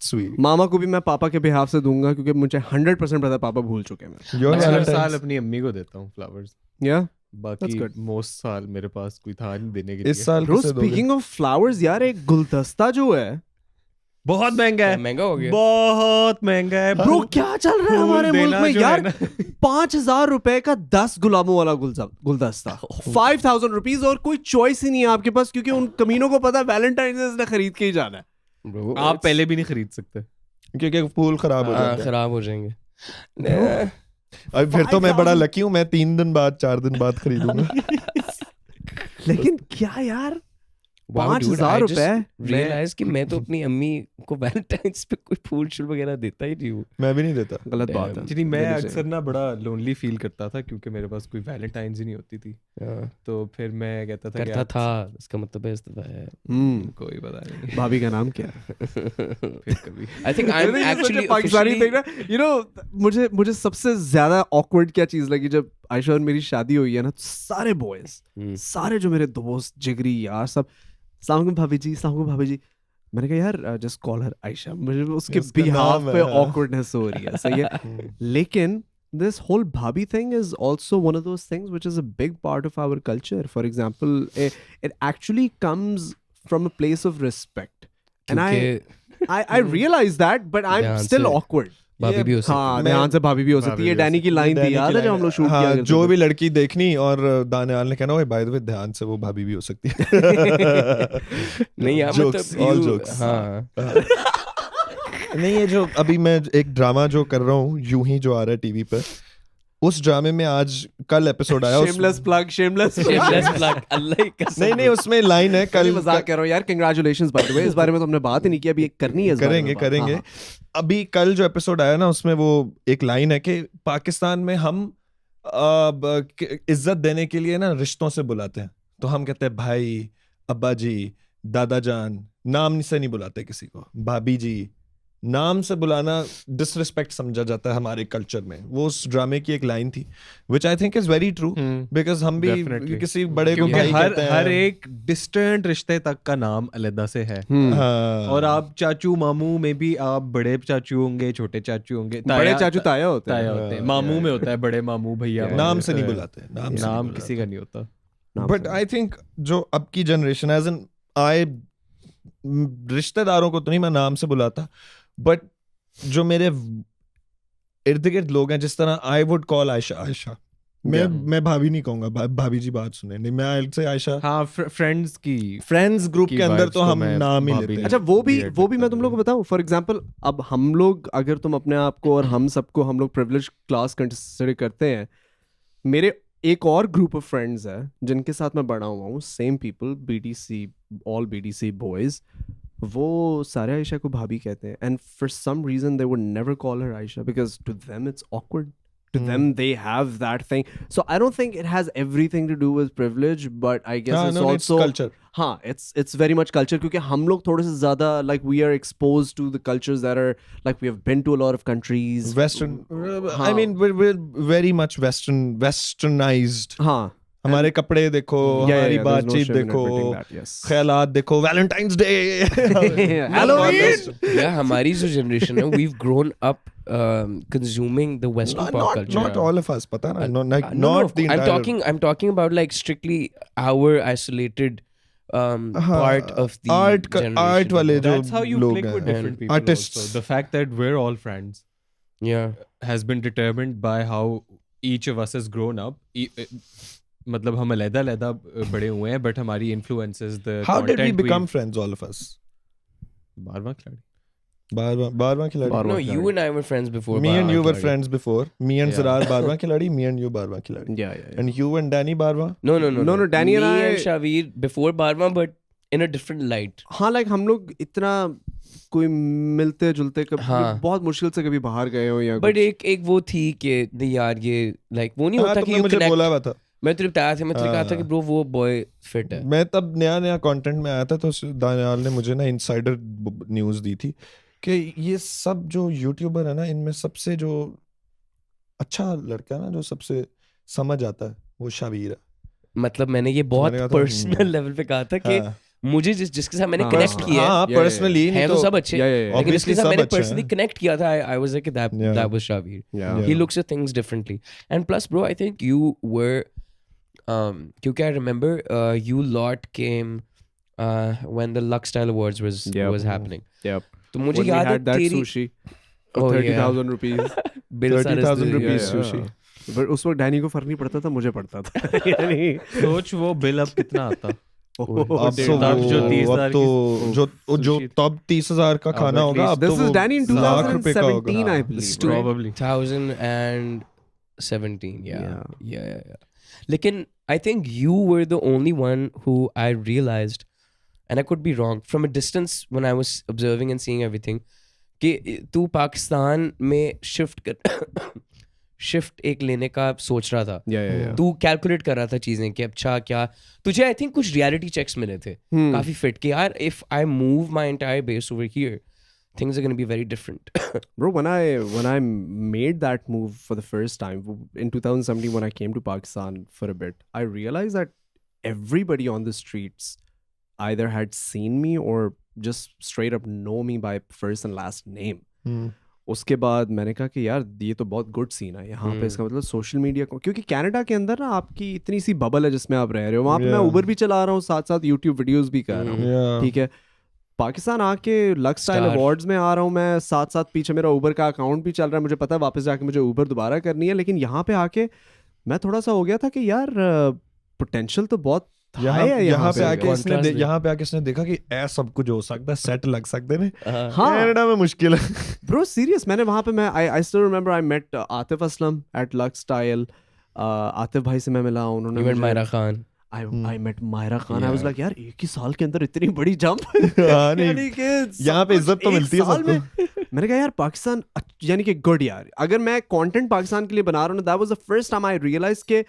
Sweet. मामा को भी मैं पापा के behalf से दूंगा क्योंकि मुझे 100% पता है पापा भूल चुके हैं। Your मैं हर साल Valentine's. अपनी अम्मी को देता हूँ फ्लावर्स। Yeah. बाकी That's good. मोस्ट साल मेरे पास कोई था नहीं देने के इस लिए। साल Bro, किसे दोगे? speaking of flowers, यार एक गुलदस्ता जो है बहुत महंगा है, महंगा हो गया, बहुत महंगा है ब्रो। क्या चल रहा है हमारे मुल्क में यार? 5,000 रुपए का 10 गुलाबों वाला गुलदस्ता, 5,000 रुपीज, और कोई चॉइस ही नहीं है आपके पास, क्योंकि उन कमीनों को पता है वैलेंटाइन डे खरीद के ही जाना है। Bro, आप पहले भी नहीं खरीद सकते क्योंकि फूल खराब हो जाते हैं। खराब हो जाएंगे। अब फिर तो मैं बड़ा लकी हूँ, मैं 3 दिन बाद 4 दिन बाद खरीदूंगा। लेकिन क्या यार, Wow, dude, 5,000 I रुपए। just realized कि मैं तो अपनी अम्मी को वैलेंटाइंस पे कोई फूल शूल वगैरह देता ही नहीं हूँ। मैं भी नहीं देता। गलत बात है। जी, मैं अक्सर ना बड़ा लोनली फील करता था क्योंकि मेरे पास कोई वैलेंटाइंस ही नहीं होती थी, तो फिर मैं कहता था करता था, इसका मतलब है इस्तेफा है। कोई पता नहीं भाभी का नाम क्या है? फिर कभी I think I'm actually Pakistani officially देख रहा, मुझे सबसे ज्यादा ऑकवर्ड क्या चीज लगी जब आयशा और मेरी शादी हुई है ना, तो सारे बॉयज, सारे जो मेरे दोस्त जिगरी यार सब, अस्सलाम वालेकुम भाभी जी, अस्सलाम वालेकुम भाभी जी। मैंने कहा यार जस्ट कॉल हर आयशा, मुझे उसके बिहाफ पे ऑकवर्डनेस हो रही है, सही है। लेकिन this whole bhabhi thing is also one of those things which is a big part of our culture. For example, it actually comes from a place of respect, and I realize that, but I'm still awkward. भाभी भी हो सकती है। हाँ, ध्यान से भाभी भी हो सकती है। डैनी की लाइन थी याद है जब हम लोग शूट किया करते थे? जो भी लड़की देखनी और दानियाल ने कहना, ओए बाय द वे ध्यान से वो भाभी भी हो सकती है। नहीं यार, Jokes, all jokes. हाँ, नहीं, ये जो अभी मैं एक ड्रामा जो कर रहा हूँ यूं ही जो आ रहा है टीवी पर, उस ड्रामे में आज कल एपिसोड आया। shameless plug, shameless plug, अल्लाह की कसम। नहीं, उसमें लाइन है, कल मजाक कर रहा हूँ यार। कंग्रेचुलेशंस बाय द वे, इस बारे में तो हमने बात ही नहीं की, अभी करनी है, करेंगे। अभी कल जो एपिसोड आया ना, उसमें वो एक लाइन है कि पाकिस्तान में हम इज्जत देने के लिए ना रिश्तों से बुलाते हैं, तो हम कहते हैं भाई, अब्बा जी, दादा जान, नाम से नहीं बुलाते किसी को। भाभी जी, नाम से बुलाना डिसरिस्पेक्ट समझा जाता है हमारे कल्चर में। वो उस ड्रामे की एक लाइन थी, which I think is very true, because हम भी Definitely. किसी बड़े को भाई कहते हैं। हर एक डिस्टेंट रिश्ते तक का नाम अलग से है। हाँ। और आप चाचू मामू में भी आप बड़े चाचू होंगे, छोटे चाचू होंगे, बड़े चाचू ताया होते हैं। मामू में होता है बड़े मामू भैया, नाम से नहीं बुलाते, नाम किसी का नहीं होता। बट आई थिंक जो अब की जनरेशन, एज एन आई, रिश्तेदारों को तो नहीं मैं नाम से बुलाता, बट जो मेरे इर्द गिर्द लोग हैं, जिस तरह आई वुड कॉल आयशा, मैं भाभी नहीं कहूंगा, भाभी जी बात सुने नहीं, मैं से आयशा। हाँ, फ्रेंड्स ग्रुप के अंदर तो हम नाम ही लेते हैं। अच्छा, वो भी मैं तुम लोग को बताऊं, फॉर एग्जांपल, अब हम लोग, अगर तुम अपने आप को और हम सबको हम लोग प्रिविलेज क्लास कंसिडर करते हैं, मेरे एक और ग्रुप ऑफ फ्रेंड्स है जिनके साथ मैं बड़ा हुआ हूँ, same people, BDC, all BDC boys, वो सारे आयशा को भाभी कहते हैं, and for some reason they would never call her Ayesha because to them it's awkward, to them they have that thing. So I don't think it has everything to do with privilege, but I guess it's also culture. हाँ, it's very much culture, क्योंकि हम लोग थोड़े से ज़्यादा like we are exposed to the cultures that are like we have been to a lot of countries. Western, I mean we're very much westernized. हाँ, हमारे कपड़े देखो, हमारी बातचीत देखो, ख्यालात देखो, वैलेंटाइन्स डे, Halloween. Yeah, हमारी जो जनरेशन है, we've grown up consuming the Western pop culture. Not all of us, पता ना, not the entire. I'm talking about like strictly our isolated part of the generation. Art वाले जो That's how you लोग click with हैं, different people. artists. Also. The fact that we're all friends, has been determined by how each of us has grown up. मतलब हम अलग-अलग बड़े हुए हैं, but हमारी influences, the How did we content become friends, all of us? बारवां खिलाड़ी. Baarwan Khiladi. No, you and I were friends before. Me and you were Khiladi. friends before. Me and Zarar Baarwan Khiladi. Me and you Baarwan Khiladi. Yeah. And you and Danny Baarwan. No. Danny and Me I, and Shavir before Baarwan, but in a different light. हाँ, like हम लोग इतना कोई मिलते जुलते कभी, बहुत मुश्किल से कभी बाहर गए हो या But एक वो थी कि नहीं यार, ये like वो नहीं होता कि मुझे बोला हुआ था, मैं तुझे बताया था, मैं तुझे कहा था कि ब्रो वो बॉय फिट है। मैं तब नया कंटेंट में आया था, तो दानियाल ने मुझे ना इनसाइडर न्यूज़ दी थी कि ये सब जो यूट्यूबर है ना, इनमें सबसे जो अच्छा लड़का ना, जो सबसे समझ आता है, वो शावीर है। मतलब मैंने ये बहुत पर्सनल लेवल पे कहा था कि मुझे जिसके साथ मैंने कनेक्ट किया है, पर्सनली है तो सब अच्छे, लेकिन इसके साथ मैंने पर्सनली पर्सनली कनेक्ट किया था, I was like that was Shavir. He looks at things differently. And plus bro, I think you were क्योंकि I remember you lot came when the Lux Style Awards was happening. Yep. तो मुझे when we याद है had that तेरी sushi for Oh, 30,000 rupees. Bill सारे 30,000 rupees Yeah, sushi. But उस वक्त Danny को फर्क नहीं पड़ता था, मुझे पड़ता था. यानी सोच वो बिल अब कितना आता. अब तो तब जो 30,000 अब तो जो तब 30,000 का खाना at होगा, least- अब तो This is Danny in lakh रुपए का 2017, I होगा. believe. Stu- Right? Probably. 2017 yeah. Lekin I think you were the only one who I realized, and I could be wrong, from a distance when I was observing and seeing everything, कि तू पाकिस्तान में shift एक लेने का सोच रहा था. Yeah. तू कैलकुलेट कर रहा था चीजें कि अच्छा क्या तुझे आई थिंक कुछ रियलिटी चेक्स मिले थे काफी फिट कि यार if I move my entire base over here things are going to be very different. Bro, when I made that move for the first time in 2017 when I came to Pakistan for a bit, I realized that everybody on the streets either had seen me or just straight up know me by first and last name. उसके बाद मैंने कहा कि यार ये तो बहुत good scene है यहाँ पे. इसका मतलब सोशल मीडिया को, क्योंकि कनाडा के अंदर ना आपकी इतनी सी बबल है जिसमें आप रह रहे हो. वहाँ पे मैं उबर भी चला रहा हूँ, साथ साथ यूट्यूब वीडियोस भी कर रहा हूँ. ठीक है, पाकिस्तान आके लक्स स्टाइल अवार्ड्स में आ रहा हूँ मैं, साथ साथ पीछे मेरा उबर का अकाउंट भी चल रहा है. मुझे पता है वापस जाके मुझे उबर दोबारा करनी है. लेकिन यहाँ पे आके मैं थोड़ा सा हो गया था कि यार पोटेंशियल तो बहुत यहाँ पे आके इसने देखा कि ऐसा सब कुछ हो सकता है, सेट लग सकते हैं. कनाडा में मुश्किल है ब्रो, सीरियस. मैंने वहाँ पे मैं I still remember I met Atif Aslam at Lux Style. Atif भाई से मैं मिला, उन्होंने Myra Khan. I met Myra Khan. I was like, यार एक ही साल के अंदर इतनी बड़ी जंप. यहाँ पे इज्जत तो मिलती है सबको. मैंने कहा यार पाकिस्तान यानी कि गुड यार. अगर मैं कंटेंट पाकिस्तान के लिए बना रहा हूँ, that was the first time I realized कि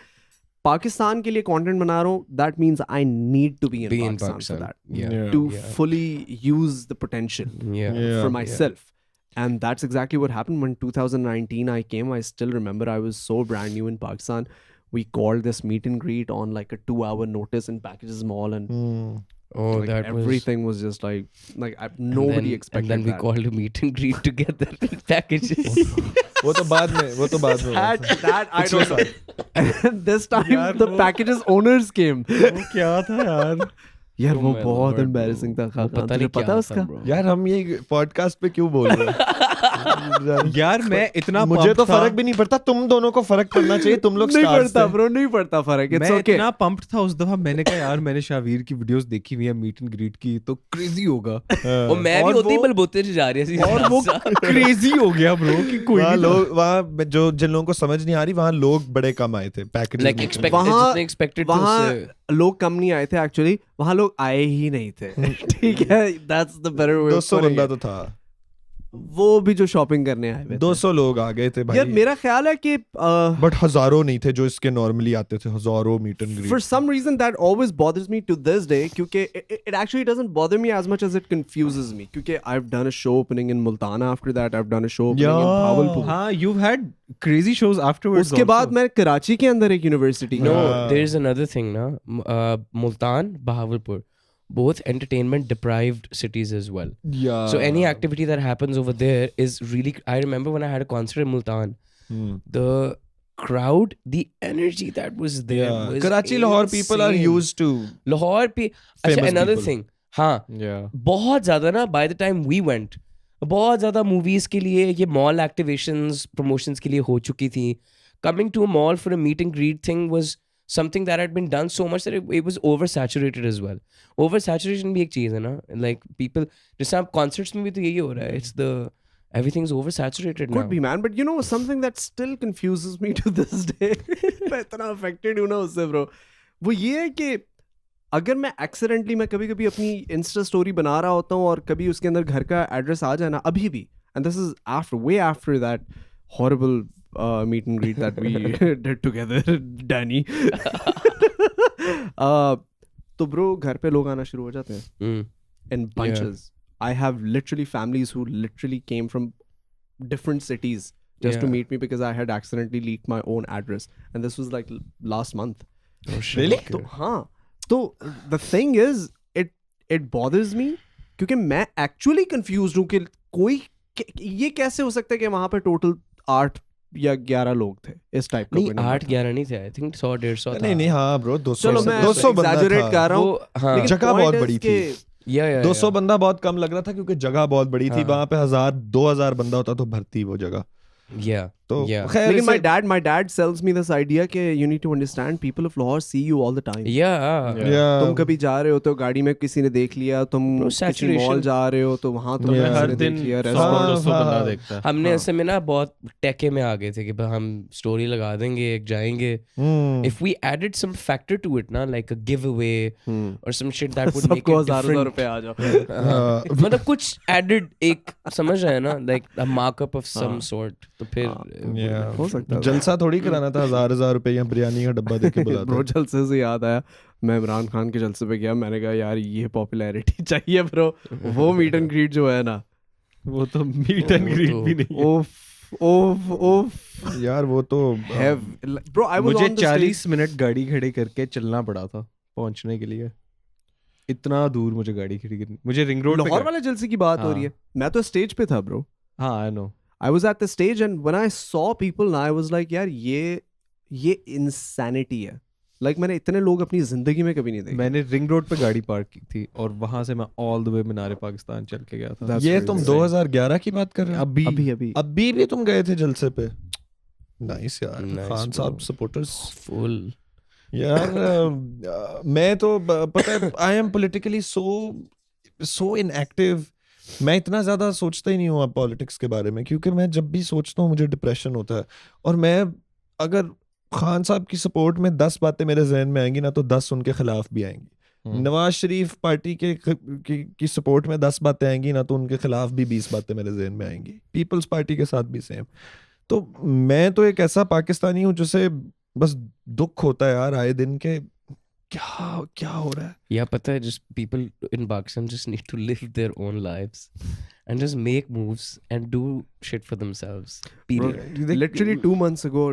पाकिस्तान के लिए कंटेंट बना रहा हूँ, that means I need to be in Pakistan for that, to fully use the potential for myself. And that's exactly what happened when 2019 I came. I still remember I was so brand new in Pakistan. We called this meet and greet on like a 2-hour notice in Packages Mall, and like that everything was just like nobody expected. And then we called a meet and greet together with packages. वो तो बाद में that I don't know. And this time the Packages owners came. वो क्या था यार? यार वो बहुत embarrassing था. खाकान तुझे पता है उसका? यार हम ये पॉडकास्ट पे क्यों बोल रहे हैं? यार मैं इतना मुझे तो फर्क भी नहीं पड़ता, तुम दोनों को फर्क पड़ना चाहिए, तुम लोग नहीं पड़ता ब्रो, नहीं पड़ता फर्क. मैं इतना पंप्ड था उस दफा. मैंने कहा यार मैंने शावीर की वीडियोस देखी हुई है मीट एंड ग्रीट की, तो क्रेजी होगा. और मैं भी होती बलबोते जा रही है और वो क्रेजी हो गया ब्रो कि कोई लोग वहाँ जो जिन लोगों को समझ नहीं आ रही, वहाँ लोग बड़े कम आए थे. पैकेज वहाँ लोग कम नहीं आए थे एक्चुअली, वहाँ लोग आए ही नहीं थे. ठीक है, that's the better way. 200 बंदा तो था, वो भी जो शॉपिंग करने आए हुए 200 लोग आ गए थे भाई. यार मेरा ख्याल है कि बट हजारों नहीं थे जो इसके नॉर्मली आते थे, हजारों meet and greet. For some reason that always bothers me to this day, क्योंकि it actually doesn't bother me as much as it confuses me, क्योंकि I've done a show opening in Multan. After that I've done a show opening in Bahawalpur. हाँ, you've had crazy shows afterwards. उसके बाद मैं कराची के अंदर एक university. No, there is another thing ना, Multan, Bahawalpur, both entertainment deprived cities as well. Yeah. So any activity that happens over there is really. I remember when I had a concert in Multan, the crowd, the energy that was there was Karachi, Lahore people are used to Lahore famous another people. thing. हाँ, बहुत ज़्यादा ना. By the time we went, बहुत ज़्यादा movies के लिए ये mall activations, promotions के लिए हो चुकी थी. Coming to a mall for a meet and greet thing was something that had been done so much that it was oversaturated as well. Oversaturation भी एक चीज़ है ना, like people, जैसे आप concerts में भी तो यही हो रहा है. It's the everything's oversaturated now. Could be man, but you know something that still confuses me to this day. मैं इतना affected हूँ ना उससे bro. वो ये है कि अगर मैं accidentally मैं कभी अपनी Insta story बना रहा होता हूँ और कभी उसके अंदर घर का एड्रेस आ जाए ना, अभी भी, and this is way after that horrible meet and greet that we did together, Danny. तो bro घर पे लोग आना शुरू हो जाते हैं in bunches. I have literally families who literally came from different cities just to meet me because I had accidentally leaked my own address, and this was like last month. Oh shit. Really? तो हाँ, तो the thing is it bothers me क्योंकि मैं actually confused हूँ कि कोई ये कैसे हो सकता है कि वहाँ पे total 8 या 11 लोग थे इस टाइप का. नहीं 8-11 नहीं थे, आई थिंक 100-150 था. नहीं हाँ ब्रो 200 चलो मैं 200 बंदा एग्जैजरेट कर रहा हूँ. हाँ, जगह बहुत बड़ी थी. Yeah. 200 बंदा बहुत कम लग रहा था क्योंकि जगह बहुत बड़ी थी. वहां पे 1000-2000 बंदा होता तो भरती वो जगह. Yeah. तो Yeah. खैर लेकिन my dad sells me this idea कि you need to understand people of Lahore see you all the time. Yeah. तुम कभी जा रहे हो तो गाड़ी में किसी ने देख लिया, तुम Bro, किसी saturation. मॉल जा रहे हो तो वहां तुमने Yeah. किसी हर ने दिन देख लिया, 100-200 हाँ, बंदा हाँ. देखता है. हमने ऐसे में ना बहुत टेके में आ गए थे कि भाई हम स्टोरी लगा देंगे, एक जाएंगे. If we added some factor to it ना, like a giveaway or some shit that would make सबको it 1000 different. रुपए आ जाओ. मतलब कुछ added एक समझ रहे हैं ना, like a markup of some sort. तो फिर हो सकता है. जलसा थोड़ी कराना था 1000 रुपए या बिरयानी का डब्बा देके बुलाते. ब्रो जलसे से याद आया, मैं इमरान खान के जलसे पे गया, मैंने कहा यार ये पॉपुलैरिटी चाहिए ब्रो. वो मीट एंड ग्रीट जो है ना, वो तो मीट एंड ग्रीट भी नहीं है. ओफ यार वो तो ब्रो. आई वाज मुझे ऑन द 40 मिनट गाड़ी खड़ी करके चलना पड़ा था पहुंचने के लिए. इतना दूर मुझे गाड़ी खड़ी करनी. मुझे रिंग रोड लाहौर वाले जलसे की बात हो रही है. मैं तो स्टेज पे था ब्रो. हाँ I know. I was at the stage and when I saw people, I was like यार ये insanity है. Like मैंने इतने लोग अपनी जिंदगी में कभी नहीं देखे. मैंने रिंग रोड पे गाड़ी पार्क की थी और वहां से मैं ऑल द वे मीनार पाकिस्तान चल के गया था. That's ये crazy. तुम 2011 की बात कर रहे हो? अभी अभी भी तुम गए थे जलसे पे? नाइस यार. Nice, Khan bro. साहब सपोर्टर्स full. यार. मैं तो पता है I am politically so inactive. मैं इतना ज्यादा सोचता ही नहीं हूँ पॉलिटिक्स के बारे में, क्योंकि मैं जब भी सोचता हूँ मुझे डिप्रेशन होता है. और मैं अगर खान साहब की सपोर्ट में 10 बातें मेरे जहन में आएंगी ना तो 10 उनके खिलाफ भी आएंगी. नवाज शरीफ पार्टी की सपोर्ट में 10 बातें आएंगी ना तो उनके खिलाफ भी 20 बातें मेरे जहन में आएंगी. पीपल्स पार्टी के साथ भी सेम. तो मैं तो एक ऐसा पाकिस्तानी हूँ जिसे बस दुख होता है यार आए दिन के क्या हो रहा है. Yeah, पता है, just people in Pakistan just need to live their own lives and just make moves and do shit for themselves. Period. literally 2 months ago,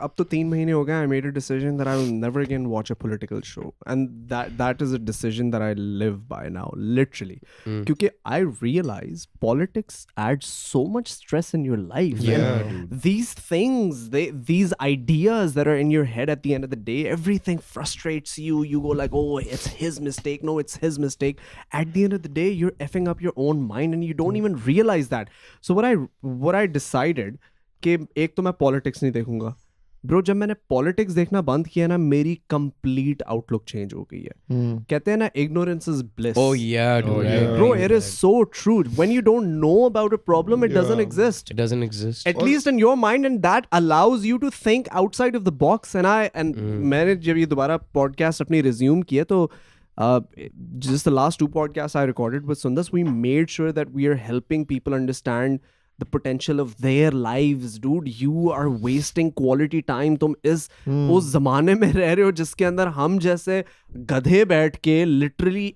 अब तो 3 महीने हो गए, I made a decision that I will never again watch a political show, and that is a decision that I live by now, literally. क्योंकि I realize politics adds so much stress in your life. Yeah, and these things, these ideas that are in your head at the end of the day, everything frustrates you. You go like, oh, it's his mistake. No, it's his mistake. At the end of the day, you're effing up your own mind and you don't even realize that. So what I decided कि एक तो मैं politics नहीं देखूंगा. Bro जब मैंने politics देखना बंद किया ना, मेरी कंप्लीट आउटलुक चेंज हो गई है. कहते हैं ना, ignorance is bliss. Oh yeah, dude. I Bro, agree. it is so true. When you don't know about a problem, it doesn't exist. It doesn't exist. At least in your mind, and that allows you to think outside of the box. And मैंने जब ये दोबारा podcast अपनी resume किया तो just the last 2 podcasts I recorded with Sundas, we made sure that we are helping people understand the potential of their lives. Dude, you are wasting quality time. तुम उस जमाने में रह रहे हो जिसके अंदर हम जैसे गधे बैठ के literally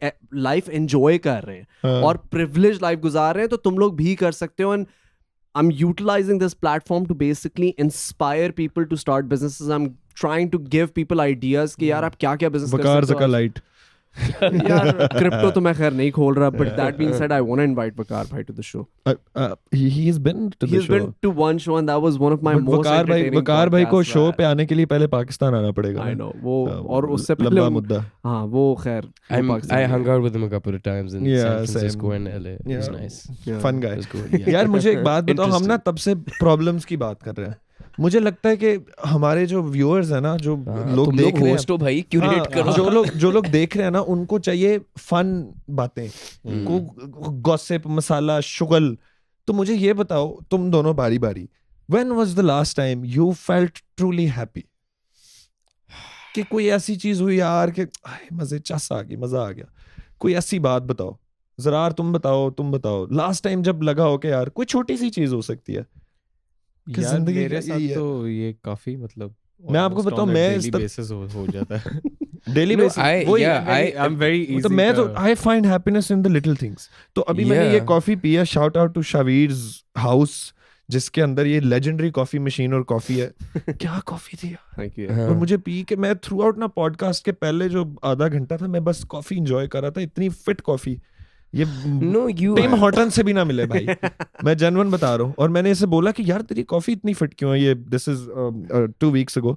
life enjoy कर रहे हैं और privileged life गुजार रहे हैं. तो तुम लोग भी कर सकते हो. And I'm utilizing this platform to basically inspire people to start businesses. I'm trying to give people ideas कि यार आप क्या business कर वकार सकते हो. ज़कालाइट. यार क्रिप्टो तो मैं खैर नहीं खोल रहा, but that being said, I want to invite Vakar bhai to the show. He's been to the He's show. been to one show and that was one of my most entertaining वकार भाई को podcasts, show man. पे आने के लिए पहले पाकिस्तान आना पड़ेगा. I know वो और उससे लंबा पहले मुद्दा. हाँ वो खैर I hung out with him a couple of times in Yeah, San Francisco same. and LA. It was nice. Fun guy. It was good. Yeah. यार मुझे एक बात बताओ, हम ना तब से प्रॉब्लम्स की बात कर रहे हैं. मुझे लगता है कि हमारे जो व्यूअर्स हैं ना, जो लोग देख रहे हैं, होस्ट हो भाई, क्यूरेट करो. जो लोग देख रहे हैं ना, उनको चाहिए फन बातें, को गॉसिप, मसाला, शुगल. तो मुझे ये बताओ, तुम दोनों बारी बारी, when was the last time you felt truly happy? कि कोई ऐसी चीज हुई यार कि मजे चस आ गई, मजा आ गया. कोई ऐसी बात बताओ. ज़रार तुम बताओ लास्ट टाइम जब लगा हो कि यार कोई छोटी सी चीज हो सकती है कि यार जिंदगी मेरे यही है. साथ तो ये काफी मतलब मैं आपको almost बताऊं, on a मैं daily इस basis हो जाता है. Daily No, basis I'm very easy. तो मैं तो I find happiness in the little things. तो अभी मैंने ये Yeah. कॉफी पिया, शाउट आउट टू शावीर्स हाउस, जिसके अंदर ये लेजेंडरी कॉफी मशीन और कॉफी है. क्या कॉफी थी यार. Thank you. और मुझे पी के मैं थ्रू आउट ना पॉडकास्ट के पहले जो आधा घंटा था, मैं बस कॉफी एंजॉय कर रहा था. इतनी फिट कॉफी ये No, you. टिम हॉर्टन से भी ना मिले भाई. मैं जेन्युइन बता रहा हूँ. और मैंने इसे बोला कि यार तेरी कॉफी इतनी फिट क्यों है, ये दिस इज 2 weeks ago.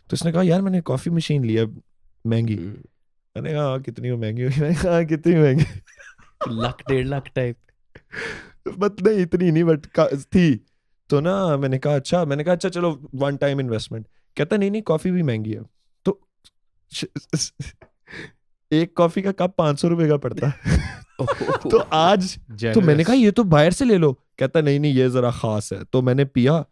तो इसने कहा यार मैंने कॉफी मशीन लिया महंगी. मैंने कहा कितनी हो महंगी हुई. मैंने कहा कितनी महंगी. लाख 1.5 लाख टाइप. बट नहीं इतनी नहीं बट थी. तो ना मैंने कहा अच्छा चलो वन टाइम इन्वेस्टमेंट. कहता नहीं कॉफी भी महंगी है. तो एक कॉफी का कप 500 रुपए का पड़ता है. तो आज तो मैंने कहा ये तो बाहर से ले लो. कहता नहीं ये जरा खास है. तो मैंने पिया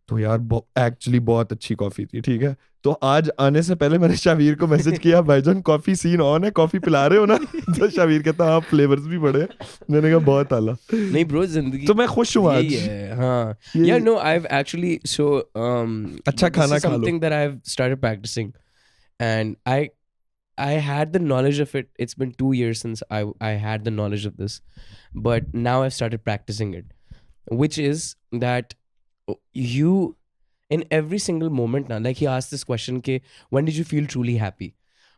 तो यार एक्चुअली बहुत अच्छी कॉफी थी. ठीक है. तो आज आने से पहले मैंने शावीर को मैसेज किया भाईजान कॉफी सीन ऑन है, कॉफी पिला रहे हो ना. तो शावीर कहता हाँ फ्लेवर्स भी बड़े. मैंने कहा बहुत आला. नहीं ब्रो जिंदगी तो मैं खुश हूँ आज. हाँ यार नो I've actually so अच्छा खाना खा लो. something that I've started practicing and I had the knowledge of it. It's been 2 years since I had the knowledge of this, but now I've started practicing it, which is that you in every single moment now, like he asked this question ke when did you feel truly happy.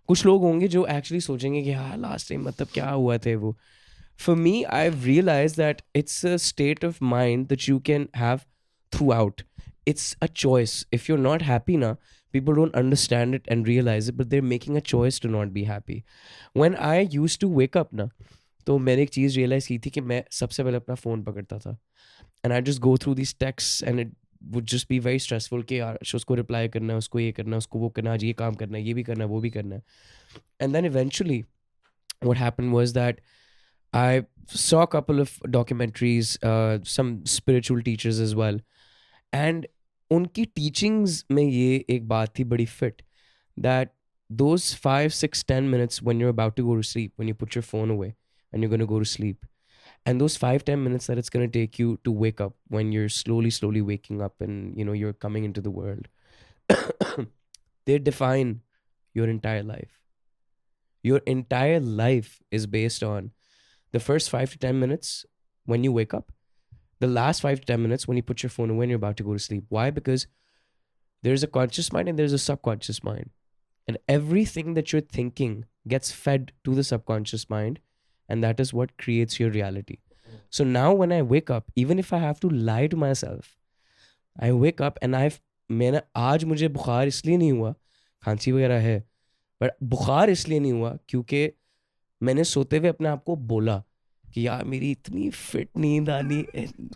कुछ लोग होंगे जो actually सोचेंगे कि हाँ last time मतलब क्या हुआ थे वो. For me, I've realized that it's a state of mind that you can have throughout. It's a choice. If you're not happy now, people don't understand it and realize it, but they're making a choice to not be happy. When I used to wake up ना, तो मैंने एक चीज़ realize की थी कि मैं सबसे पहले अपना फ़ोन पकड़ता था. And I just go through these texts and it would just be very stressful कि यार उसको reply करना है, उसको ये करना है, उसको वो करना है, आज ये काम करना है, ये भी करना है, वो भी करना है. And then eventually what happened was that I saw a couple of documentaries, some spiritual teachers as well. And उनकी teachings में ये एक बात थी बड़ी fit that those 5, 6, 10 minutes when you're about to go to sleep, when you put your phone away and you're going to go to sleep, and those 5, 10 minutes that it's going to take you to wake up when you're slowly waking up and you know you're coming into the world, they define your entire life. Your entire life is based on the first 5 to 10 minutes when you wake up, the last 5 to 10 minutes when you put your phone away and you're about to go to sleep. Why? Because there's a conscious mind and there's a subconscious mind. And everything that you're thinking gets fed to the subconscious mind, and that is what creates your reality. So now when I wake up, even if I have to lie to myself, I wake up and मैंने आज मुझे बुखार इसलिए नहीं हुआ, खांसी वगैरह है, but बुखार इसलिए नहीं हुआ क्योंकि मैंने सोते हुए अपने आप को बोला कि यार मेरी इतनी फिट नींद आनी.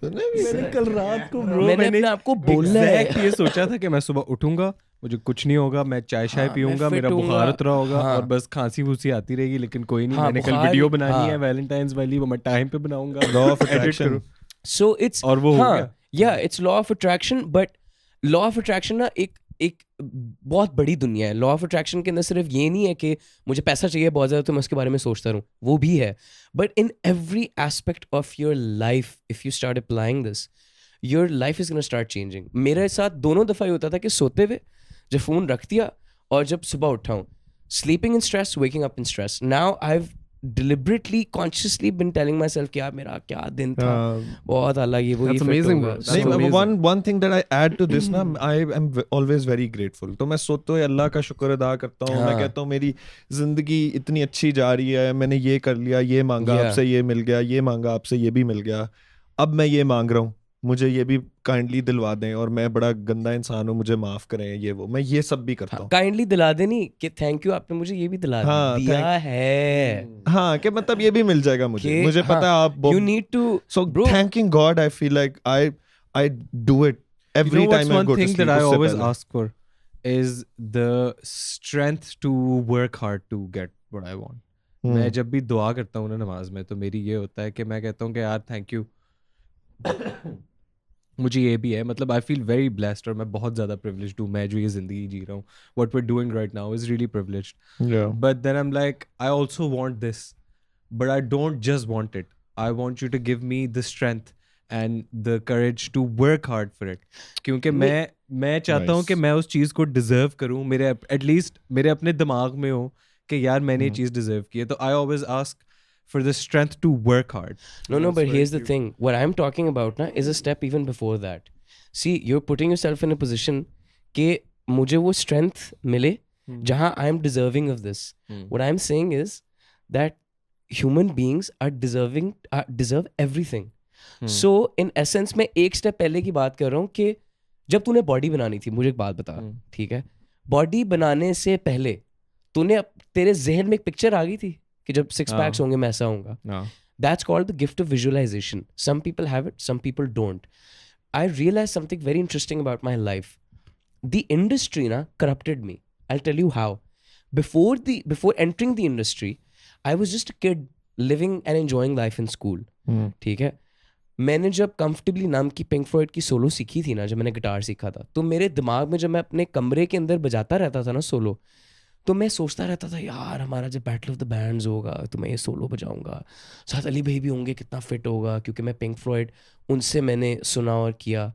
मैंने कल रात को ब्रो मैंने अपने आप को बोला है, ये सोचा था कि मैं सुबह उठूंगा, मुझे कुछ नहीं होगा, मैं चाय पीऊंगा, मेरा बुखार उतरा होगा और बस खांसी फूसी आती रहेगी. लेकिन कोई नहीं, मैंने कल वीडियो बनानी है वैलेंटाइन्स वाली, वो मैं टाइम पे बनाऊंगा. Law of attraction. So it's और वो हो गया. या it's law of attraction. But law of attraction ना एक बहुत बड़ी दुनिया है. लॉ ऑफ अट्रैक्शन के अंदर सिर्फ ये नहीं है कि मुझे पैसा चाहिए बहुत ज़्यादा तो मैं उसके बारे में सोचता रहूँ, वो भी है. But in every aspect of your life if you start applying this, your life is gonna start changing. मेरे साथ दोनों दफ़ा ये होता था कि सोते हुए जब फ़ोन रख दिया और जब सुबह उठाऊँ, sleeping in stress, waking up in stress. Now I deliberately consciously been telling myself कि यार मेरा क्या दिन था, बहुत अलग ये वो. That's amazing bro. That's amazing. One thing that I add to this ना, I am always very grateful. तो मैं सोते हुए अल्लाह का शुक्र अदा करता हूँ. मैं कहता हूँ मेरी जिंदगी इतनी अच्छी जा रही है, मैंने ये कर लिया, ये मांगा आपसे ये मिल गया, ये मांगा आपसे ये भी मिल गया, अब मैं ये मांग रहा हूँ, मुझे ये भी काइंडली दिलवा दें, और मैं बड़ा गंदा इंसान हूँ, मुझे माफ करें, ये वो. मैं ये सब भी करता हूँ. काइंडली दिला दे नहीं कि थैंक यू आपने मुझे ये भी दिला दिया है. हाँ कि मतलब ये भी मिल जाएगा मुझे पता है आप. You need to. So thanking God, I feel like I do it every time I go to sleep. One thing that I always ask for is the strength to work hard to get what I want. मैं जब भी दुआ करता हूँ ना नमाज में, तो मेरी ये होता है कि मैं कहता हूँ कि यार थैंक यू, मुझे ये भी है. मतलब आई फील वेरी ब्लेस्ड और मैं बहुत ज़्यादा प्रिविलेज्ड हूँ. मैं जो ये ज़िंदगी जी रहा हूँ, what we are doing right now is really privileged. But then I am like I also want this, but I don't just want it. I want you to give me the strength and the courage to work hard for it. क्योंकि मैं चाहता हूँ कि मैं उस चीज़ को deserve करूँ. मेरे एटलीस्ट मेरे अपने दिमाग में हो कि यार मैंने ये चीज़ डिज़र्व की है. तो I always ask for the strength to work hard. No, but here's the thing. What I'm talking about now is a step even before that. See, you're putting yourself in a position कि मुझे वो strength मिले जहाँ I'm deserving of this. What I'm saying is that human beings are deserve everything. So in essence मैं एक step पहले की बात कर रहा हूँ कि जब तूने body बनानी थी, मुझे एक बात बता, ठीक है? Body बनाने से पहले तेरे जहन में एक picture आ गई थी कि जब 6 पैक्स होंगे मैं ऐसा होऊंगा. That's called the gift of visualization. Some people have it, some people don't. I realized something very interesting about my life. The industry corrupted me. I'll tell you how. Before entering the industry, I was just a kid living and enjoying life in school. ठीक है. मैंने जब comfortably नाम की pink Floyd की solo सीखी थी ना, जब मैंने गिटार सीखा था, तो मेरे दिमाग में जब मैं अपने कमरे के अंदर बजाता रहता था ना सोलो, तो मैं सोचता रहता था यार हमारा जब बैटल ऑफ द बैंड्स होगा तो मैं ये सोलो बजाऊंगा, साथ अली भाई भी होंगे, कितना फिट होगा, क्योंकि मैं पिंक फ्लॉयड उनसे मैंने सुना और किया.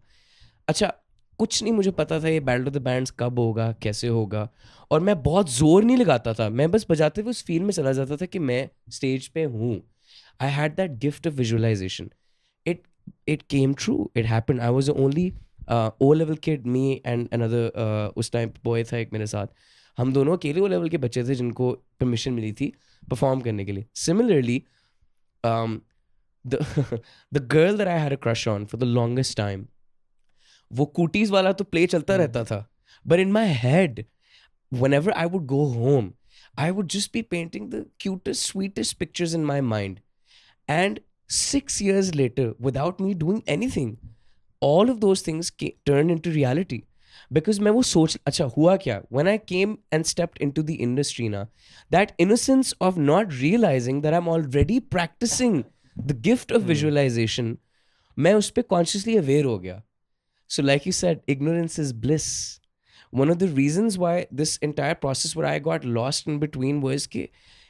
अच्छा, कुछ नहीं मुझे पता था ये बैटल ऑफ द बैंड्स कब होगा, कैसे होगा, और मैं बहुत जोर नहीं लगाता था, मैं बस बजाते हुए उस फील में चला जाता था कि मैं स्टेज पे हूँ. I had that gift of visualisation. It came true. It happened. I was the only O-level kid, me and another उस टाइम boy था एक मेरे साथ. हम दोनों अकेले O-level के बच्चे थे जिनको परमिशन मिली थी परफॉर्म करने के लिए. Similarly, the girl that I had a crush on for the longest time, वो कूटीज वाला तो प्ले चलता रहता था. But in my head, whenever I would go home, I would just be painting the cutest, sweetest pictures in my mind. And 6 years later, without me doing anything, all of those things turned into reality. Because मैं वो सोच, अच्छा हुआ क्या, when I came and stepped into the industry ना, that innocence of not realizing that I'm already practicing the gift of visualization, मैं उस पर consciously aware हो गया. So like you said, ignorance is bliss. One of the reasons why this entire process where I got lost in between was कि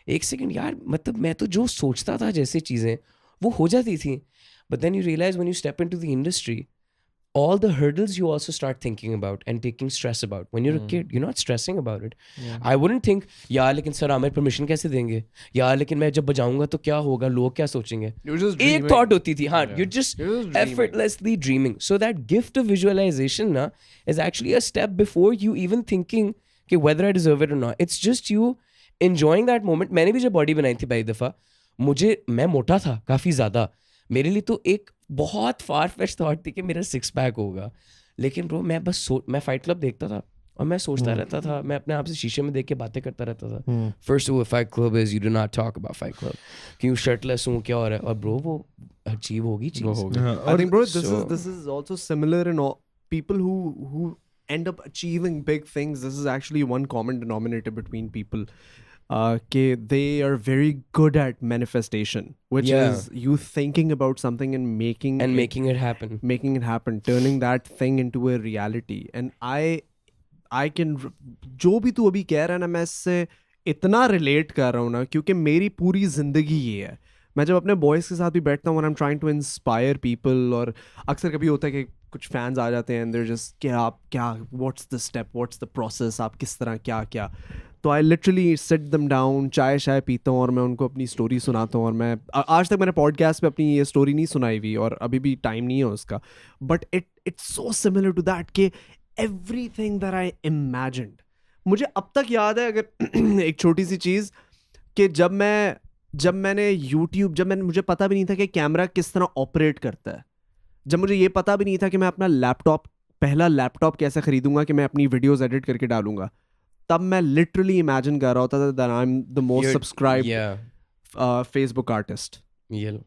एक second यार, मतलब मैं तो जो सोचता था जैसे चीज़ें वो हो जाती थी. But then you realize when you step into the industry, all the hurdles you also start thinking about and taking stress about. When you're a kid, you're not stressing about it. I wouldn't think, यार लेकिन sir Aamir permission कैसे देंगे, यार लेकिन मैं जब बजाऊंगा तो क्या होगा, लोग क्या सोचेंगे. एक thought होती थी, हाँ, you're just effortlessly dreaming. So that gift of visualization ना is actually a step before you even thinking कि whether I deserve it or not. It's just you enjoying that moment. मैंने भी जब बॉडी बनाई थी पहली दफ़ा, मैं मोटा था काफ़ी ज़्यादा, मेरे लिए तो एक बहुत फार फेच थॉट थी कि मेरा 6 पैक होगा. लेकिन ब्रो मैं बस मैं फाइट क्लब देखता था और मैं सोचता रहता था, मैं अपने आप से शीशे में देख के बातें करता रहता था. फर्स्ट वो fight club is you do not talk about fight club, क्यों शर्टलेस हूँ, क्या हो रहा है, और ब्रो वो अचीव होगी चीज़. I think bro this is also similar in all people who end up achieving big things. This is actually one common denominator between people. They are very good at manifestation, which is you thinking about something and making it happen, turning that thing into a reality. And I can, जो भी तू अभी कह रहा है ना, मैं इससे इतना रिलेट कर रहा हूँ ना, क्योंकि मेरी पूरी जिंदगी ये है. मैं जब अपने बॉयज़ के साथ भी बैठता हूँ, I'm trying to inspire people, और अक्सर कभी होता है कि कुछ फैंस आ जाते हैं and they're just क्या what's the step, what's the process, आप किस तरह क्या. तो I literally sit them down, चाय पीता हूँ और मैं उनको अपनी स्टोरी सुनाता हूँ. और मैं आज तक मैंने पॉडकास्ट पे अपनी ये स्टोरी नहीं सुनाई हुई और अभी भी टाइम नहीं है उसका. But it's so similar to that कि एवरीथिंग दैट आई इमेजिन्ड, मुझे अब तक याद है. अगर एक छोटी सी चीज़ कि जब मैंने यूट्यूब, मुझे पता भी नहीं था कि कैमरा किस तरह ऑपरेट करता है, जब मुझे ये पता भी नहीं था कि मैं अपना पहला लैपटॉप कैसे खरीदूंगा कि मैं अपनी वीडियोस एडिट करके डालूंगा, तब मैं लिटरली इमेजिन कर रहा होता था that I'm the most subscribed Facebook artist.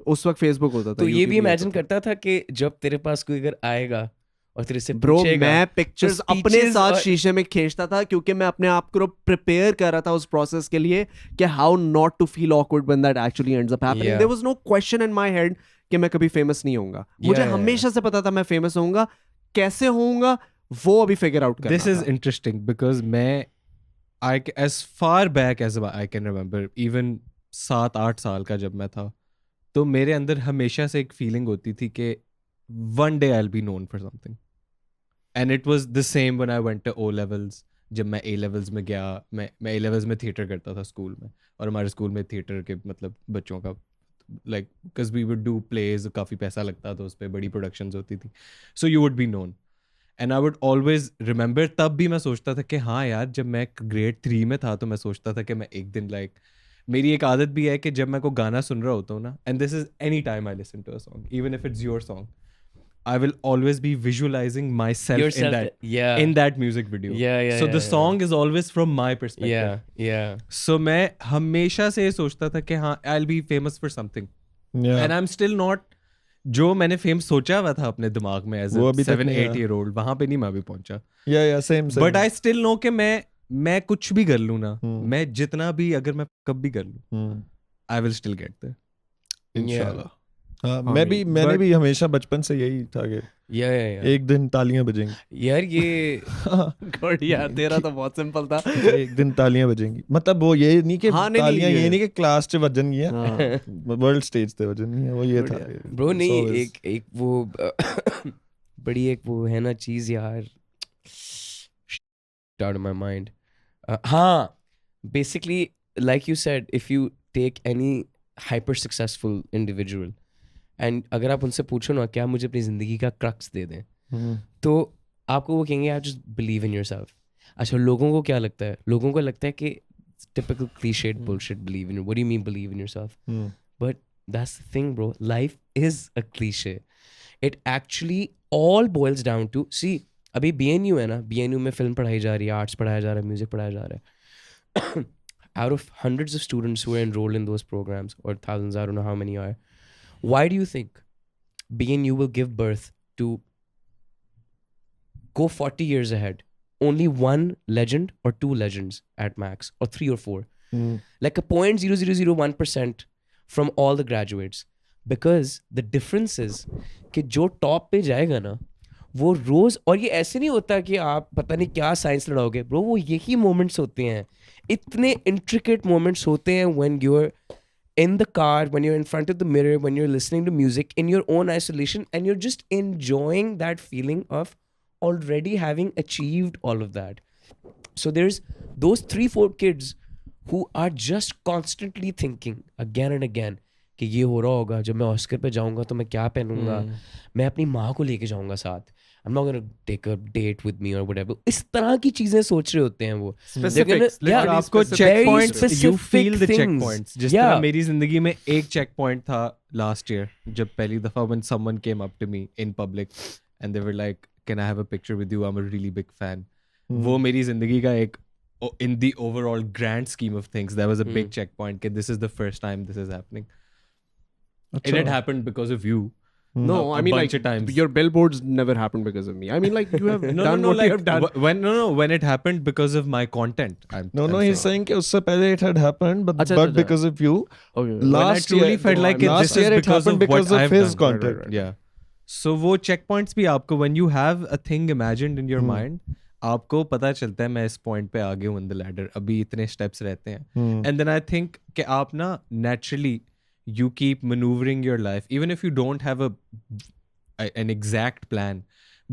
उस वक्त Facebook होता था. तो ये भी इमेजिन करता था कि जब तेरे पास कोई अगर आएगा और तेरे से ब्रो, मैं पिक्चर्स अपने साथ शीशे में खींचता था, क्योंकि मैं अपने आप को प्रिपेयर कर रहा था उस प्रोसेस के लिए कि how not to feel awkward when that actually ends up happening. There was no question in my head कि मैं कभी फेमस नहीं होऊंगा. मुझे हमेशा से पता था मैं फेमस होऊंगा, कैसे होऊंगा वो अभी फिगर आउट करना. दिस इज इंटरेस्टिंग बिकॉज मैं as far back as I can remember, even 7-8 साल का जब मैं था, तो मेरे अंदर हमेशा से एक फीलिंग होती थी कि one day I'll be known for something. And it was the same when I went to O levels. जब मैं A levels में गया, मैं A levels में थिएटर करता था स्कूल में, और हमारे स्कूल में थिएटर के मतलब बच्चों का like because we would do plays, काफ़ी पैसा लगता था उस पर, बड़ी प्रोडक्शंस होती थी, so you would be known. And I would always remember, तब भी मैं सोचता था कि हाँ यार, जब मैं grade 3 में था तो मैं सोचता था कि मैं एक दिन मेरी एक आदत भी है कि जब मैं कोई गाना सुन रहा होता हूँ ना, and this is any time I listen to a song, even if it's your song, I will always be visualizing myself in that music video. So the song is always from my perspective. So मैं हमेशा से सोचता था कि हाँ, I'll be famous for something. and I'm still not जो मैंने fame सोचा हुआ था अपने दिमाग में एज वो अ अभी तक 7-8 year old वहां पे नहीं मैं अभी पहुंचा. same but I still know कि मैं कुछ भी कर लूं ना, मैं जितना भी अगर मैं कब भी कर लूं, I will still get there इंशाल्लाह. हाँ, मैंने भी हमेशा बचपन से यही था कि एक दिन तालियां बजेंगी यार. ये गॉड यार तेरा तो बहुत सिंपल था. एक दिन तालियां बजेंगी, मतलब वो ये नहीं कि तालियां ये नहीं कि क्लास च बजनगियां, वर्ल्ड स्टेज पे बजनगियां, वो ये था ब्रो. नहीं, एक वो बड़ी एक वो है ना चीज यार, out of my mind. हाँ, basically like you said, if you take any hyper successful individual and अगर आप उनसे पूछो ना क्या मुझे अपनी जिंदगी का क्रक्स दे दें, तो आपको वो कहेंगे आप just believe in yourself. अच्छा, लोगों को क्या लगता है? लोगों को लगता है कि typical cliched bullshit, believe in. What do you mean believe in yourself? But that's the thing, bro. Life is a cliche. It actually all boils down to, see, अभी BNU है ना, BNU में फिल्म पढ़ाई जा रही है, arts पढ़ाया जा रहा है, म्यूजिक पढ़ाया जा रहा है. Out of hundreds of students who are enrolled in those programs, or thousands, I don't know how many are, why do you think BNU will give birth to, go 40 years ahead, only one legend or two legends at max, or 3 or 4, like a 0.0001% from all the graduates? Because the difference is कि जो top पे जाएगा ना वो रोज, और ये ऐसे नहीं होता कि आप पता नहीं क्या साइंस लड़ाओगे ब्रो, वो यही मोमेंट्स होते हैं, इतने इंट्रिकेट मोमेंट्स होते हैं when you're in the car, when you're in front of the mirror, when you're listening to music in your own isolation, and you're just enjoying that feeling of already having achieved all of that. So there's those 3-4 kids who are just constantly thinking again and again कि ये हो रहा होगा, जब मैं Oscar पे जाऊंगा तो मैं क्या पहनूंगा, मैं अपनी माँ को लेके जाऊंगा साथ, I'm not gonna take a date with me or whatever. इस तरह की चीजें सोच रहे होते हैं वो. Specifics, आपको checkpoints, you feel the checkpoints. जिस तरह मेरी जिंदगी में एक checkpoint था last year, जब पहली दफा when someone came up to me in public and they were like, can I have a picture with you? I'm a really big fan. वो मेरी जिंदगी का एक, in the overall grand scheme of things, that was a big checkpoint कि this is the first time this is happening. It had happened because of you. No, I mean like your billboards never happened because of me. I mean like you have done what you have done. When it happened because of my content. He's saying कि उससे पहले it had happened, but because of you. Okay. Last year, truly felt like last this year is it happened because of his content. Right. Yeah. So वो checkpoints भी आपको, when you have a thing imagined in your mind, आपको पता चलता है मैं इस point पे आगे हूँ in the ladder. अभी इतने steps रहते हैं. And then I think कि आप ना naturally you keep maneuvering your life even if you don't have an exact plan,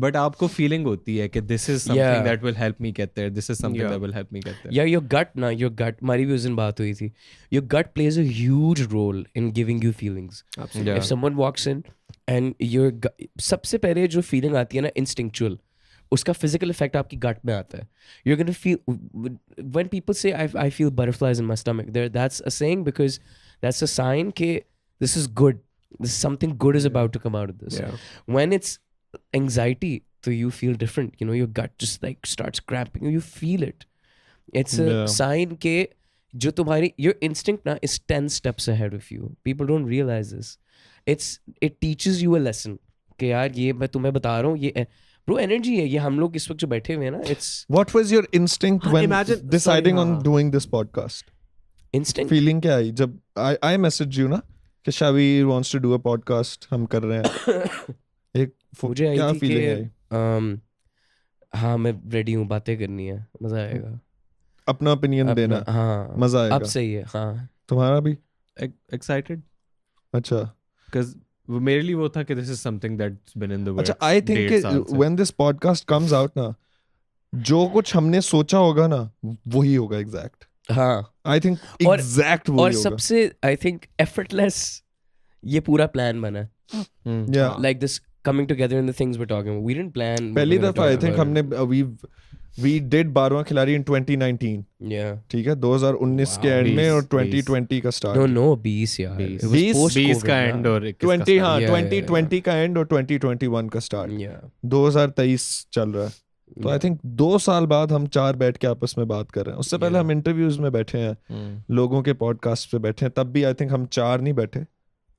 but आपको feeling होती है कि this is something that will help me get there, this is something that will help me get there. Yeah, your gut, हमारी भी उस दिन बात हुई थी, your gut plays a huge role in giving you feelings. Absolutely. If someone walks in and your सबसे पहले जो feeling आती है ना instinctual, उसका physical effect आपकी gut में आता है. You're gonna feel, when people say I feel butterflies in my stomach, that's a saying because that's a sign that this is good. This is something good is about to come out of this. Yeah. When it's anxiety, so you feel different. You know, your gut just like starts cramping. You feel it. It's a sign that जो तुम्हारी, your instinct ना is 10 steps ahead of you. People don't realize this. It teaches you a lesson. कि यार ये मैं तुम्हें बता रहा हूँ, ये bro energy है, ये हम लोग इस वक्त जो बैठे हुए हैं ना, it's. What was your instinct when deciding on doing this podcast? Instinct? Feeling क्या आई जब I messaged you ना कि Shavi wants to do a podcast, हम कर रहे हैं. एक क्या feeling आई? हाँ मैं ready हूँ, बातें करनी है, मजा आएगा. अपना opinion देना, हाँ मजा आएगा. अब सही है. हाँ तुम्हारा भी excited? अच्छा. Because मेरे लिए वो था कि this is something that's been in the works. अच्छा, I think when this podcast comes out ना, जो कुछ हमने सोचा होगा ना वही होगा exact. हाँ, I think exact वही होगा. और सबसे I think effortless ये पूरा plan बना. Yeah. Like this coming together in the things we're talking about. We didn't plan. पहली दफा I think हमने we did Baarwan Khiladi in 2019. Yeah. ठीक है, 2019 के end में और 2020 का start. No 20 यार. 20 का end और 20 हाँ 2020 का end और 2021 का start. Yeah. 2023 चल रहा है. तो आई थिंक 2 साल बाद हम 4 बैठ के आपस में बात कर रहे हैं. उससे पहले हम इंटरव्यूज में बैठे हैं, लोगों के पॉडकास्ट पे बैठे हैं, तब भी आई थिंक हम 4 नहीं बैठे,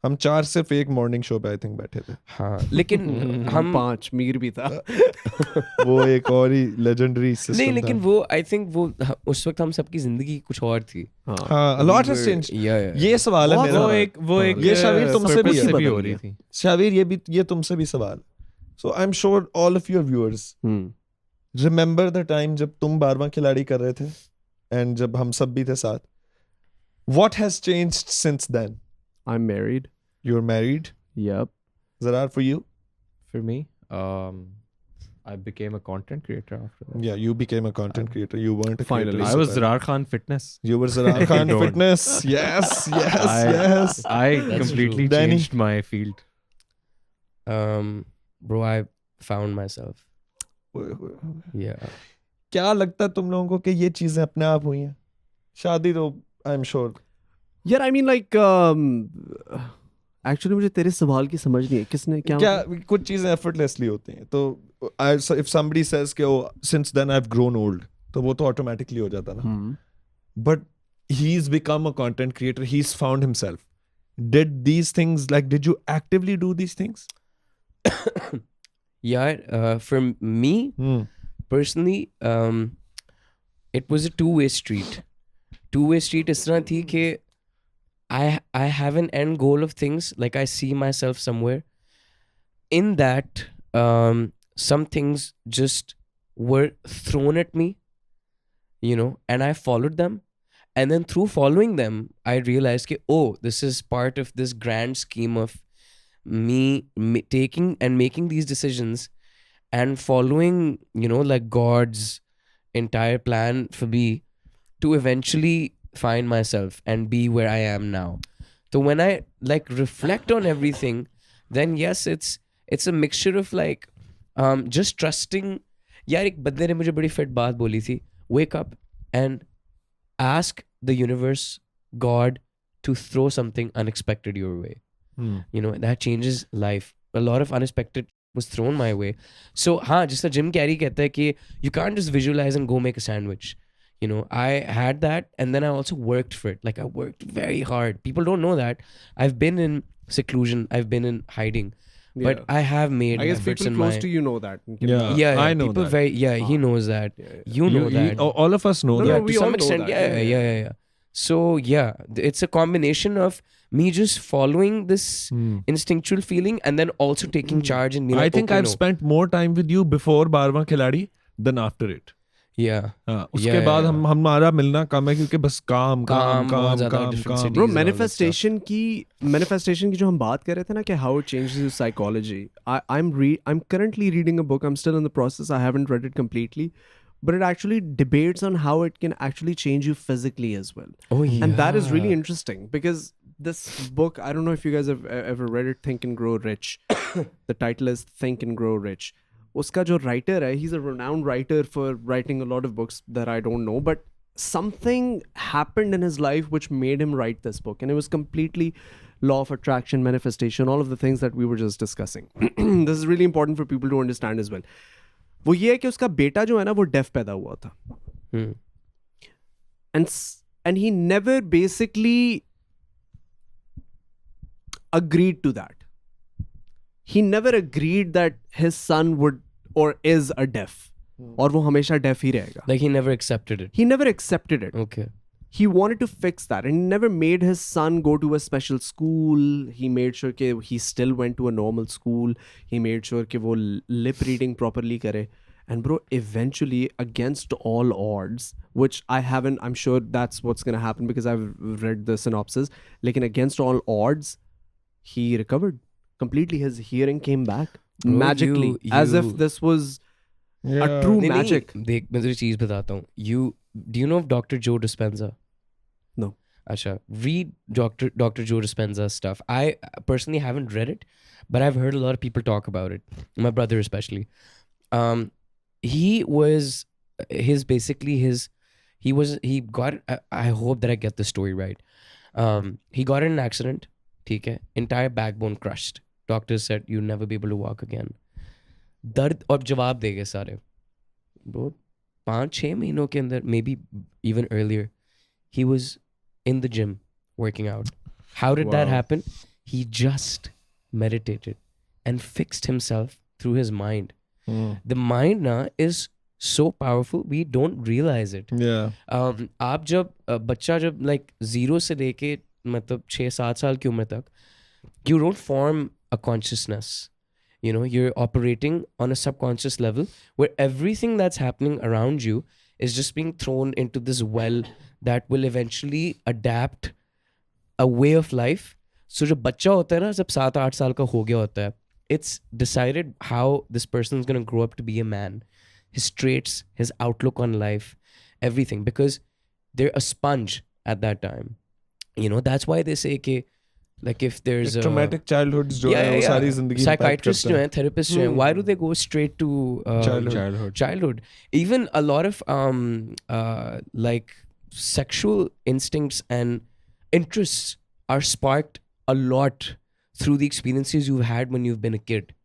हम 4 सिर्फ एक मॉर्निंग शो पे आई थिंक बैठे थे. हाँ लेकिन हम 5 मीर भी था. वो एक और ही लेजेंडरी सिस्टम नहीं था. लेकिन वो आई थिंक वो उस वक्त हम सबकी जिंदगी कुछ और थी. हाँ, a lot has changed. Yeah. ये सवाल है मेरा. वो एक ये शावीर तुमसे भी हो रही थी. शावीर ये तुमसे भी सवाल. So I'm sure all of your viewers remember the time जब तुम बारवां खिलाड़ी कर रहे थे and जब हम सब भी थे साथ. What has changed since then? I'm married. You're married. Yep. Zarar, for you? For me, I became a content creator after that. Yeah, you became a content creator. You weren't a Finally. creator. I was Zarar Khan Fitness. You were Zarar Khan Don't. Fitness. Yes. I That's completely true. Danny? changed my field. Bro, I found myself. Yeah. क्या लगता है तुम लोगों को कि ये चीजें अपने आप हुई हैं? शादी तो I am sure. Yeah, I mean like actually मुझे तेरे सवाल की समझ नहीं है किसने क्या कुछ चीजें effortlessly होती हैं. तो if somebody says कि oh since then I've grown old, तो वो तो automatically हो जाता ना. But he's become a content creator. He's found himself. Did these things did you actively do these things? Yeah, for me personally, it was a two-way street. Two-way street इस तरह थी कि I have an end goal of things, like I see myself somewhere. In that, some things just were thrown at me, you know, and I followed them. And then through following them, I realized that, oh, this is part of this grand scheme of me taking and making these decisions and following, you know, like God's entire plan for me to eventually find myself and be where I am now. So when I reflect on everything, then yes, it's a mixture of just trusting. यार एक बंदे ने मुझे बड़ी fit बात बोली थी. Wake up and ask the universe, God, to throw something unexpected your way. You know, that changes life. A lot of unexpected was thrown my way. So हाँ, जिसका Jim Carrey कहता है कि you can't just visualize and go make a sandwich. You know, I had that, and then I also worked for it. Like I worked very hard. People don't know that. I've been in seclusion. I've been in hiding. Yeah. But I have made I guess efforts people in close my... to you know that. Yeah, I know people that. he knows that. You know that. All of us know No, that. no, we to all some know extent. that. Yeah. So yeah, it's a combination of me just following this instinctual feeling and then also taking charge and being I like, think okay, I've spent more time with you before Baarwan Khiladi than after it. Yeah. उसके बाद हमारा मिलना कम है क्योंकि बस काम. Bro, manifestation की जो हम बात कर रहे थे ना कि how it changes your psychology. I'm currently reading a book. I'm still in the process. I haven't read it completely, but it actually debates on how it can actually change you physically as well. Oh yeah. And that is really interesting because this book, I don't know if you guys have ever read it, Think and Grow Rich. The title is Think and Grow Rich. Uska jo writer hai, he's a renowned writer for writing a lot of books that I don't know, but something happened in his life which made him write this book, and it was completely law of attraction, manifestation, all of the things that we were just discussing. This is really important for people to understand as well. वो ये है कि उसका बेटा जो है ना वो डेफ पैदा हुआ था. And he never basically agreed to that. He never agreed that his son would or is a deaf. और वो हमेशा deaf ही रहेगा. Like he never accepted it. He never accepted it. Okay. He wanted to fix that, and he never made his son go to a special school. He made sure कि he still went to a normal school. He made sure कि वो lip reading properly करे. And bro, eventually, against all odds, which I'm sure that's what's going to happen because I've read the synopsis. Lekin against all odds, he recovered completely. His hearing came back magically, as if this was a true magic. देख मैं तुझे चीज बताता हूँ. Do you know of Dr. Joe Dispenza? No. Asha, read Dr. Joe Dispenza's stuff. I personally haven't read it, but I've heard a lot of people talk about it. My brother especially. He got, I hope that I get the story right. He got in an accident. ठीक है, entire backbone crushed. Doctors said you'll never be able to walk again. दर्द और जवाब दे गए सारे. Bro, 5-6 महीनों के अंदर, maybe even earlier, he was in the gym working out. How did that happen? he just meditated and fixed himself through his mind. The mind na is so powerful, we don't realize it. आप जब बच्चा जब like 0 से लेके मतलब 6-7 साल की उम्र तक, you don't form a consciousness. You know, you're operating on a subconscious level where everything that's happening around you is just being thrown into this well that will eventually adapt a way of life. So जब बच्चा होता है ना, जब 7-8 साल का हो गया होता है, it's decided how this person is going to grow up to be a man. His traits, his outlook on life, everything. Because they're a sponge at that time. You know, that's why they say कि like if there's traumatic childhoods जो है वो सारी जिंदगी psychiatrists जो हैं, therapists जो हैं, why do they go straight to childhood? Even a lot of like sexual instincts and interests are sparked a lot through the experiences you've had when you've been a kid.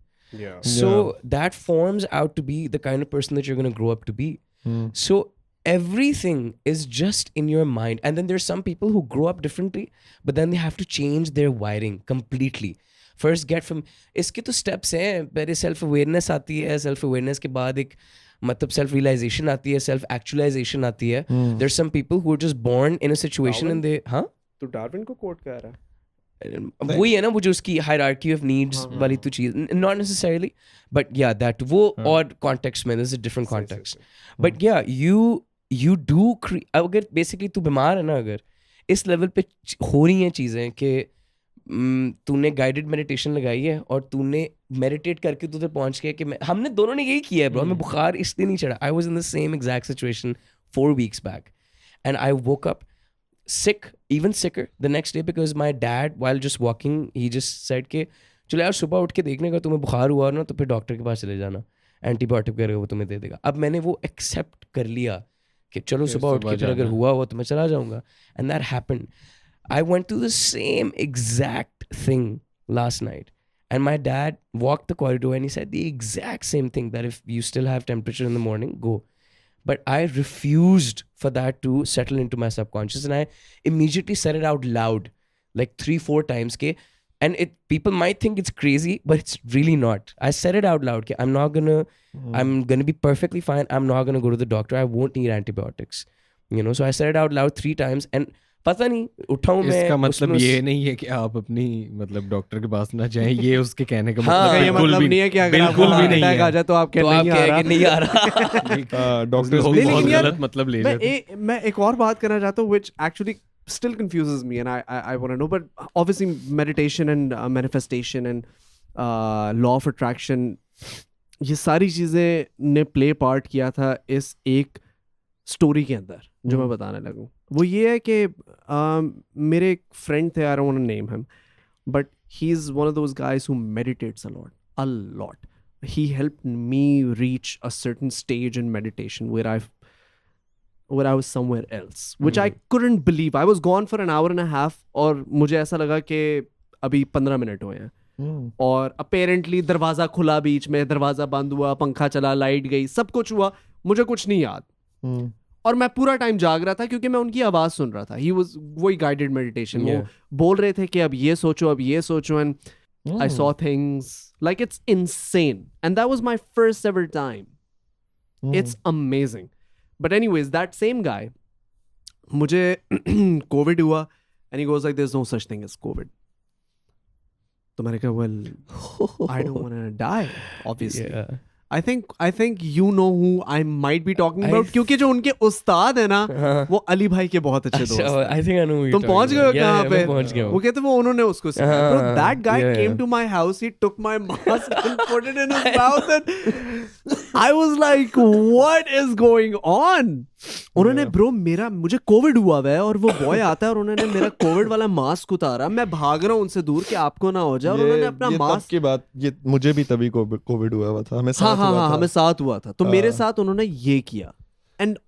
So that forms out to be the kind of person that you're going to grow up to be. So everything is just in your mind. And then there's some people who grow up differently, but then they have to change their wiring completely. First get from, इसके तो steps हैं, पहले self-awareness आती है, self-awareness के बाद एक मतलब self-realization आती है, self-actualization आती है. There's some people who are just born in a situation and they, हाँ? तो डार्विन को कोट कर रहा है? वही है ना, वो जो उसकी hierarchy of needs वाली तो चीज, not necessarily, but yeah, that वो और context में, there's a different context. But yeah, you do अगर basically तू बीमार है ना, अगर इस लेवल पे हो रही हैं चीजें कि तूने गाइडेड मेडिटेशन लगाई है और तूने मेडिटेट करके तू उधर पहुंच गया कि हमने दोनों ने यही किया है ब्रो. मैं बुखार इसलिए नहीं चढ़ा. I was in the same exact situation 4 weeks back and I woke up sick, even sicker the next day because my dad, while just walking, he just said कि चलो यार सुबह उठ के देखने का, तुम्हें बुखार हुआ ना तो फिर डॉक्टर के पास चले जाना, एंटीबायोटिक वगैरह वो तुम्हें दे देगा. अब मैंने वो एक्सेप्ट कर लिया कि चलो सुबह उठ के फिर अगर हुआ तो मैं चला जाऊंगा. And that happened. I went through the same exact thing last night. And my dad walked the corridor and he said the exact same thing, that if you still have temperature in the morning, go. But I refused for that to settle into my subconscious, and I immediately said it out loud, like 3-4 times. And people might think it's crazy, but it's really not. I said it out loud. I'm gonna be perfectly fine. I'm not gonna go to the doctor. I won't need antibiotics. You know, so I said it out loud 3 times, and पता नहीं उठाऊं मैं. इसका मतलब ये नहीं है कि आप अपनी मतलब डॉक्टर के पास ना जाएं, ये उसके कहने का मतलब ये मतलब नहीं है कि अगर बिल्कुल भी नहीं है. आ जाए तो आप नहीं आ रहा. डॉक्टर बहुत गलत मतलब ले लेते. मैं एक और बात करना चाहता हूँ which actually still confuses me and I want to know, but obviously meditation and manifestation and law of attraction, ये सारी चीज़ें ने play part किया था इस एक स्टोरी के अंदर जो मैं बताने लगूँ. वो ये है कि मेरे एक फ्रेंड थे, I don't want to name him, but he's one of those guys who meditates a lot. He helped me reach a certain stage in meditation where I was somewhere else, which I couldn't believe. I was gone for an hour and a half और मुझे ऐसा लगा कि अभी 15 minute हुए हैं. और apparently दरवाज़ा खुला, बीच में दरवाज़ा बंद हुआ, पंखा चला, लाइट गई, सब कुछ हुआ, मुझे कुछ नहीं याद. और मैं पूरा टाइम जाग रहा था क्योंकि मैं उनकी आवाज़ सुन रहा था. वही गाइडेड मेडिटेशन, वो बोल रहे थे कि अब ये सोचो, and I saw things like it's insane, and that was my first ever time. It's amazing. But anyways, that same guy, मुझे COVID हुआ, and he goes like, there's no such thing as COVID. तो मैंने कहा, well, I don't want to die, obviously. Yeah. I think you know who I might be talking about, क्योंकि जो उनके उस्ताद है ना, वो अली भाई के बहुत अच्छे दोस्त हैं. I think I know who you're तुम पहुंच गए हो कहाँ पे? पहुंच गया. वो कहते वो उन्होंने उसको सिखाया. Bro, that guy came to my house, he took my mask and put it in his mouth, and I was like, what is going on? उन्होंने ब्रो मुझे कोविड हुआ है और वो बॉय आता है और उन्होंने मेरा कोविड वाला मास्क उतारा. मैं भाग रहा हूँ उनसे दूर कि आपको ना हो जाए, और उन्होंने अपना मास्क की बात, ये मुझे भी तभी कोविड हुआ था, हमें साथ हुआ था. तो मेरे साथ उन्होंने ये किया. एंड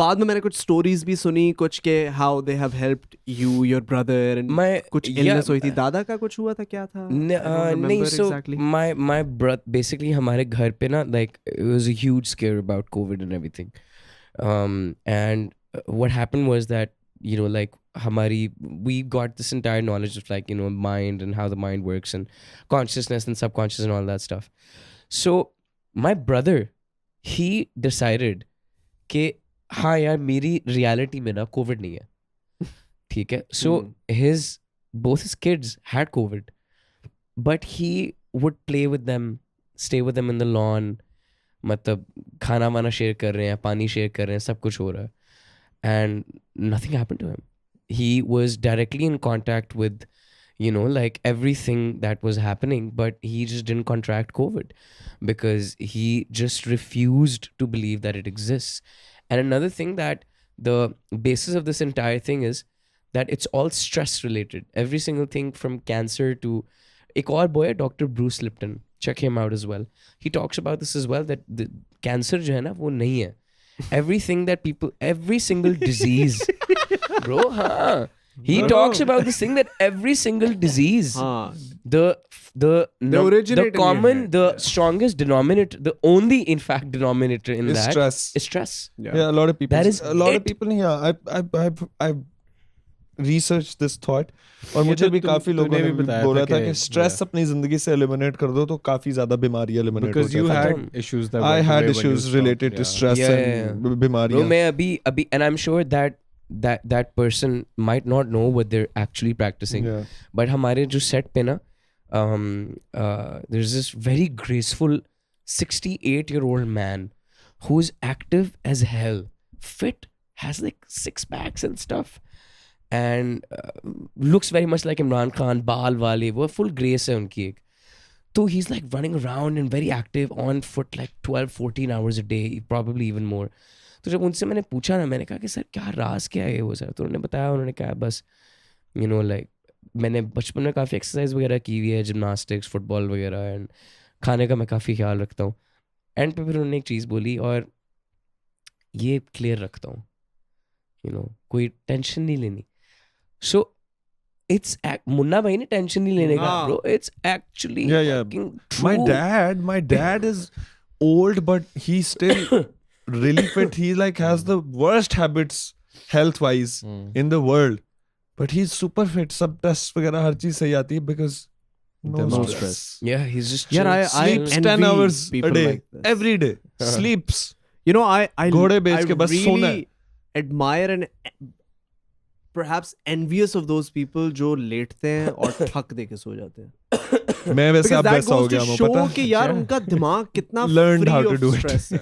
बाद में मैंने कुछ स्टोरीज भी सुनी कुछ के how they have helped you, your brother, and कुछ इलनेस हुई थी. दादा का कुछ हुआ था, क्या था? नहीं, सो माय ब्रदर बेसिकली हमारे घर पे ना, like it was a huge square about Covid and everything. And what happened was that you know, like we got this entire knowledge of like, you know, mind and how the mind works and consciousness and subconscious and all that stuff. So my brother, he decided कि हाँ यार मेरी reality में ना COVID नहीं है, ठीक है. So both his kids had COVID, but he would play with them, stay with them in the lawn, मतलब खाना वाना शेयर कर रहे हैं, पानी शेयर कर रहे हैं, सब कुछ हो रहा है, and nothing happened to him. He was directly in contact with, you know, like everything that was happening, but he just didn't contract COVID because he just refused to believe that it exists. And another thing that the basis of this entire thing is that it's all stress related. Every single thing from cancer to एक और boy है Dr. Bruce Lipton, check him out as well. He talks about this as well, that the cancer जो है ना वो नहीं है. Everything that people, every single disease, bro, हाँ. He talks about this thing that every single disease, the common, the strongest denominator, the only in fact denominator in is that stress. is stress. Yeah, a lot of people. That is a lot it. of people. Yeah, I've researched this thought. और मुझे भी काफी लोगों ने बोला था कि stress अपनी जिंदगी से एलिमिनेट कर दो तो काफी ज्यादा बीमारी एलिमिनेट हो जाती है. Because you had issues that I had issues related to stress and बीमारियां. Bro, मैं अभी and I'm sure that person might not know what they're actually practicing. Yeah. But हमारे जो set पे ना there's this very graceful 68-year-old man who's active as hell, fit, has like 6 packs and stuff, and looks very much like Imran Khan, baal wale, वो full grace है उनकी एक. So he's like running around and very active on foot like 12-14 hours a day, probably even more. तो जब उनसे मैंने पूछा ना, मैंने कहा कि सर क्या राज क्या है वो सर, तो उन्होंने बताया, उन्होंने कहा बस you know like मैंने बचपन में काफ़ी एक्सरसाइज वगैरह की हुई है, जिमनास्टिक्स, फुटबॉल वगैरह, एंड खाने का मैं काफ़ी ख्याल रखता हूँ. एंड पे फिर उन्होंने एक चीज़ बोली और ये क्लियर रखता हूँ, you know, कोई टेंशन नहीं लेनी. So it's मुन्ना भाई ने टेंशन नहीं लेने का, bro. It's actually fucking true. My dad is old but he's still really fit. He like has the worst habits health wise in the world, but he's super fit. सब test वगैरह हर चीज सही आती है because no stress. Yeah, he's just sleeps 10 hours a day every day. Sleeps. You know, I घोड़े बेच के बस सोना है. admire and perhaps envious of those people जो लेटते हैं और थक दे के सो जाते हैं. मैं वैसे अब वैसा हो गया हूँ, पता है कि यार उनका दिमाग कितना learned how free to do of it. stress है.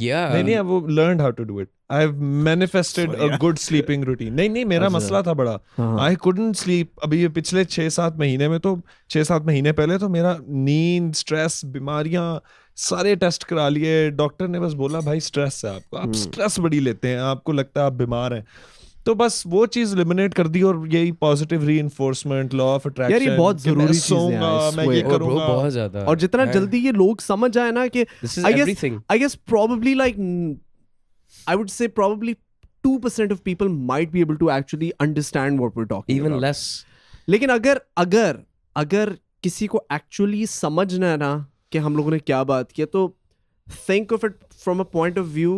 Yeah. नहीं वो learned how to do it. I've manifested a good sleeping routine. नहीं मेरा मसला था बड़ा. I couldn't sleep. अभी ये पिछले 6-7 महीने में तो 6-7 महीने पहले तो मेरा नींद, स्ट्रेस, बीमारियां सारे टेस्ट करा लिए. डॉक्टर ने बस बोला भाई स्ट्रेस है आपको, आप स्ट्रेस बड़ी लेते हैं, आपको लगता है आप बीमार हैं. तो बस वो चीज एलिमिनेट कर दी और यही positive reinforcement, law of attraction, यार ये बहुत जरूरी चीज है. मैं ये करूंगा बहुत ज्यादा. और जितना जल्दी ये लोग समझ जाए ना कि I guess probably like I would say probably 2% of people might be able to actually understand what we're talking even about. less. लेकिन अगर किसी को actually समझना है ना कि हम लोगों ने क्या बात किया, तो think of it from a point of view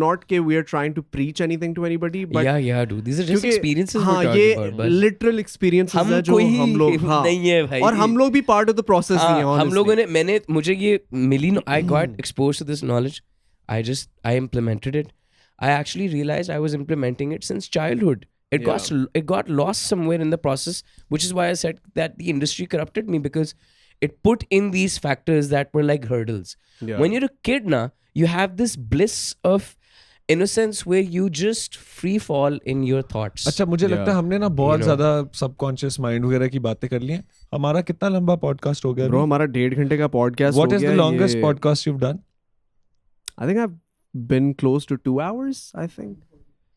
not कि we are trying to preach anything to anybody, but yeah dude, these are just experiences we're talking ये about, but literal experiences हैं जो हम लोग नहीं है भाई, और हम लोग भी part of the process नहीं है. हम लोगों ने मुझे ये मिली, I got exposed to this knowledge, I implemented it. I actually realized I was implementing it since childhood. It got lost somewhere in the process, which is why I said that the industry corrupted me, because it put in these factors that were like hurdles. Yeah. When you're a kid now, you have this bliss of innocence where you just free fall in your thoughts. अच्छा मुझे लगता है हमने ना बहुत ज़्यादा subconscious mind वगैरह की बातें कर ली हैं. हमारा कितना लंबा podcast हो गया? Bro, हमारा 1.5 घंटे का podcast हो गया. What is the longest podcast you've done? I think I've been close to 2 hours, I think.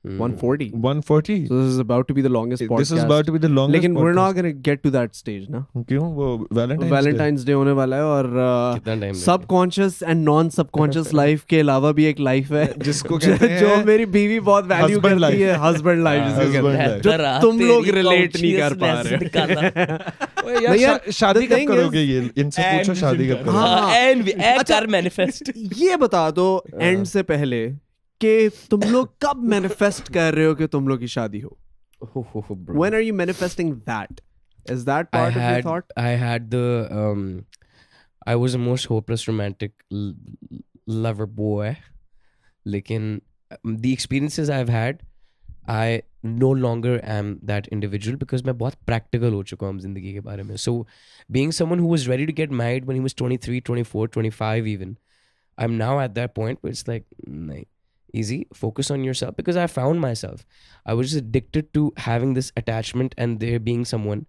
140. 140. So this is about to be the longest podcast. This is about to be the longest लेकिन podcast. we're not going to get to that stage ना. क्यों? वो Valentine's Day होने वाला है और subconscious and non-subconscious life के अलावा भी एक life है जिसको कहते हैं जो मेरी बीवी बहुत value करती है, husband life जिसको कहते हैं, जो तुम लोग relate नहीं कर पा रहे. यार शादी कब करोगे? ये इनसे पूछो शादी कब करोगे? and कर manifest. ये बता दो end से पहले कि तुम लोग कब manifest कर रहे हो कि तुम लोग की शादी हो? Bro. When are you manifesting that? Is that part of your thought? I had the I was the most hopeless romantic lover boy. Lekin the experiences I've had, I no longer am that individual because मैं बहुत practical हो चुका हूँ ज़िंदगी के बारे में. So being someone who was ready to get married when he was 23, 24, 25 even, I'm now at that point where it's like, nahin, easy, focus on yourself, because I found myself. I was just addicted to having this attachment and there being someone.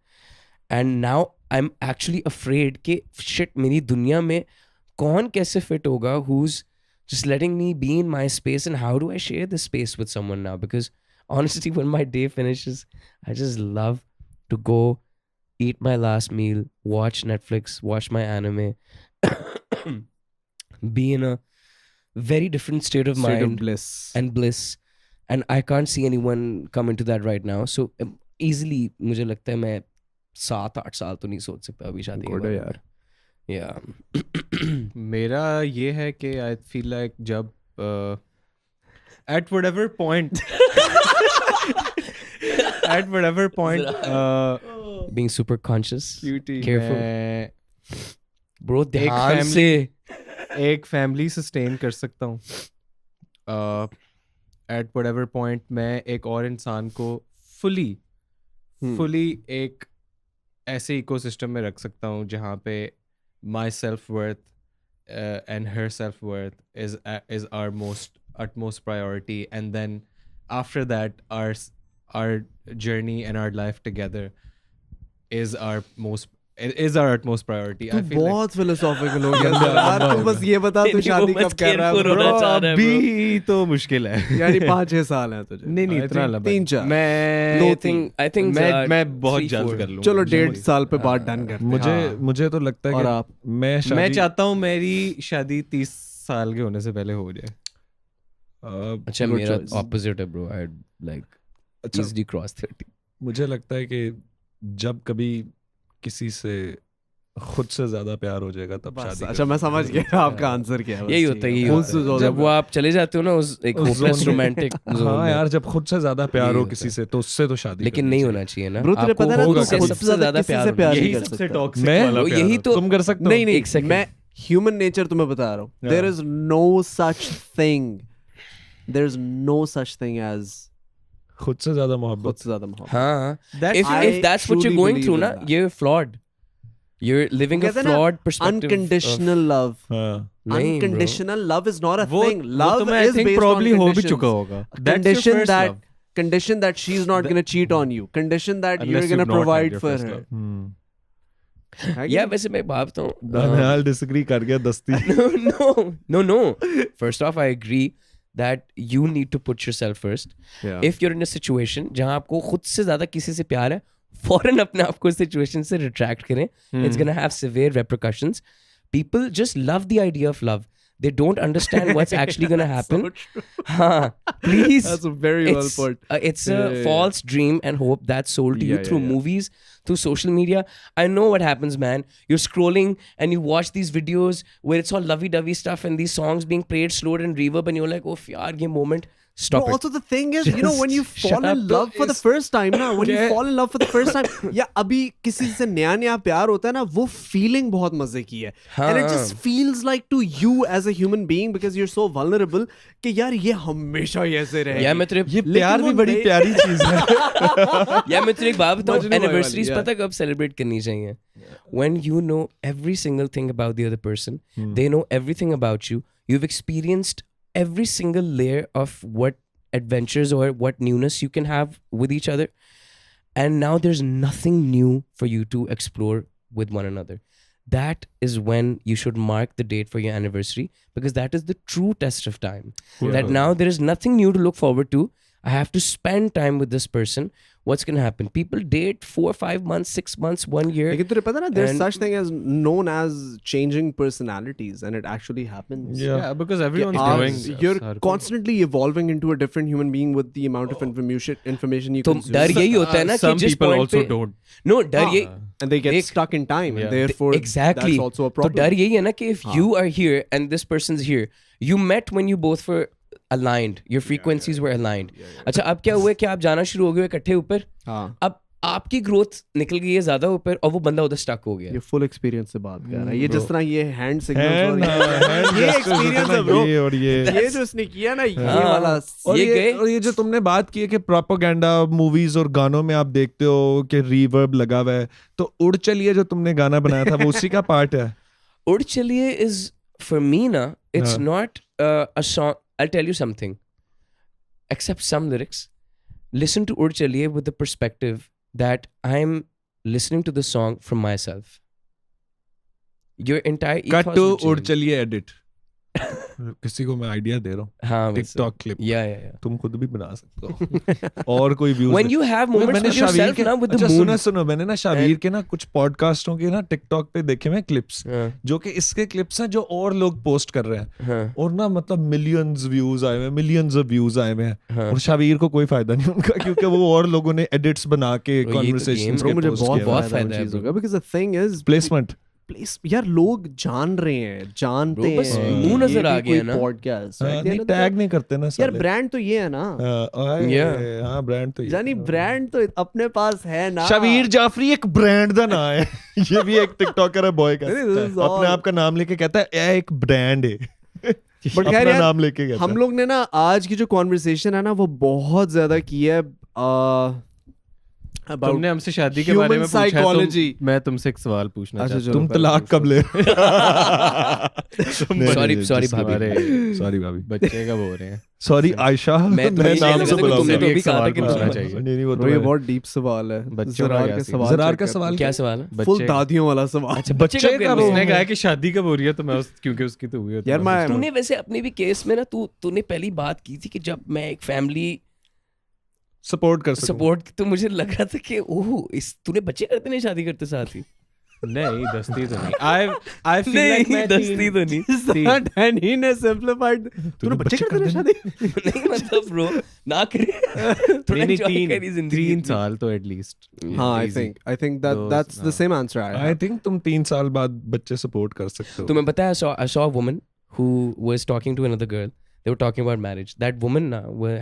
And now I'm actually afraid कि shit, मेरी दुनिया में कौन कैसे fit होगा who's just letting me be in my space, and how do I share this space with someone now? Because honestly, when my day finishes, I just love to go eat my last meal, watch Netflix, watch my anime, be in a very different state of mind of bliss. And I can't see anyone come into that right now. So easily मुझे लगता है मैं 7-8 साल तो नहीं सोच सकता अभी शादी के बारे में. Yeah. मेरा ये है कि I feel like जब at whatever point being super conscious, Cutie. careful, bro, ध्यान से एक फैमिली सस्टेन कर सकता हूँ. At whatever point मैं एक और इंसान को fully एक ऐसे इकोसिस्टम में रख सकता हूँ जहाँ पे my self-worth and her self-worth is our utmost priority, and then after that our journey and our life together is our utmost priority. तू बहुत philosophical हो गया यार. तू बस ये बता तू शादी कब कर रहा है bro? अभी तो मुश्किल है यानी 5-6 साल है तुझे. नहीं इतना लंबा 3-4. I think मैं बहुत जल्द कर लूँगा. चलो 1.5 साल पे बात डन करते हैं. मुझे तो लगता है और कि आप? मैं चाहता हूँ मेरी शादी 30 साल के होने से पहले हो जाए. अच्छा मेरा opposite है bro. I'd like easily cross 30. मुझे लगता है कि जब कभी किसी से खुद से ज्यादा प्यार हो जाएगा तब शादी. अच्छा मैं समझ गया आपका आंसर क्या है. यही होता है जब वो आप चले जाते हो ना उस एक hopeless romantic zone हाँ में. यार, जब खुद से ज्यादा प्यार हो किसी से तो उससे तो शादी. लेकिन नहीं होना चाहिए ना. ब्रो तुझे पता है ना, आपको सबसे ज्यादा प्यार यही नहीं कर सबसे सकता. टॉक्सिक वाला प्यार यही तो तुम कर सकते हो. नहीं एक second. मैं ह्यूमन नेचर तुम्हें बता रहा हूँ. There is no such thing as खुद से ज्यादा मोहब्बत. खुद से ज्यादा मोहब्बत. हाँ, I if that's what you're truly going believe through in ना, that. you're flawed. You're living a कहते हैं ना, flawed perspective. Unconditional love. हाँ. नहीं, bro. Unconditional love is not a वो thing. Love तो मैं is think based probably on हो भी conditions. चुका होगा. That's your first love. Condition that she's not gonna cheat on you. Condition that Unless you're gonna you've not had provide your for first her. love. है कि Yeah, नहीं? वैसे मैं भावता हूँ. दानियाल डिसएग्री कर गया दस्ती. No. First off, I agree that you need to put yourself first. Yeah. If you're in a situation जहाँ आपको खुद से ज़्यादा किसी से प्यार है, फौरन अपने आप को इस situation से retract करें. It's gonna have severe repercussions. People just love the idea of love. They don't understand what's actually gonna happen. Haan, please. That's a very well put. It's a false dream and hope that's sold to you through movies, through social media. I know what happens, man. You're scrolling and you watch these videos where it's all lovey-dovey stuff and these songs being played slowed and reverb, and you're like, oh, yaar, ye moment. Stop But it. also the thing is, you know, when you fall shut up. in love for the first time ना, when you fall in love for the first time, या अभी किसी से नया प्यार होता है ना, वो feeling बहुत मजे की है. And it just feels like to you as a human being, because you're so vulnerable, कि यार ये हमेशा ही ऐसे रहेगी. यार मैं तेरे ये प्यार भी बड़ी प्यारी चीज है. यार मैं तेरे एक बात बताऊं, मजनू भाई anniversaries वाली, पता कब celebrate करनी चाहिए? When you know every single thing about the other person, they know everything about you, you've experienced every single layer of what adventures or what newness you can have with each other, and now there's nothing new for you to explore with one another. That is when you should mark the date for your anniversary, because that is the true test of time. That now there is nothing new to look forward to. I have to spend time with this person. What's going to happen? People date 4, 5 months, 6 months, 1 year. लेकिन तुझे पता ना, there's And- such thing as known as changing personalities, and it actually happens. Yeah, because everyone's Are- doing. you're constantly evolving into a different human being with the amount of information you तो consume. डर यही होता है ना कि Some जिस people point also पे don't. no डर यही and they get देख- stuck in time, and Yeah. therefore exactly that's also a तो problem. डर यही है ना कि if you are here and this person's here, you met when you both were aligned, your frequencies were aligned. अच्छा अब क्या हुआ कि आप जाना शुरू हो गए इकट्ठे ऊपर, अब आपकी ग्रोथ निकल गई है ज्यादा ऊपर और वो बंदा उधर स्टक हो गया. ये फुल एक्सपीरियंस से बात कर रहा है. ये जिस तरह ये हैंड सिग्नल्स ये एक्सपीरियंस है ब्रो. और ये जो उसने किया ना ये वाला और ये जो तुमने बात की है कि प्रोपेगेंडा मूवीज और गानों में आप देखते हो कि रिवर्ब लगा हुआ है, तो उड़ चलिए जो तुमने गाना बनाया था वो उसी का पार्ट है. उड़ चलिए is for me na, it's not a song. I'll tell you something. Except some lyrics, listen to Ud Chaliye with the perspective that I'm listening to the song from myself. Your entire ethos Cut to will change. Ud Chaliye edit. किसी को मैं idea दे रहा हूँ. हाँ, TikTok clip. Yeah. तुम खुद भी बना सकते हो. और कोई views. When you have moments with yourself ना with the moon. सुनो मैंने ना शावीर के ना कुछ पॉडकास्टों के ना टिकटॉक पे देखे हुए क्लिप्स, जो कि इसके क्लिप्स हैं जो और लोग पोस्ट कर रहे हैं, और ना मतलब मिलियंस व्यूज आए हुए, मिलियंस ऑफ व्यूज आए हुए हैं, और शावीर को कोई फायदा नहीं उनका, क्योंकि वो और लोगों ने एडिट्स बना के कन्वर्सेशंस के मुझे पोस्ट किए. बहुत फायदा है चीजों का, because the thing is placement यार लोग जान रहे हैं, जानते हैं, बस मुंह नजर आ गया ना. पॉडकास्ट नहीं टैग नहीं करते ना यार. ब्रांड तो ये है ना. हाँ ब्रांड तो यानी ब्रांड तो अपने पास है ना. शबीर जाफरी एक ब्रांड का नाम है. ये भी एक टिकटॉकर है बॉय का, अपने आप का नाम लेके कहता है ये एक ब्रांड है. बट खैर यार, नाम लेके हम लोग ने ना आज की जो कॉन्वर्सेशन है ना वो बहुत ज्यादा की है तुमने हमसे शादी के बारे में पूछा है, मैं तुमसे एक सवाल पूछना चाहता हूं. तुम तलाक कब ले? सॉरी भाभी, बच्चे कब हो रहे हैं? सॉरी आयशा, मैं नाम से बुला. तुमने तो अभी कहा था कि पूछना चाहिए. नहीं वो ये बहुत डीप सवाल है. ज़रार का सवाल क्या सवाल है? फुल दादियों वाला सवाल. अच्छा बच्चे कब? उसने कहा कि शादी कब हो रही है, तो मैं क्योंकि उसकी तो हुई है. यार मैं तूने वैसे अपने भी केस में ना तूने पहली बात की थी कि जब मैं एक फैमिली सपोर्ट तो मुझे लग रहा था कि ओह तूने बच्चे करते नहीं, शादी करते साथ ही. नहीं दस्ती तो नहीं. I feel like मैं दस्ती तो नहीं. डैनी ने सिंपलीफाइड. तूने बच्चे करते नहीं शादी? नहीं मतलब ब्रो ना करे. थोड़ा एंजॉय करी जिंदगी. 3 साल तो एटलीस्ट. हाँ I think that's the same answer. I think तुम 3 साल बाद बच्चे सपोर्ट कर सकते हो. तुम्हें पता है I saw a woman who was talking to another girl. They were talking about marriage. That woman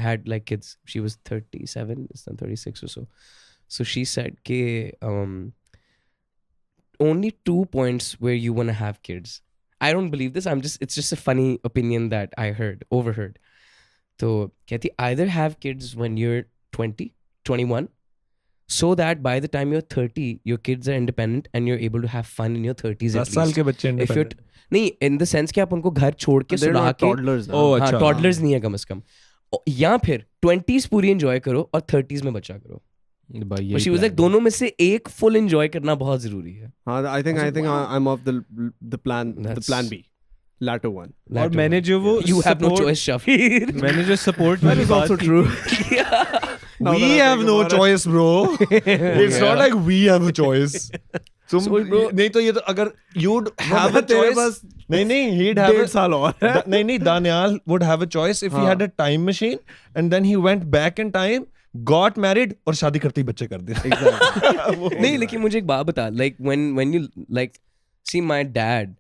had like kids. She was 37, 36 or so. So she said ke only 2 points where you want to have kids. I don't believe this. It's just a funny opinion that I overheard. So कहती either have kids when you're 20, 21, so that by the time you're 30, your kids are independent and you're able to have fun in your 30s at least. 10 साल के बच्चे independent. नहीं in the sense कि आप उनको घर छोड़ के सुला के टॉडलर्स नहीं है कम से कम, या फिर 20s पूरी एंजॉय करो और 30s में बच्चा करो. शी वाज लाइक दोनों में से एक फुल एंजॉय करना बहुत जरूरी है. हां I think I am of the plan B latter one. और मैंने जो वो you have no choice Shafeer. मैंने जो support that is also true. We have no choice bro. It's not like we have a choice. नहीं तो ये तो अगर you'd have a choice. नहीं he'd have 1.5 साल और. नहीं Daniel would have a choice if he had a time machine and then he went back in time, got married और शादी करते ही बच्चे कर दिए. नहीं लेकिन मुझे एक बात बता, like when you like see my dad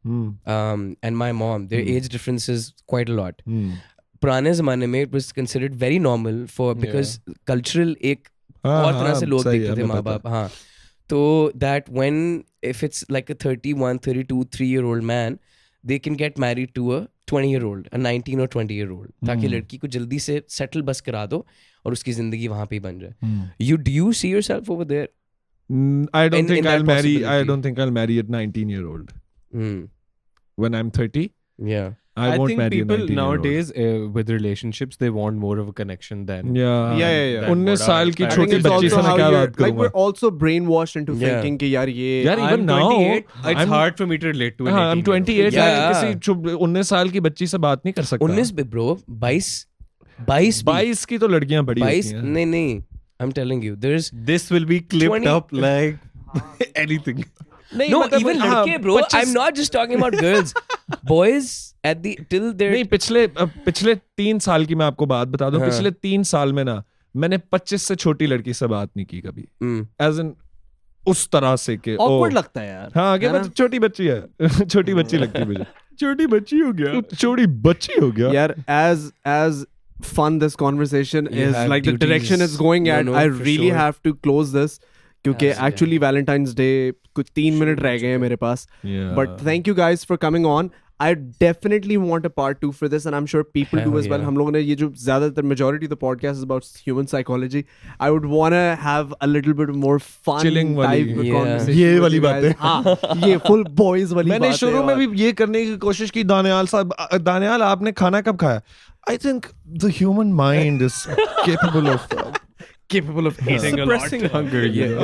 and my mom, their age difference is quite a lot. पुराने जमाने में it was considered very normal for because cultural एक और तरह से लोग देखते थे माँ बाप. हाँ तो that when if it's like a 31, 32, 3-year-old man, they can get married to a 20-year-old, a 19 or 20-year-old, ताकि लड़की को जल्दी से settle बस करा दो और उसकी जिंदगी वहाँ पे ही बन जाए. Do you see yourself over there? I don't think I'll marry a 19-year-old. When I'm 30. Yeah. I won't think marry people a 19-year-old. nowadays with relationships they want more of a connection than yeah 19 साल की छोटी बच्ची से मैं क्या बात करूंगा. Like we're also brainwashed into thinking कि यार ये even now 28, it's hard for me to relate to an 18. I'm 28. किसी 19 साल की बच्ची से बात नहीं कर सकता. 19 bro 22 की तो लड़कियां बड़ी होती हैं. नहीं I'm telling you this will be clipped up like anything. No, even लड़के bro. I'm not just talking about girls. Boys at the till they're नहीं पिछले 3 साल की मैं आपको बात बता दूं. पिछले 3 साल में ना मैंने 25 से छोटी लड़की से बात नहीं की कभी. As in उस तरह से के awkward लगता है यार. हाँ छोटी बच्ची है. छोटी बच्ची लगती है मुझे. छोटी बच्ची हो गया. छोटी बच्ची हो गया. Yeah, as fun this conversation You is, have like the duties. direction it's going No, at, no, I for really sure. have to close this. क्योंकि Absolutely. actually Valentine's Day कुछ 3 मिनट रह गए हैं मेरे पास. Yeah. But thank you guys for coming on. I definitely want a part 2 for this, and I'm sure people do Hell as well. yeah. हम लोगों ने ये जो ज़्यादातर majority of the podcast is about human psychology. I would wanna have a little bit more fun Chilling वाली. type of Yeah. conversation. ये with वाली you guys. बातें. हाँ, ये full boys वाली मैंने बातें शुरू में और- भी ये करने की कोशिश की. दानियाल साहब, दानियाल आपने खाना कब खाया? I think the human mind is capable of capable of eating a lot. Suppressing hunger. Yeah.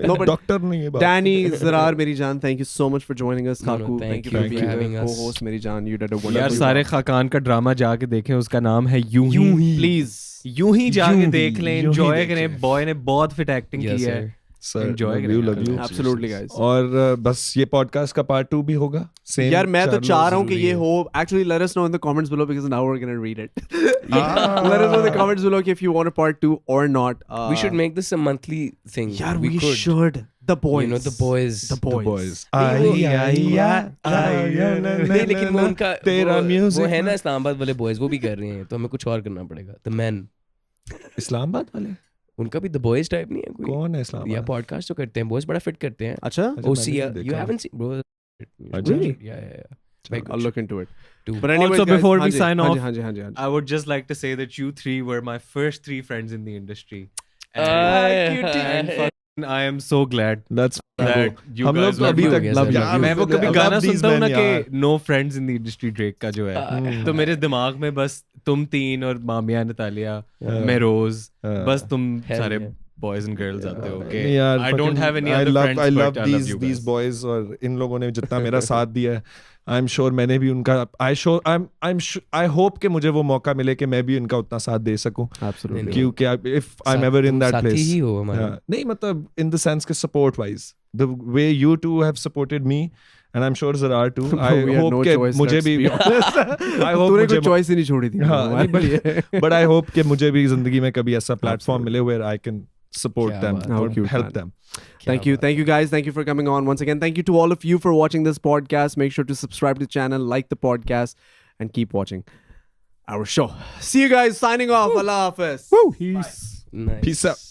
No, but doctor नहीं है बात. Danny, Zarar, मेरी जान, thank you so much for joining us. No, no, Kaku, thank you you for being having the us. co-host. मेरी जान, you did a wonderful यार job. सारे खाकान का ड्रामा जाके देखें. उसका नाम है यूं ही. Please. यूं ही जाके यूं ही, देख लें. यूं ही एंजॉय देखें. करें. बॉय ने बहुत फिट एक्टिंग Yes, की है. sir. Sir, Enjoy love करें. you, love you. Absolutely, guys. और बस ये पॉडकास्ट का पार्ट 2 भी होगा. Same यार मैं तो चार चाह लोग रहा हूँ कि जरूरी ये है. हो. Actually, let us know in the comments below because now we're gonna read it. Let us know in the comments below if you want a part 2 or not. We should make this a monthly thing. यार we could. should. The boys. You know, the boys. The The boys. boys. नहीं लेकिन वो उनका तेरा वो music है ना इस्लामाबाद वाले बॉयज वो भी कर रहे हैं तो हमें कुछ और करना पड़ेगा. द मैन इस्लामाबाद वाले उनका भी द बॉयज टाइप नहीं है कोई. कौन है या इस्लामाबाद? पॉडकास्ट तो करते हैं बॉयज बड़ा फिट करते हैं. अच्छा. अच्छा, OC मैंने नहीं you देखा. haven't seen bro. Really? Yeah. Very good I'll shit. look into it. Too. But anyways, Also, guys, before we हाँ जी, sign हाँ off, जी, हाँ जी, हाँ जी, हाँ जी. I would just like to say that you three were my first 3 friends in the industry. And I am so glad That's that you हम लोग guys तो were अभी love तक you, love sir, you. love you. मैं वो कभी Love गाना these सुनता हूँ ना men, यार. कि No Friends in the Industry Drake का जो है तो मेरे दिमाग में बस तुम 3 और मामिया नतालिया मैं रोज बस तुम Hell सारे yeah. boys and girls आते हो. Okay, यार, I don't fucking- have any I other love- friends, I love but I love these you these guys. boys और इन लोगों ने जितना मेरा साथ दिया है. I'm sure मैंने भी उनका I hope कि मुझे वो मौका मिले कि मैं भी उनका उतना साथ दे सकूं. Absolutely. क्योंकि if I'm ever in that साथी place. ही हो हमारे. Yeah. नहीं मतलब in the sense कि support wise the way you two have supported me and I'm sure Zarar too. I We had hope no कि choice, मुझे let's भी be honest. I hope तूने मुझे कोई choice ही नहीं छोड़ी थी हाँ, हमारे लिए. but I hope कि मुझे भी जिंदगी में कभी ऐसा platform मिले where I can support क्या them बात है. or How cute, help man. them. Thank you guys, thank you for coming on once again. Thank you to all of you for watching this podcast. Make sure to subscribe to the channel, like the podcast, and keep watching our show. See you guys, signing off. Allah Hafiz. Peace. Nice. Peace out.